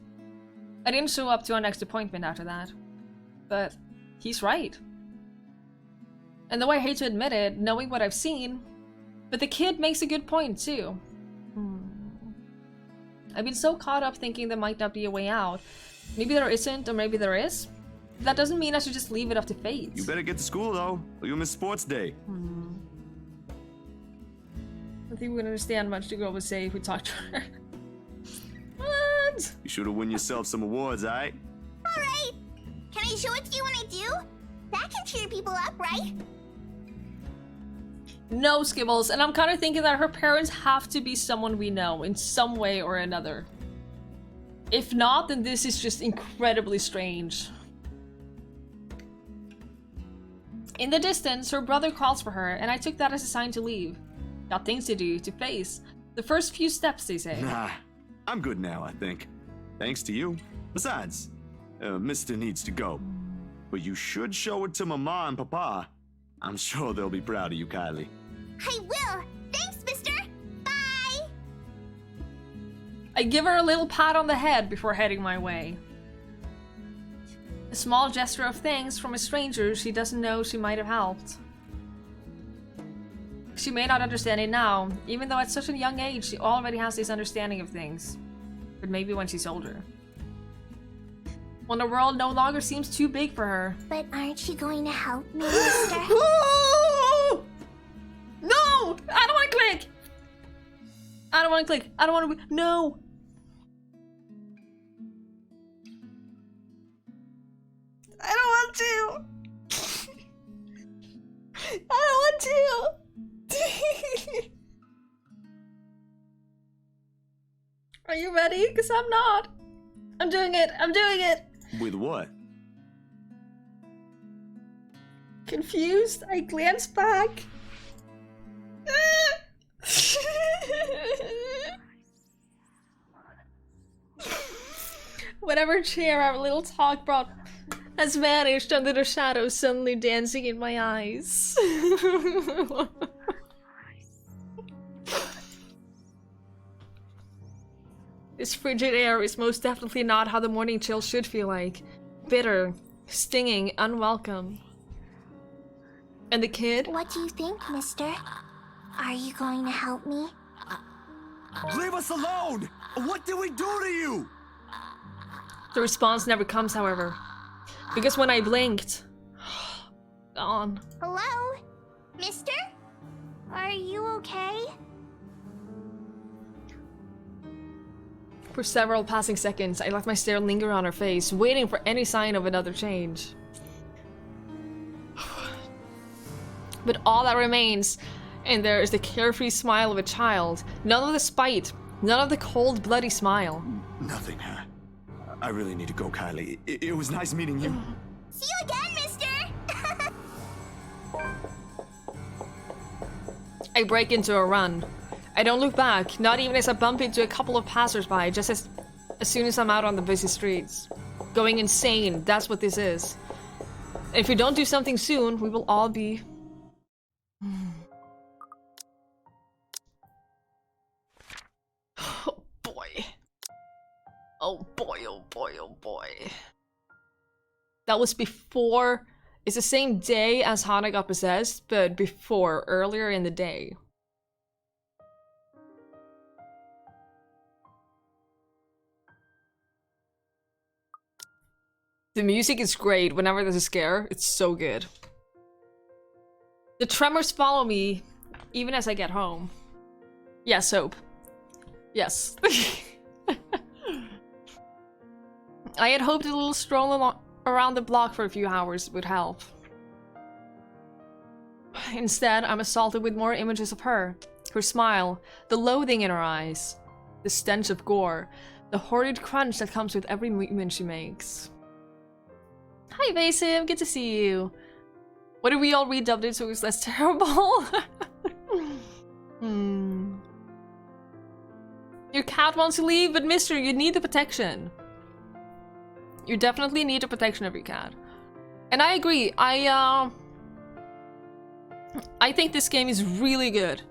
I didn't show up to our next appointment after that. But he's right. And though I hate to admit it, knowing what I've seen, but the kid makes a good point too. I've been so caught up thinking there might not be a way out. Maybe there isn't, or maybe there is. That doesn't mean I should just leave it up to fate. You better get to school, though, or you'll miss sports day. I think we would understand much the girl would say if we talked to her. What? You should have won yourself some awards, alright? Alright. Can I show it to you when I do? That can cheer people up, right? No, Skibbles, and I'm kind of thinking that her parents have to be someone we know in some way or another. If not, then this is just incredibly strange. In the distance, her brother calls for her, and I took that as a sign to leave. Got things to do, to face. The first few steps, they say. Nah, I'm good now, I think. Thanks to you. Besides, Mister needs to go. But you should show it to Mama and Papa. I'm sure they'll be proud of you, Kylie. I will. Thanks, mister. Bye. I give her a little pat on the head before heading my way. A small gesture of thanks from a stranger she doesn't know she might have helped. She may not understand it now, even though at such a young age she already has this understanding of things. But maybe when she's older. When the world no longer seems too big for her. But aren't you going to help me, mister? No! I don't want to click! I don't want to click. I don't want to... No! I don't want to! I don't want to! Are you ready? Because I'm not. I'm doing it. I'm doing it. With what? Confused, I glance back. Whatever chair our little talk brought has vanished under the shadows suddenly dancing in my eyes. This frigid air is most definitely not how the morning chill should feel like. Bitter, stinging, unwelcome. And the kid? What do you think, mister? Are you going to help me? Leave us alone! What did we do to you? The response never comes, however. Because when I blinked... gone. Hello? Mister? Are you okay? For several passing seconds, I let my stare linger on her face, waiting for any sign of another change. But all that remains, and there is the carefree smile of a child. None of the spite, none of the cold, bloody smile. Nothing, huh? I really need to go, Kylie. It was nice meeting you. See you again, mister! I break into a run. I don't look back, not even as I bump into a couple of passersby, just as soon as I'm out on the busy streets. Going insane, that's what this is. And if we don't do something soon, we will all be... Oh boy. Oh boy, oh boy, oh boy. That was before... It's the same day as Hana got possessed, but before, earlier in the day. The music is great whenever there's a scare. It's so good. The tremors follow me even as I get home. Yes, Hope. Yes. I had hoped a little stroll around the block for a few hours would help. Instead, I'm assaulted with more images of her. Her smile, the loathing in her eyes, the stench of gore, the horrid crunch that comes with every movement she makes. Hi, Vasim, good to see you. What if we all redubbed it so it was less terrible? Your cat wants to leave, but mister, you need the protection. You definitely need the protection of your cat. And I agree, I think this game is really good.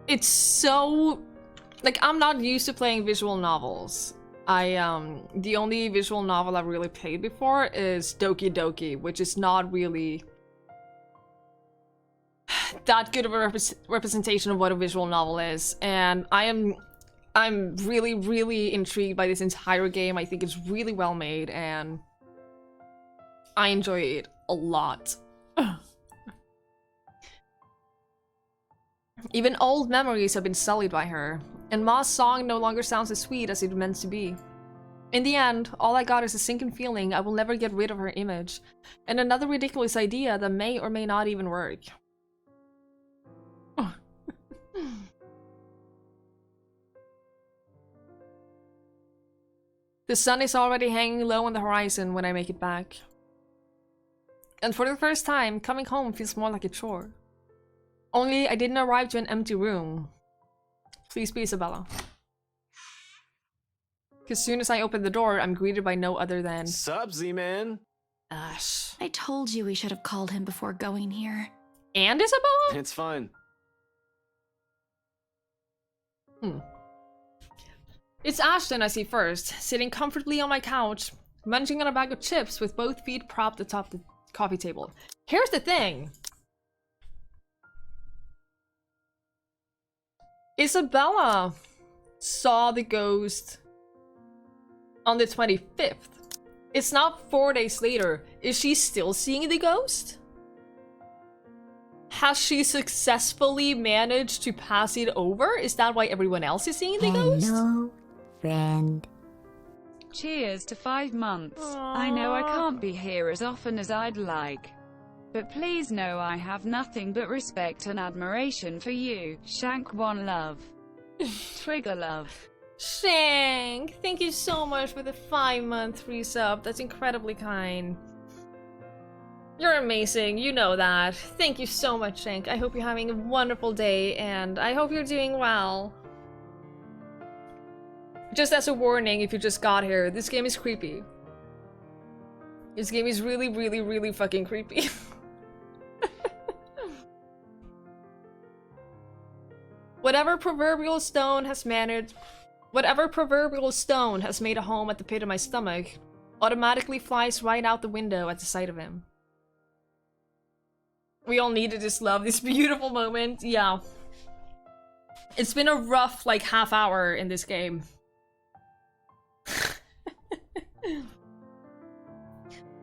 It's so... like, I'm not used to playing visual novels. The only visual novel I've really played before is Doki Doki, which is not really that good of a representation of what a visual novel is. And I'm really, really intrigued by this entire game. I think it's really well made, and I enjoy it a lot. Even old memories have been sullied by her, and Ma's song no longer sounds as sweet as it meant to be. In the end, all I got is a sinking feeling I will never get rid of her image, and another ridiculous idea that may or may not even work. The sun is already hanging low on the horizon when I make it back. And for the first time, coming home feels more like a chore. Only I didn't arrive to an empty room. Please be Isabella. As soon as I open the door, I'm greeted by no other than... Sup, Z-Man? Ash. I told you we should have called him before going here. And Isabella? It's fine. It's Ashton I see first, sitting comfortably on my couch, munching on a bag of chips with both feet propped atop the coffee table. Here's the thing. Isabella saw the ghost on the 25th. It's not 4 days later. Is she still seeing the ghost? Has she successfully managed to pass it over? Is that why everyone else is seeing the ghost? Hello, friend. Cheers to 5 months. I know I can't be here as often as I'd like, but please know I have nothing but respect and admiration for you. Shank one love. Trigger love. Shank, thank you so much for the 5-month resub. That's incredibly kind. You're amazing, you know that. Thank you so much, Shank. I hope you're having a wonderful day, and I hope you're doing well. Just as a warning, if you just got here, this game is creepy. This game is really, really, really fucking creepy. Whatever proverbial stone has made a home at the pit of my stomach automatically flies right out the window at the sight of him. We all needed this love, this beautiful moment. Yeah. It's been a rough, like, half hour in this game.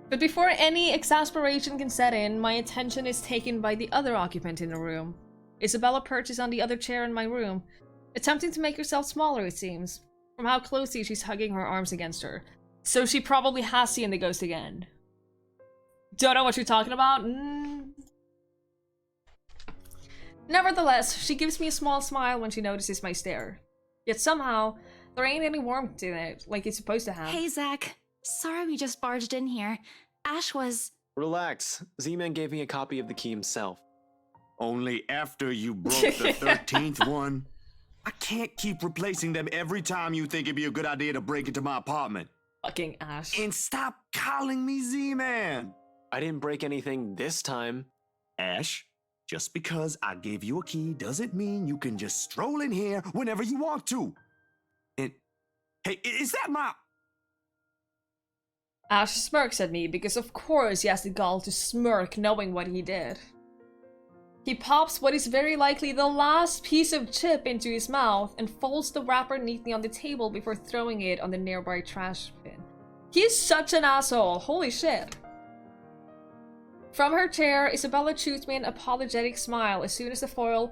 But before any exasperation can set in, my attention is taken by the other occupant in the room. Isabella perches on the other chair in my room, attempting to make herself smaller, it seems, from how closely she's hugging her arms against her. So she probably has seen the ghost again. Don't know what you're talking about? Nevertheless, she gives me a small smile when she notices my stare. Yet somehow, there ain't any warmth in it, like it's supposed to have. Hey, Zach. Sorry we just barged in here. Ash was... Relax. Z-Man gave me a copy of the key himself. Only after you broke the 13th one? I can't keep replacing them every time you think it'd be a good idea to break into my apartment. Fucking Ash. And stop calling me Z-Man! I didn't break anything this time. Ash, just because I gave you a key doesn't mean you can just stroll in here whenever you want to. And, hey, is that my... Ash smirks at me because of course he has the gall to smirk knowing what he did. He pops what is very likely the last piece of chip into his mouth and folds the wrapper neatly on the table before throwing it on the nearby trash bin. He is such an asshole. Holy shit. From her chair, Isabella shoots me an apologetic smile as soon as the foil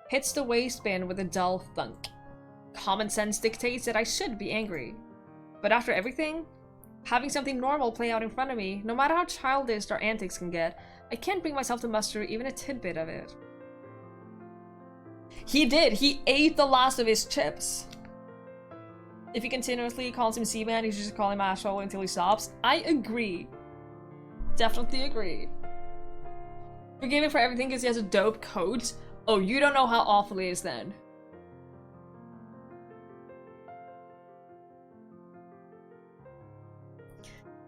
hits the waistband with a dull thunk. Common sense dictates that I should be angry. But after everything, having something normal play out in front of me, no matter how childish our antics can get, I can't bring myself to muster even a tidbit of it. He did. He ate the last of his chips. If he continuously calls him Seaman, he should just call him asshole until he stops. I agree. Definitely agree. Forgive him for everything because he has a dope coat. Oh, you don't know how awful he is then.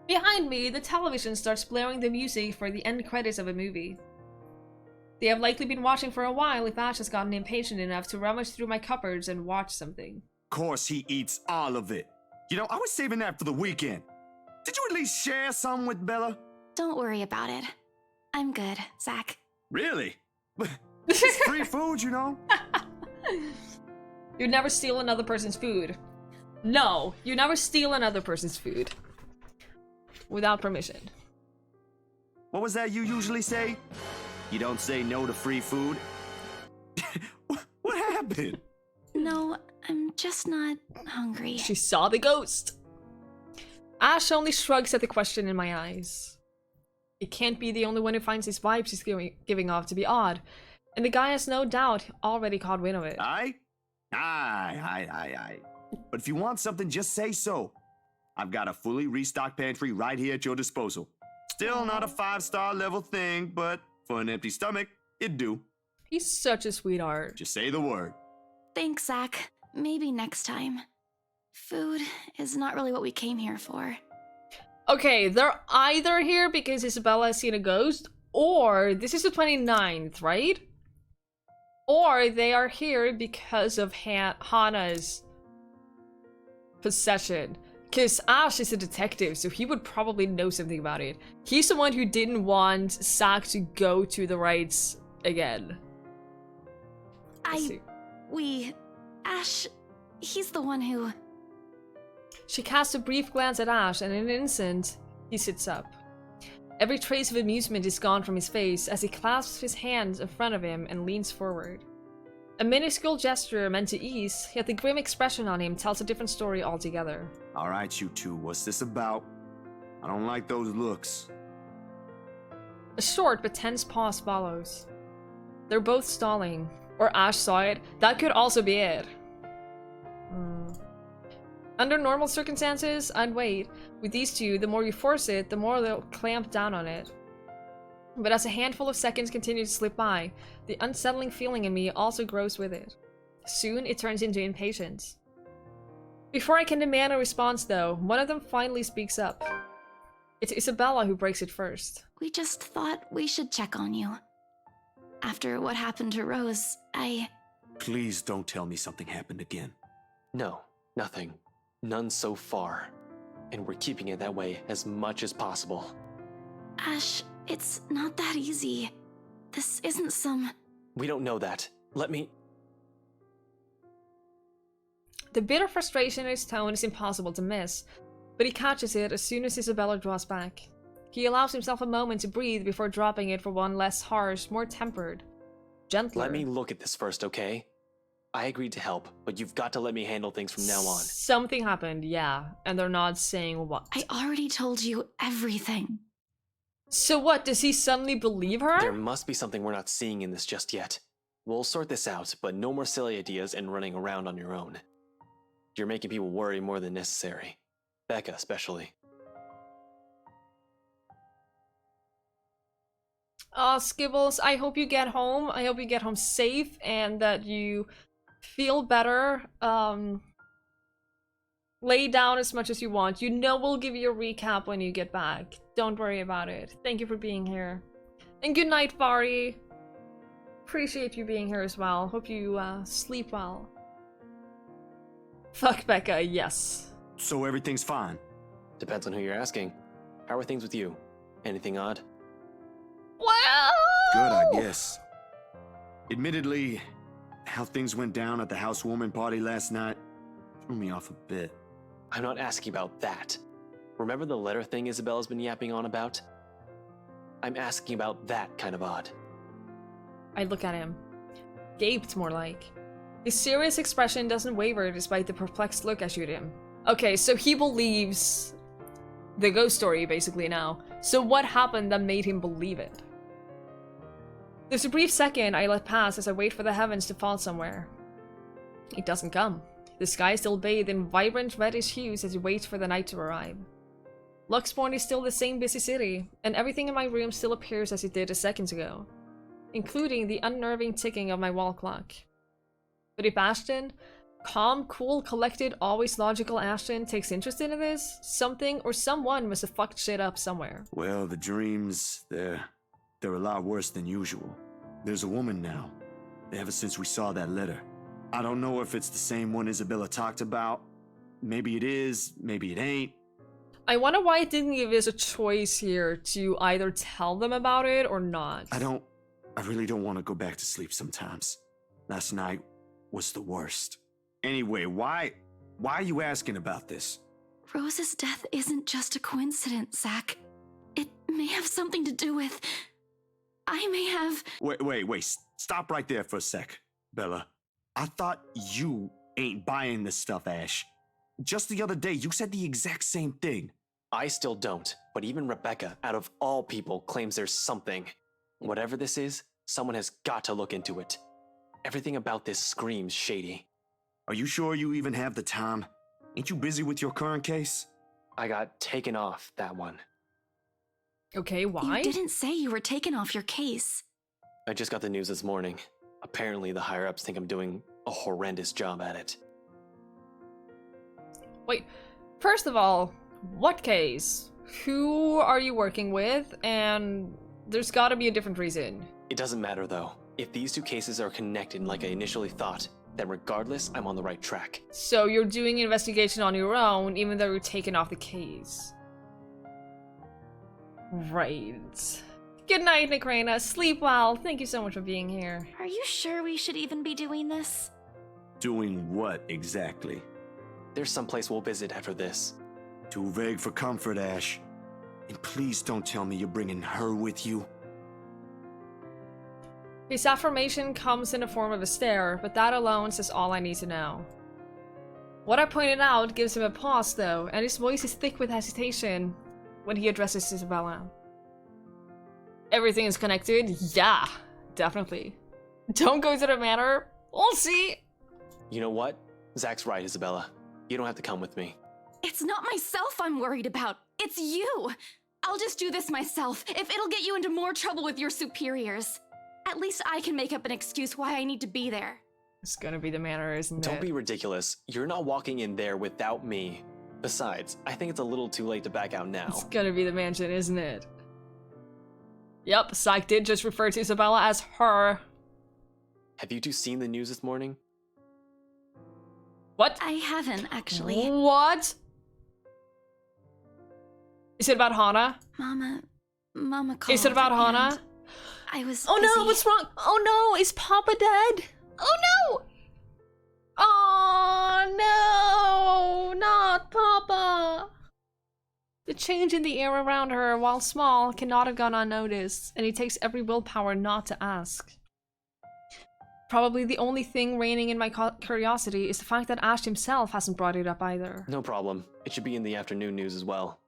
Behind me, the television starts blaring the music for the end credits of a movie. They have likely been watching for a while if Ash has gotten impatient enough to rummage through my cupboards and watch something. Of course he eats all of it. You know, I was saving that for the weekend. Did you at least share some with Bella? Don't worry about it. I'm good, Zach. Really? It's free food, you know? You never steal another person's food. No, you never steal another person's food. Without permission. What was that you usually say? You don't say no to free food? What happened? No, I'm just not hungry. She saw the ghost. Ash only shrugs at the question in my eyes. It can't be the only one who finds his vibes he's giving off to be odd. And the guy has no doubt already caught wind of it. Aye. But if you want something, just say so. I've got a fully restocked pantry right here at your disposal. Still not a 5-star level thing, but for an empty stomach, it'd do. He's such a sweetheart. Just say the word. Thanks, Zach. Maybe next time. Food is not really what we came here for. Okay, they're either here because Isabella has seen a ghost, or this is the 29th, right? Or they are here because of Hannah's possession. Because Ash is a detective, so he would probably know something about it. He's the one who didn't want Zack to go to the rites again. Ash, he's the one who... She casts a brief glance at Ash, and in an instant, he sits up. Every trace of amusement is gone from his face as he clasps his hands in front of him and leans forward. A minuscule gesture meant to ease, yet the grim expression on him tells a different story altogether. All right, you two, what's this about? I don't like those looks. A short but tense pause follows. They're both stalling. Or Ash saw it. That could also be it. Under normal circumstances, I'd wait. With these two, the more you force it, the more they'll clamp down on it. But as a handful of seconds continue to slip by, the unsettling feeling in me also grows with it. Soon, it turns into impatience. Before I can demand a response, though, one of them finally speaks up. It's Isabella who breaks it first. We just thought we should check on you. After what happened to Rose, Please don't tell me something happened again. No, nothing. None so far. And we're keeping it that way as much as possible. Ash, it's not that easy. This isn't some... We don't know that. Let me... The bitter frustration in his tone is impossible to miss, but he catches it as soon as Isabella draws back. He allows himself a moment to breathe before dropping it for one less harsh, more tempered, gentler. Let me look at this first, okay? I agreed to help, but you've got to let me handle things from now on. Something happened, yeah, and they're not saying what. I already told you everything. So what, does he suddenly believe her? There must be something we're not seeing in this just yet. We'll sort this out, but no more silly ideas and running around on your own. You're making people worry more than necessary. Becca, especially. Skibbles, I hope you get home. I hope you get home safe and that you feel better. Lay down as much as you want. You know we'll give you a recap when you get back. Don't worry about it. Thank you for being here. And good night, Bari. Appreciate you being here as well. Hope you sleep well. Fuck Becca, yes. So everything's fine? Depends on who you're asking. How are things with you? Anything odd? Well... Good, I guess. Admittedly, how things went down at the housewarming party last night threw me off a bit. I'm not asking about that. Remember the letter thing Isabella's been yapping on about? I'm asking about that kind of odd. I look at him. Gaped, more like. His serious expression doesn't waver despite the perplexed look I shoot him. Okay, so he believes the ghost story, basically, now. So what happened that made him believe it? There's a brief second I let pass as I wait for the heavens to fall somewhere. It doesn't come. The sky is still bathed in vibrant reddish hues as it waits for the night to arrive. Luxborn is still the same busy city, and everything in my room still appears as it did a second ago, including the unnerving ticking of my wall clock. But if Ashton, calm, cool, collected, always logical Ashton, takes interest in this, something or someone must have fucked shit up somewhere. Well, the dreams, they're a lot worse than usual. There's a woman now, ever since we saw that letter. I don't know if it's the same one Isabella talked about. Maybe it is, maybe it ain't. I wonder why it didn't give us a choice here to either tell them about it or not. I really don't want to go back to sleep sometimes. Last night was the worst. Anyway, why are you asking about this? Rose's death isn't just a coincidence, Zach. It may have something to do with... I may have... Wait, stop right there for a sec, Bella. I thought you ain't buying this stuff, Ash. Just the other day, you said the exact same thing. I still don't, but even Rebecca, out of all people, claims there's something. Whatever this is, someone has got to look into it. Everything about this screams shady. Are you sure you even have the time? Ain't you busy with your current case? I got taken off that one. Okay, why? You didn't say you were taken off your case. I just got the news this morning. Apparently the higher-ups think I'm doing a horrendous job at it. Wait, first of all, what case? Who are you working with? And there's gotta be a different reason. It doesn't matter though. If these two cases are connected like I initially thought, then regardless, I'm on the right track. So you're doing an investigation on your own, even though you're taken off the case. Right. Good night, Nikrena. Sleep well. Thank you so much for being here. Are you sure we should even be doing this? Doing what exactly? There's someplace we'll visit after this. Too vague for comfort, Ash. And please don't tell me you're bringing her with you. His affirmation comes in the form of a stare, but that alone says all I need to know. What I pointed out gives him a pause, though, and his voice is thick with hesitation when he addresses Isabella. Everything is connected? Yeah, definitely. Don't go to the manor. We'll see. You know what? Zach's right, Isabella. You don't have to come with me. It's not myself I'm worried about. It's you. I'll just do this myself, if it'll get you into more trouble with your superiors. At least I can make up an excuse why I need to be there. It's gonna be the manor, isn't it? Don't be ridiculous. You're not walking in there without me. Besides, I think it's a little too late to back out now. It's gonna be the mansion, isn't it? Yep, Psych did just refer to Isabella as her. Have you two seen the news this morning? What? I haven't, actually. What? Is it about Hana? Mama called. Is it about and Hana? I was Oh busy. no, what's wrong? Oh no, is Papa dead? Oh no! Oh no, not Papa! The change in the air around her, while small, cannot have gone unnoticed, and it takes every willpower not to ask. Probably the only thing reigning in my curiosity is the fact that Ash himself hasn't brought it up either. No problem. It should be in the afternoon news as well.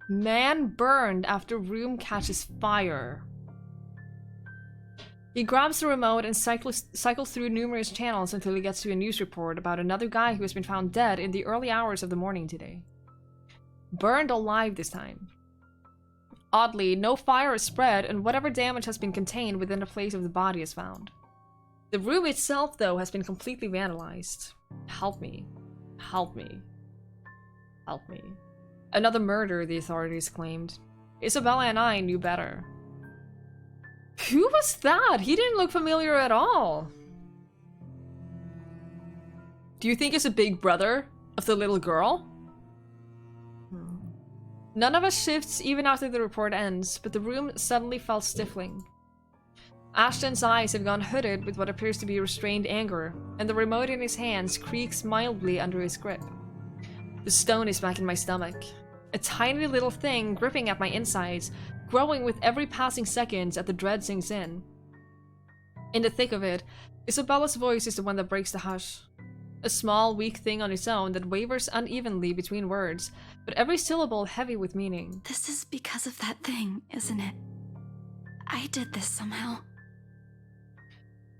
Man burned after room catches fire. He grabs the remote and cycles through numerous channels until he gets to a news report about another guy who has been found dead in the early hours of the morning today. Burned alive this time. Oddly, no fire is spread, and whatever damage has been contained within the place of the body is found. The room itself, though, has been completely vandalized. Help me. Help me. Help me. Another murder, the authorities claimed. Isabella and I knew better. Who was that? He didn't look familiar at all. Do you think it's a big brother of the little girl? None of us shifts even after the report ends, but the room suddenly felt stifling. Ashton's eyes have gone hooded with what appears to be restrained anger, and the remote in his hands creaks mildly under his grip. The stone is back in my stomach. A tiny little thing gripping at my insides, growing with every passing second as the dread sinks in. In the thick of it, Isabella's voice is the one that breaks the hush. A small, weak thing on its own that wavers unevenly between words, but every syllable heavy with meaning. This is because of that thing, isn't it? I did this somehow.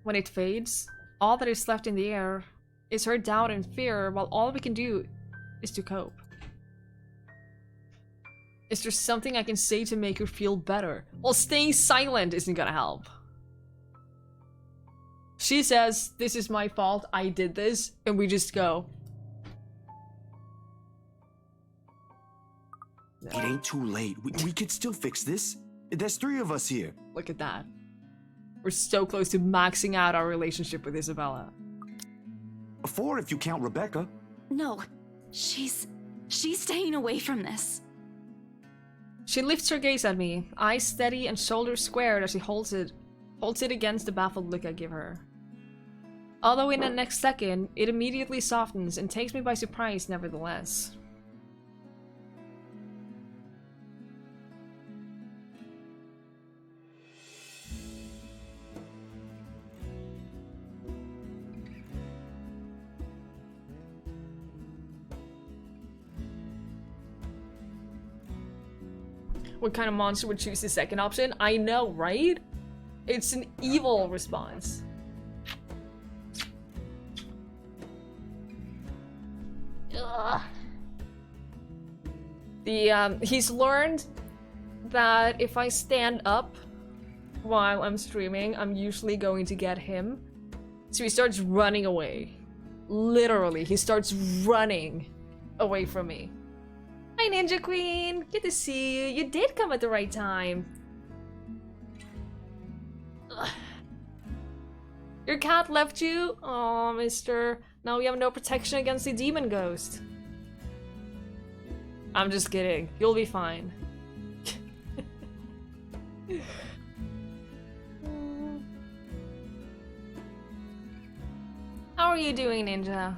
When it fades, all that is left in the air is her doubt and fear, while all we can do is to cope. Is there something I can say to make her feel better? Well, staying silent isn't gonna help. She says, this is my fault, I did this, and we just go. It ain't too late. We could still fix this. There's 3 of us here. Look at that. We're so close to maxing out our relationship with Isabella. 4 if you count Rebecca. No, she's staying away from this. She lifts her gaze at me, eyes steady and shoulders squared as she holds it against the baffled look I give her. Although in the next second, it immediately softens and takes me by surprise nevertheless. What kind of monster would choose the second option? I know, right? It's an evil response. Ugh. He's learned that if I stand up while I'm streaming, I'm usually going to get him. So he starts running away. Literally, he starts running away from me. Hi, Ninja Queen! Good to see you. You did come at the right time. Ugh. Your cat left you? Aw, mister. Now we have no protection against the demon ghost. I'm just kidding. You'll be fine. How are you doing, Ninja?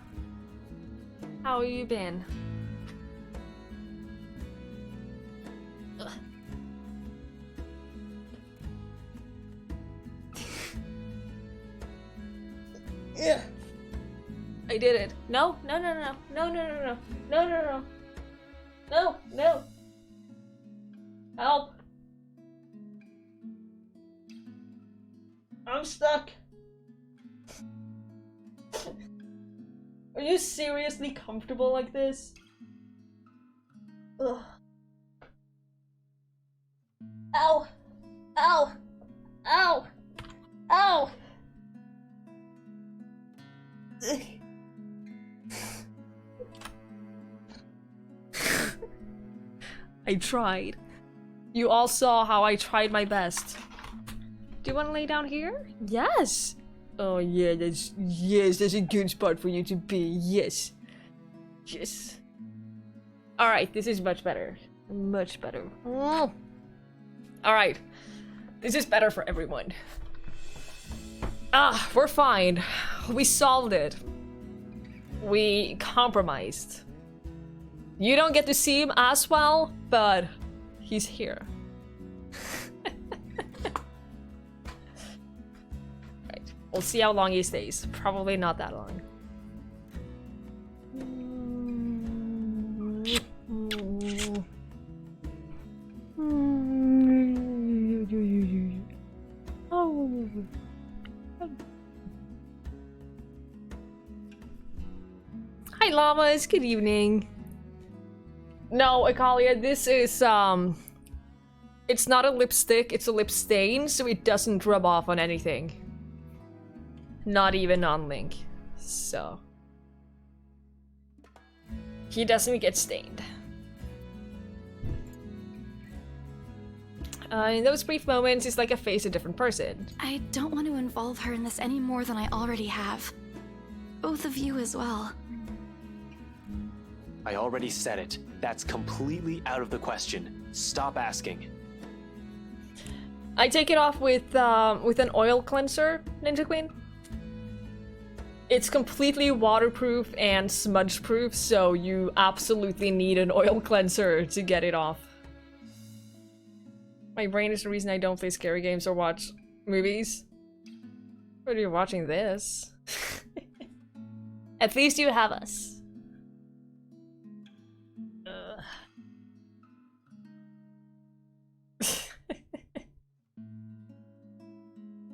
How have you been? Yeah. I did it. No, no, no, no, no, no, no, no, no, no, no, no, no. Help. I'm stuck. Are you seriously comfortable like this? Ugh. Ow. Ow. Ow. Ow. I tried. You all saw how I tried my best. Do you want to lay down here? Yes. Oh yeah, that's a good spot for you to be. Yes. Yes. All right, this is much better. Much better. All right. This is better for everyone. Ah, we're fine. We solved it. We compromised. You don't get to see him as well, but he's here. Right. We'll see how long he stays. Probably not that long. Oh. Hi llamas, good evening. No, Akalia, this is it's not a lipstick, it's a lip stain, so it doesn't rub off on anything. Not even on Link. So he doesn't get stained. In those brief moments, it's like a face a different person. I don't want to involve her in this any more than I already have. Both of you as well. I already said it. That's completely out of the question. Stop asking. I take it off with an oil cleanser, Ninja Queen. It's completely waterproof and smudge proof, so you absolutely need an oil cleanser to get it off. My brain is the reason I don't play scary games or watch movies. But you're watching this. At least you have us.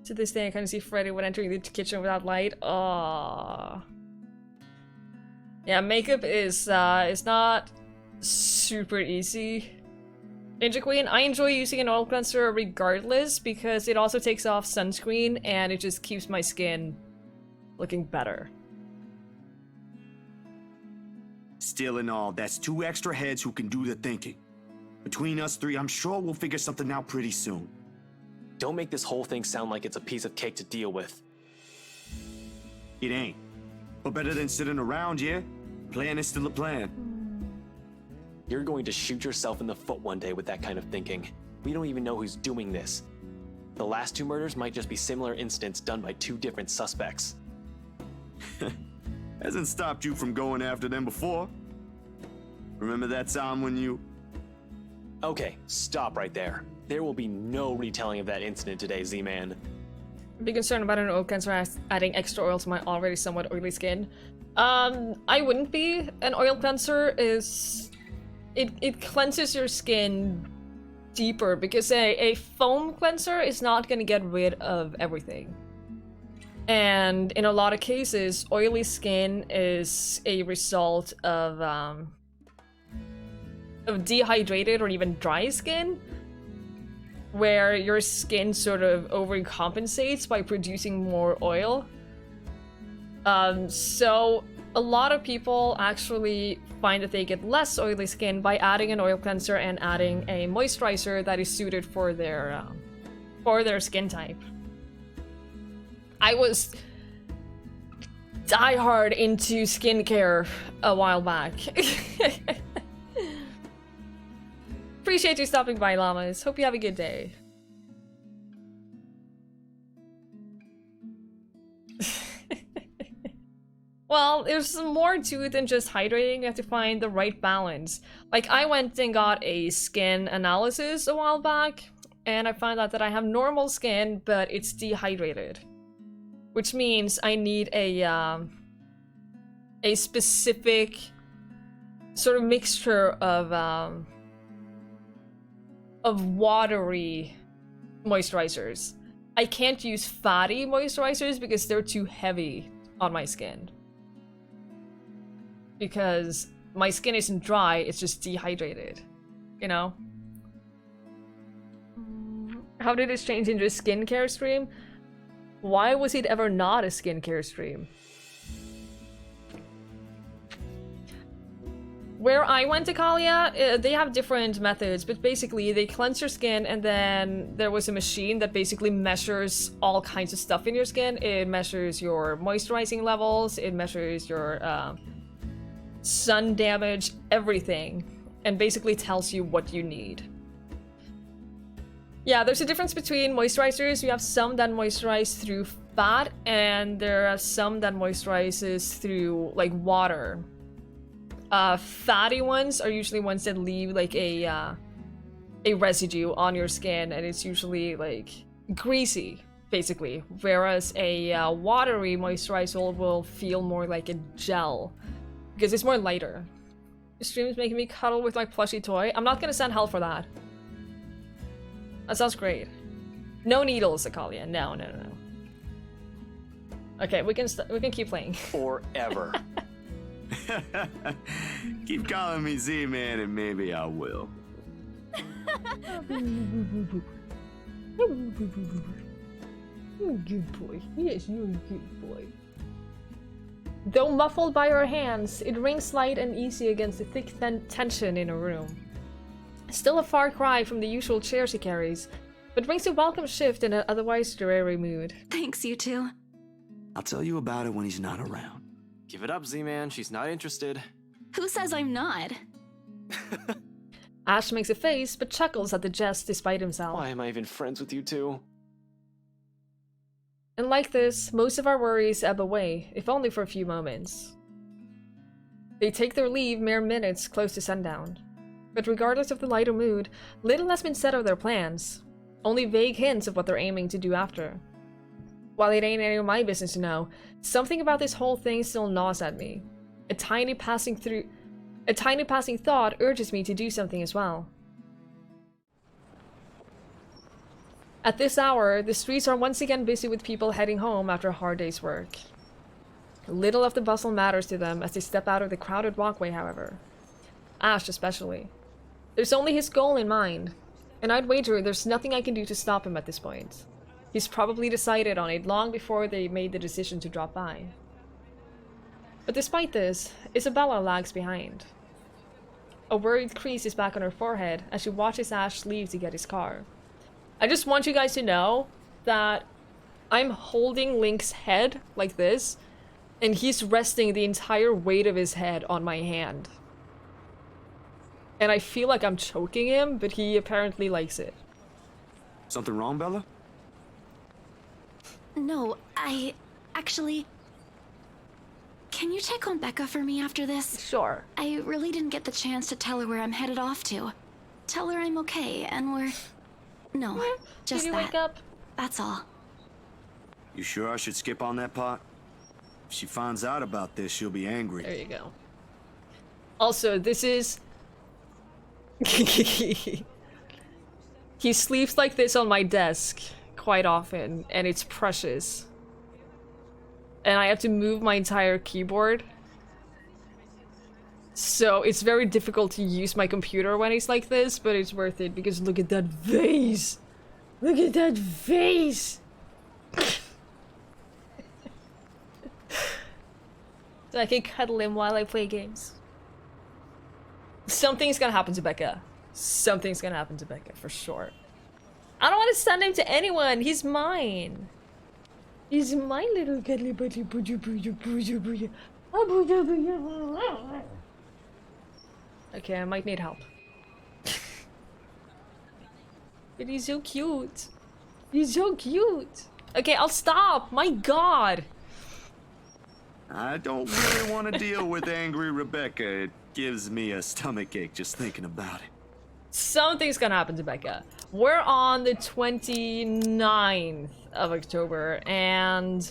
To this day, I kind of see Freddy when entering the kitchen without light. Oh. Yeah, makeup is not super easy. Ninja Queen, I enjoy using an oil cleanser regardless because it also takes off sunscreen and it just keeps my skin looking better. Still in all, that's 2 extra heads who can do the thinking. Between us 3, I'm sure we'll figure something out pretty soon. Don't make this whole thing sound like it's a piece of cake to deal with. It ain't. But better than sitting around, yeah? Plan is still a plan. You're going to shoot yourself in the foot one day with that kind of thinking. We don't even know who's doing this. The last 2 murders might just be similar incidents done by 2 different suspects. Hasn't stopped you from going after them before. Remember that time when you... Okay, stop right there. There will be no retelling of that incident today, Z-Man. Be concerned about an oil cleanser adding extra oil to my already somewhat oily skin. I wouldn't be. An oil cleanser is... It cleanses your skin deeper because a foam cleanser is not going to get rid of everything. And in a lot of cases, oily skin is a result of dehydrated or even dry skin, where your skin sort of overcompensates by producing more oil. So a lot of people actually find that they get less oily skin by adding an oil cleanser and adding a moisturizer that is suited for their skin type. I was diehard into skincare a while back. Appreciate you stopping by, llamas. Hope you have a good day. Well, there's more to it than just hydrating. You have to find the right balance. Like, I went and got a skin analysis a while back, and I found out that I have normal skin, but it's dehydrated. Which means I need a specific sort of mixture of watery moisturizers. I can't use fatty moisturizers because they're too heavy on my skin. Because my skin isn't dry, it's just dehydrated. You know? How did this change into a skincare stream? Why was it ever not a skincare stream? Where I went to Kalia, they have different methods, but basically they cleanse your skin and then there was a machine that basically measures all kinds of stuff in your skin. It measures your moisturizing levels, it measures your sun damage, everything, and basically tells you what you need. Yeah, there's a difference between moisturizers. You have some that moisturize through fat, and there are some that moisturizes through, like, water. Fatty ones are usually ones that leave, like, a residue on your skin, and it's usually, like, greasy, basically. Whereas a watery moisturizer will feel more like a gel, because it's more lighter. The stream is making me cuddle with my plushie toy. I'm not gonna send hell for that. That sounds great. No needles, Akalia. No. Okay, we can keep playing. Forever. Keep calling me Z-Man and maybe I will. You're a good boy. Yes, you're a good boy. Though muffled by her hands, it rings light and easy against the thick tension in a room. Still a far cry from the usual chair she carries, but brings a welcome shift in an otherwise dreary mood. Thanks, you two. I'll tell you about it when he's not around. Give it up, Z-Man. She's not interested. Who says I'm not? Ash makes a face, but chuckles at the jest despite himself. Why am I even friends with you two? And like this, most of our worries ebb away, if only for a few moments. They take their leave mere minutes close to sundown. But regardless of the lighter mood, little has been said of their plans. Only vague hints of what they're aiming to do after. While it ain't any of my business to know, something about this whole thing still gnaws at me. A tiny passing thought urges me to do something as well. At this hour, the streets are once again busy with people heading home after a hard day's work. Little of the bustle matters to them as they step out of the crowded walkway, however. Ash especially. There's only his goal in mind, and I'd wager there's nothing I can do to stop him at this point. He's probably decided on it long before they made the decision to drop by. But despite this, Isabella lags behind. A worried crease is back on her forehead as she watches Ash leave to get his car. I just want you guys to know that I'm holding Link's head like this, and he's resting the entire weight of his head on my hand. And I feel like I'm choking him, but he apparently likes it. Something wrong, Bella? No, actually... Can you check on Becca for me after this? Sure. I really didn't get the chance to tell her where I'm headed off to. Tell her I'm okay, and we're... No, just Did you that. wake up? That's all. You sure I should skip on that part? If she finds out about this, she'll be angry. There you go. Also, this is... He sleeps like this on my desk quite often, and it's precious. And I have to move my entire keyboard. So it's very difficult to use my computer when it's like this, but it's worth it because look at that face! Look at that face! So I can cuddle him while I play games. Something's gonna happen to Becca. Something's gonna happen to Becca, for sure. I don't want to send him to anyone. He's mine. He's my little cuddly buddy. Okay, I might need help. But he's so cute. He's so cute. Okay, I'll stop. My god. I don't really want to deal with angry Rebecca. It gives me a stomachache just thinking about it. Something's gonna happen to Becca. We're on the 29th of October, and...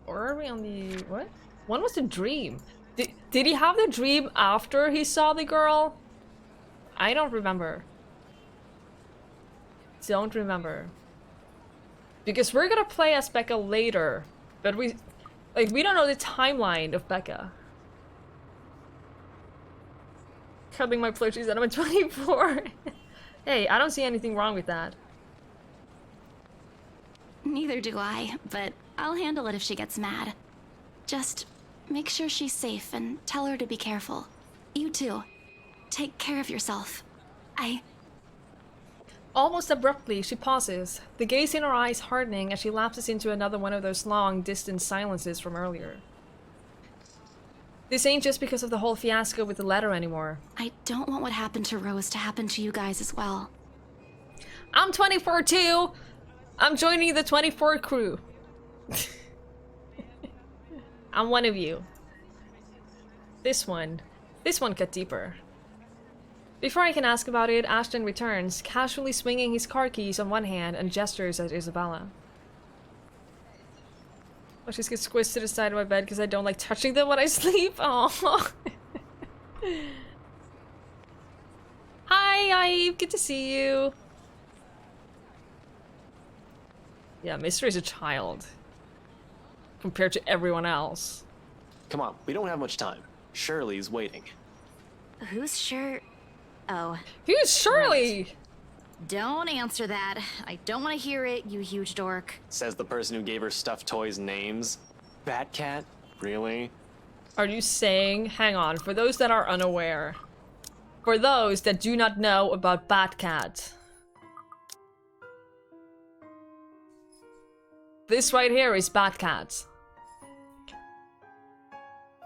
Or are we on the... what? When was the dream? Did he have the dream after he saw the girl? I don't remember. Don't remember. Because we're gonna play as Becca later, but we don't know the timeline of Becca. Cuddling my plushies and I'm at 24. Hey, I don't see anything wrong with that. Neither do I, but I'll handle it if she gets mad. Just make sure she's safe and tell her to be careful. You too. Take care of yourself. Almost abruptly, she pauses, the gaze in her eyes hardening as she lapses into another one of those long, distant silences from earlier. This ain't just because of the whole fiasco with the letter anymore. I don't want what happened to Rose to happen to you guys as well. I'm 24 too! I'm joining the 24 crew. I'm one of you. This one cut deeper. Before I can ask about it, Ashton returns, casually swinging his car keys on one hand and gestures at Isabella. I just get squished to the side of my bed because I don't like touching them when I sleep. Aww. Hi, Eve. Good to see you. Yeah, Mystery's a child. Compared to everyone else. Come on, we don't have much time. Shirley's waiting. Who's sure? Oh. Who's Shirley? Right. Don't answer that. I don't want to hear it, you huge dork. Says the person who gave her stuffed toys names. Batcat? Really? Are you saying, hang on, for those that are unaware, for those that do not know about Batcat, this right here is Batcat.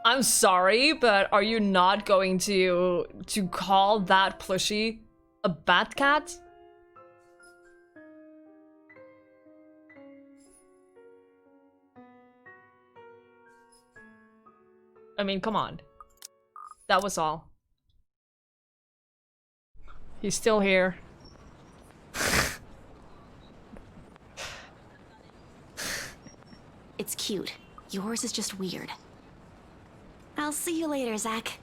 I'm sorry, but are you not going to call that plushie a bat cat? I mean, come on. That was all. He's still here. It's cute. Yours is just weird. I'll see you later, Zach.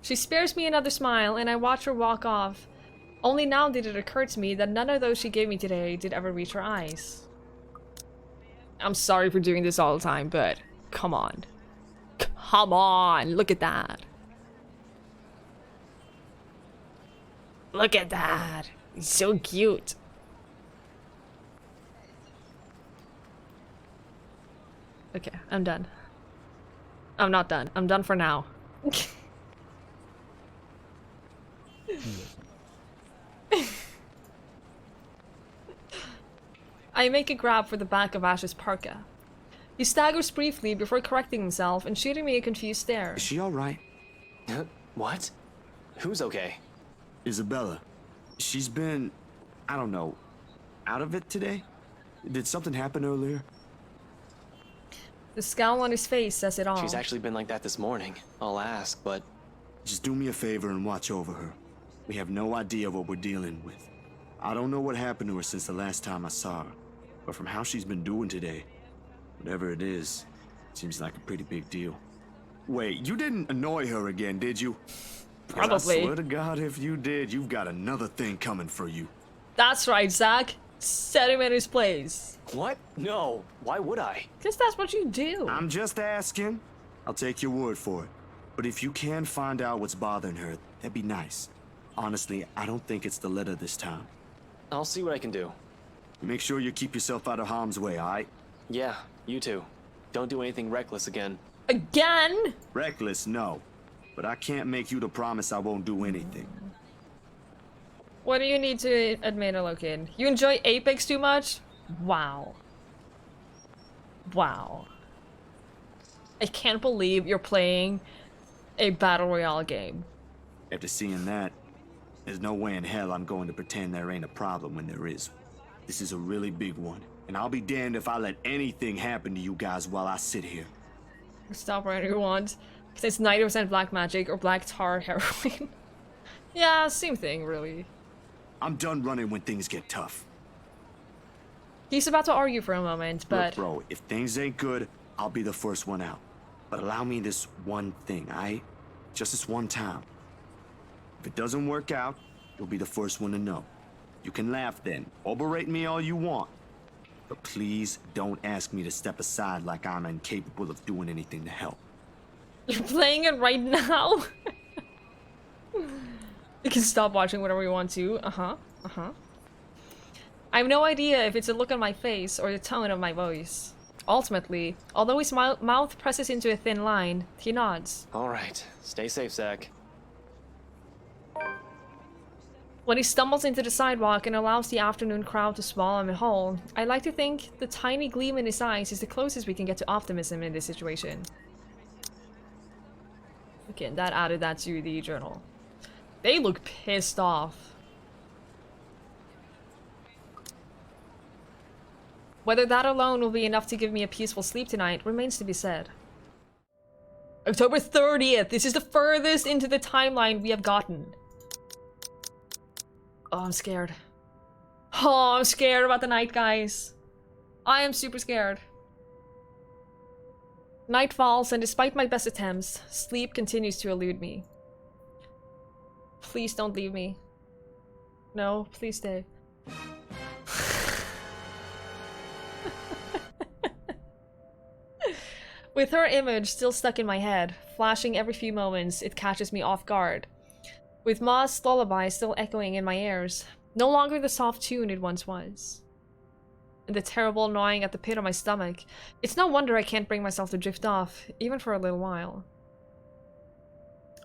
She spares me another smile, and I watch her walk off. Only now did it occur to me that none of those she gave me today did ever reach her eyes. I'm sorry for doing this all the time, but come on. Come on, look at that. Look at that. It's so cute. Okay, I'm done. I'm not done. I'm done for now. I make a grab for the back of Ash's parka. He staggers briefly before correcting himself and shooting me a confused stare. Is she alright? What? Who's okay? Isabella. She's been, I don't know, out of it today? Did something happen earlier? The scowl on his face says it all. She's actually been like that this morning. I'll ask, but... Just do me a favor and watch over her. We have no idea what we're dealing with. I don't know what happened to her since the last time I saw her, but from how she's been doing today, whatever it is, seems like a pretty big deal. Wait, you didn't annoy her again, did you? Probably. I swear to God, if you did, you've got another thing coming for you. That's right, Zach. Set him in his place. What? No. Why would I? Because that's what you do. I'm just asking. I'll take your word for it. But if you can find out what's bothering her, that'd be nice. Honestly, I don't think it's the letter this time. I'll see what I can do. Make sure you keep yourself out of harm's way, alright? Yeah, you too. Don't do anything reckless again. Again? Reckless, no. But I can't make you to promise I won't do anything. What do you need to admit, Lokin? You enjoy Apex too much? Wow. Wow. I can't believe you're playing a Battle Royale game. After seeing that, there's no way in hell I'm going to pretend there ain't a problem when there is. This is a really big one, and I'll be damned if I let anything happen to you guys while I sit here. Stop whenever you want. Because it's 90% black magic or black tar heroin. Yeah, same thing, really. I'm done running when things get tough. He's about to argue for a moment, but... Look, bro, if things ain't good, I'll be the first one out. But allow me this one thing, aight? Just this one time. If it doesn't work out, you'll be the first one to know. You can laugh then, or berate me all you want. But please don't ask me to step aside like I'm incapable of doing anything to help. You're playing it right now? You can stop watching whenever you want to. I have no idea if it's a look on my face or the tone of my voice. Ultimately, although his mouth presses into a thin line, he nods. Alright, stay safe, Zach. When he stumbles into the sidewalk and allows the afternoon crowd to swallow him whole, I like to think the tiny gleam in his eyes is the closest we can get to optimism in this situation. Okay, that added that to the journal. They look pissed off. Whether that alone will be enough to give me a peaceful sleep tonight remains to be said. October 30th! This is the furthest into the timeline we have gotten. Oh, I'm scared. Oh, I'm scared about the night, guys. I am super scared. Night falls, and despite my best attempts, sleep continues to elude me. Please don't leave me. No, please stay. With her image still stuck in my head, flashing every few moments, it catches me off guard. With Ma's lullaby still echoing in my ears, no longer the soft tune it once was. And the terrible gnawing at the pit of my stomach, it's no wonder I can't bring myself to drift off, even for a little while.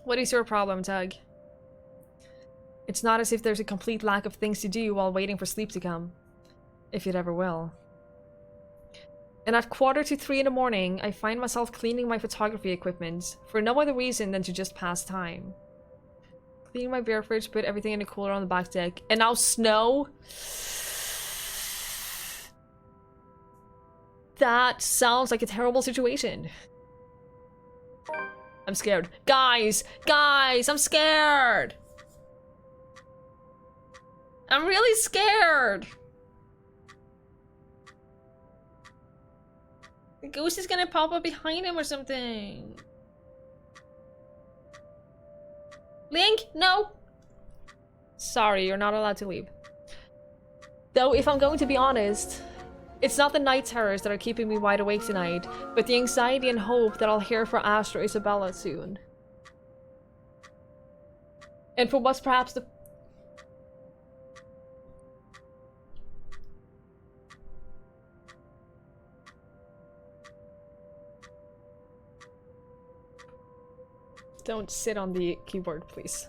What is your problem, Tug? It's not as if there's a complete lack of things to do while waiting for sleep to come. If it ever will. And at 2:45 in the morning, I find myself cleaning my photography equipment for no other reason than to just pass time. Cleaning my beer fridge, put everything in the cooler on the back deck, and now snow. That sounds like a terrible situation. I'm scared. Guys! Guys! I'm scared! I'm really scared! The ghost is gonna pop up behind him or something. Link? No! Sorry, you're not allowed to leave. Though, if I'm going to be honest, it's not the night terrors that are keeping me wide awake tonight, but the anxiety and hope that I'll hear from Astra Isabella soon. And for what's perhaps the... Don't sit on the keyboard, please.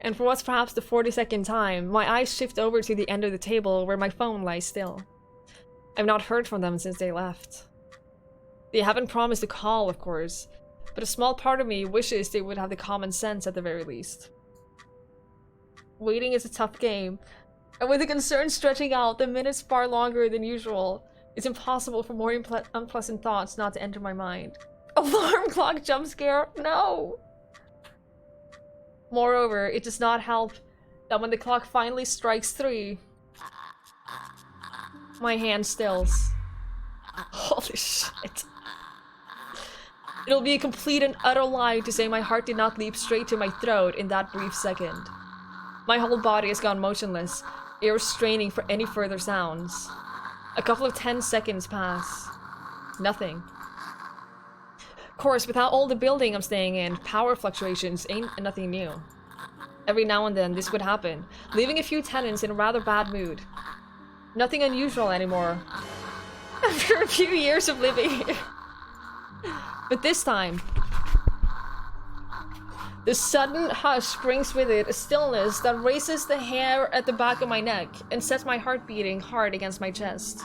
And for what's perhaps the 42nd time, my eyes shift over to the end of the table where my phone lies still. I've not heard from them since they left. They haven't promised to call, of course, but a small part of me wishes they would have the common sense at the very least. Waiting is a tough game, and with the concern stretching out the minutes far longer than usual, it's impossible for more unpleasant thoughts not to enter my mind. Alarm clock jump scare? No! Moreover, it does not help that when the clock finally strikes 3, my hand stills. Holy shit. It'll be a complete and utter lie to say my heart did not leap straight to my throat in that brief second. My whole body has gone motionless, ears straining for any further sounds. A couple of 10 seconds pass. Nothing. Of course, without all the building I'm staying in, power fluctuations ain't nothing new. Every now and then this would happen, leaving a few tenants in a rather bad mood. Nothing unusual anymore. After a few years of living here. But this time, the sudden hush brings with it a stillness that raises the hair at the back of my neck and sets my heart beating hard against my chest.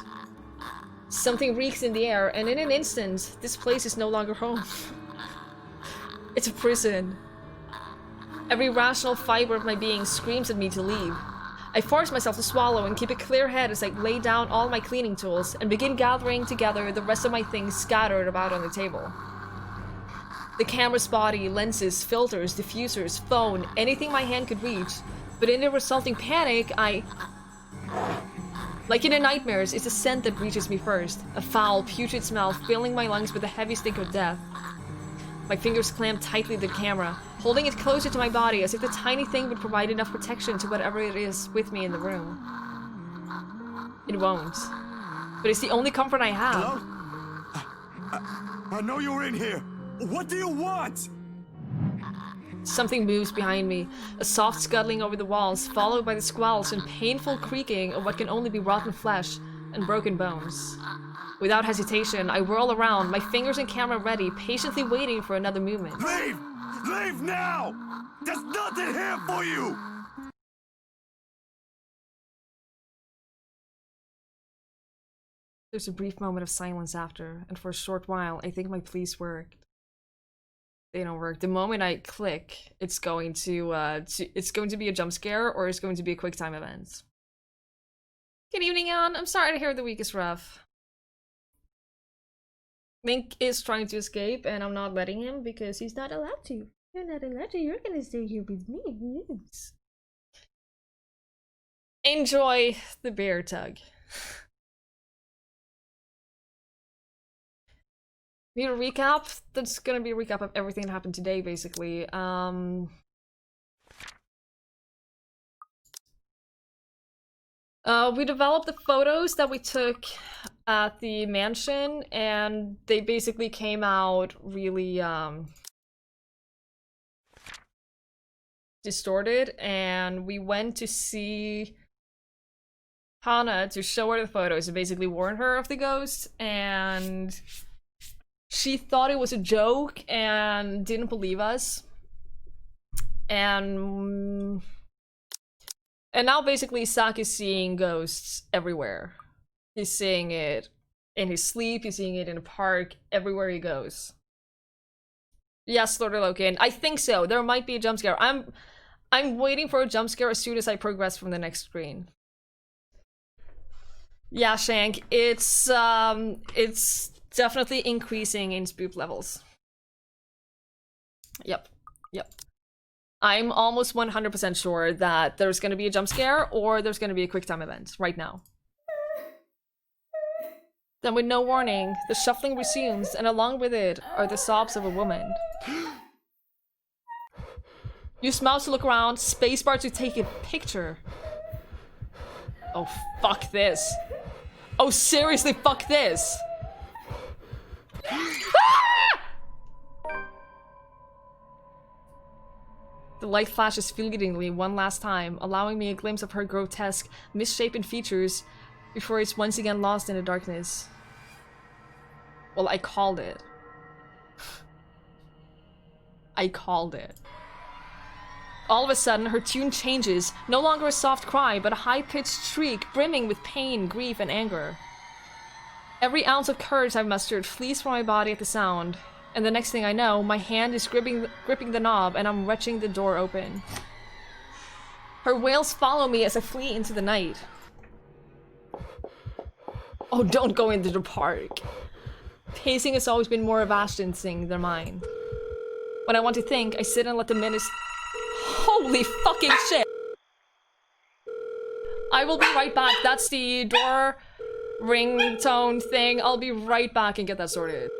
Something reeks in the air, and in an instant, this place is no longer home. It's a prison. Every rational fiber of my being screams at me to leave. I force myself to swallow and keep a clear head as I lay down all my cleaning tools and begin gathering together the rest of my things scattered about on the table. The camera's body, lenses, filters, diffusers, phone, anything my hand could reach, but in the resulting panic, like in the nightmares, it's a scent that reaches me first. A foul, putrid smell filling my lungs with a heavy stink of death. My fingers clamp tightly to the camera, holding it closer to my body as if the tiny thing would provide enough protection to whatever it is with me in the room. It won't. But it's the only comfort I have. Hello? I know you're in here. What do you want? Something moves behind me, a soft scuttling over the walls, followed by the squelch and painful creaking of what can only be rotten flesh and broken bones. Without hesitation, I whirl around, my fingers and camera ready, patiently waiting for another movement. Leave! Leave now! There's nothing here for you! There's a brief moment of silence after, and for a short while, I think my pleas worked. They don't work. The moment I click, it's going to be a jump scare or it's going to be a quick time event. Good evening, Anne. I'm sorry to hear the week is rough. Link is trying to escape, and I'm not letting him because he's not allowed to. You're not allowed to. You're gonna stay here with me. Yes. Enjoy the bear tug. Need a recap? That's gonna be a recap of everything that happened today, basically. We developed the photos that we took at the mansion, and they basically came out really, distorted, and we went to see Hana to show her the photos and basically warn her of the ghost, and she thought it was a joke and didn't believe us. And And now basically Sak is seeing ghosts everywhere. He's seeing it in his sleep, he's seeing it in the park, everywhere he goes. Yes, Lord Loken, I think so. There might be a jump scare. I'm waiting for a jump scare as soon as I progress from the next screen. Yeah, Shank, it's definitely increasing in spook levels. Yep. I'm almost 100% sure that there's gonna be a jump scare or there's gonna be a quick time event right now. Then with no warning, the shuffling resumes, and along with it are the sobs of a woman. Use mouse to look around, spacebar to take a picture. Oh, fuck this. Oh, seriously, fuck this. The light flashes fleetingly one last time, allowing me a glimpse of her grotesque, misshapen features before it's once again lost in the darkness. Well, I called it. I called it. All of a sudden, her tune changes, no longer a soft cry, but a high-pitched shriek brimming with pain, grief, and anger. Every ounce of courage I've mustered flees from my body at the sound, and the next thing I know, my hand is gripping the knob and I'm wrenching the door open. Her wails follow me as I flee into the night. Oh, don't go into the park. Pacing has always been more of Ashton's thing than mine. When I want to think, I sit and let the minutes... Holy fucking shit! I will be right back. That's the door ringtone thing. I'll be right back and get that sorted.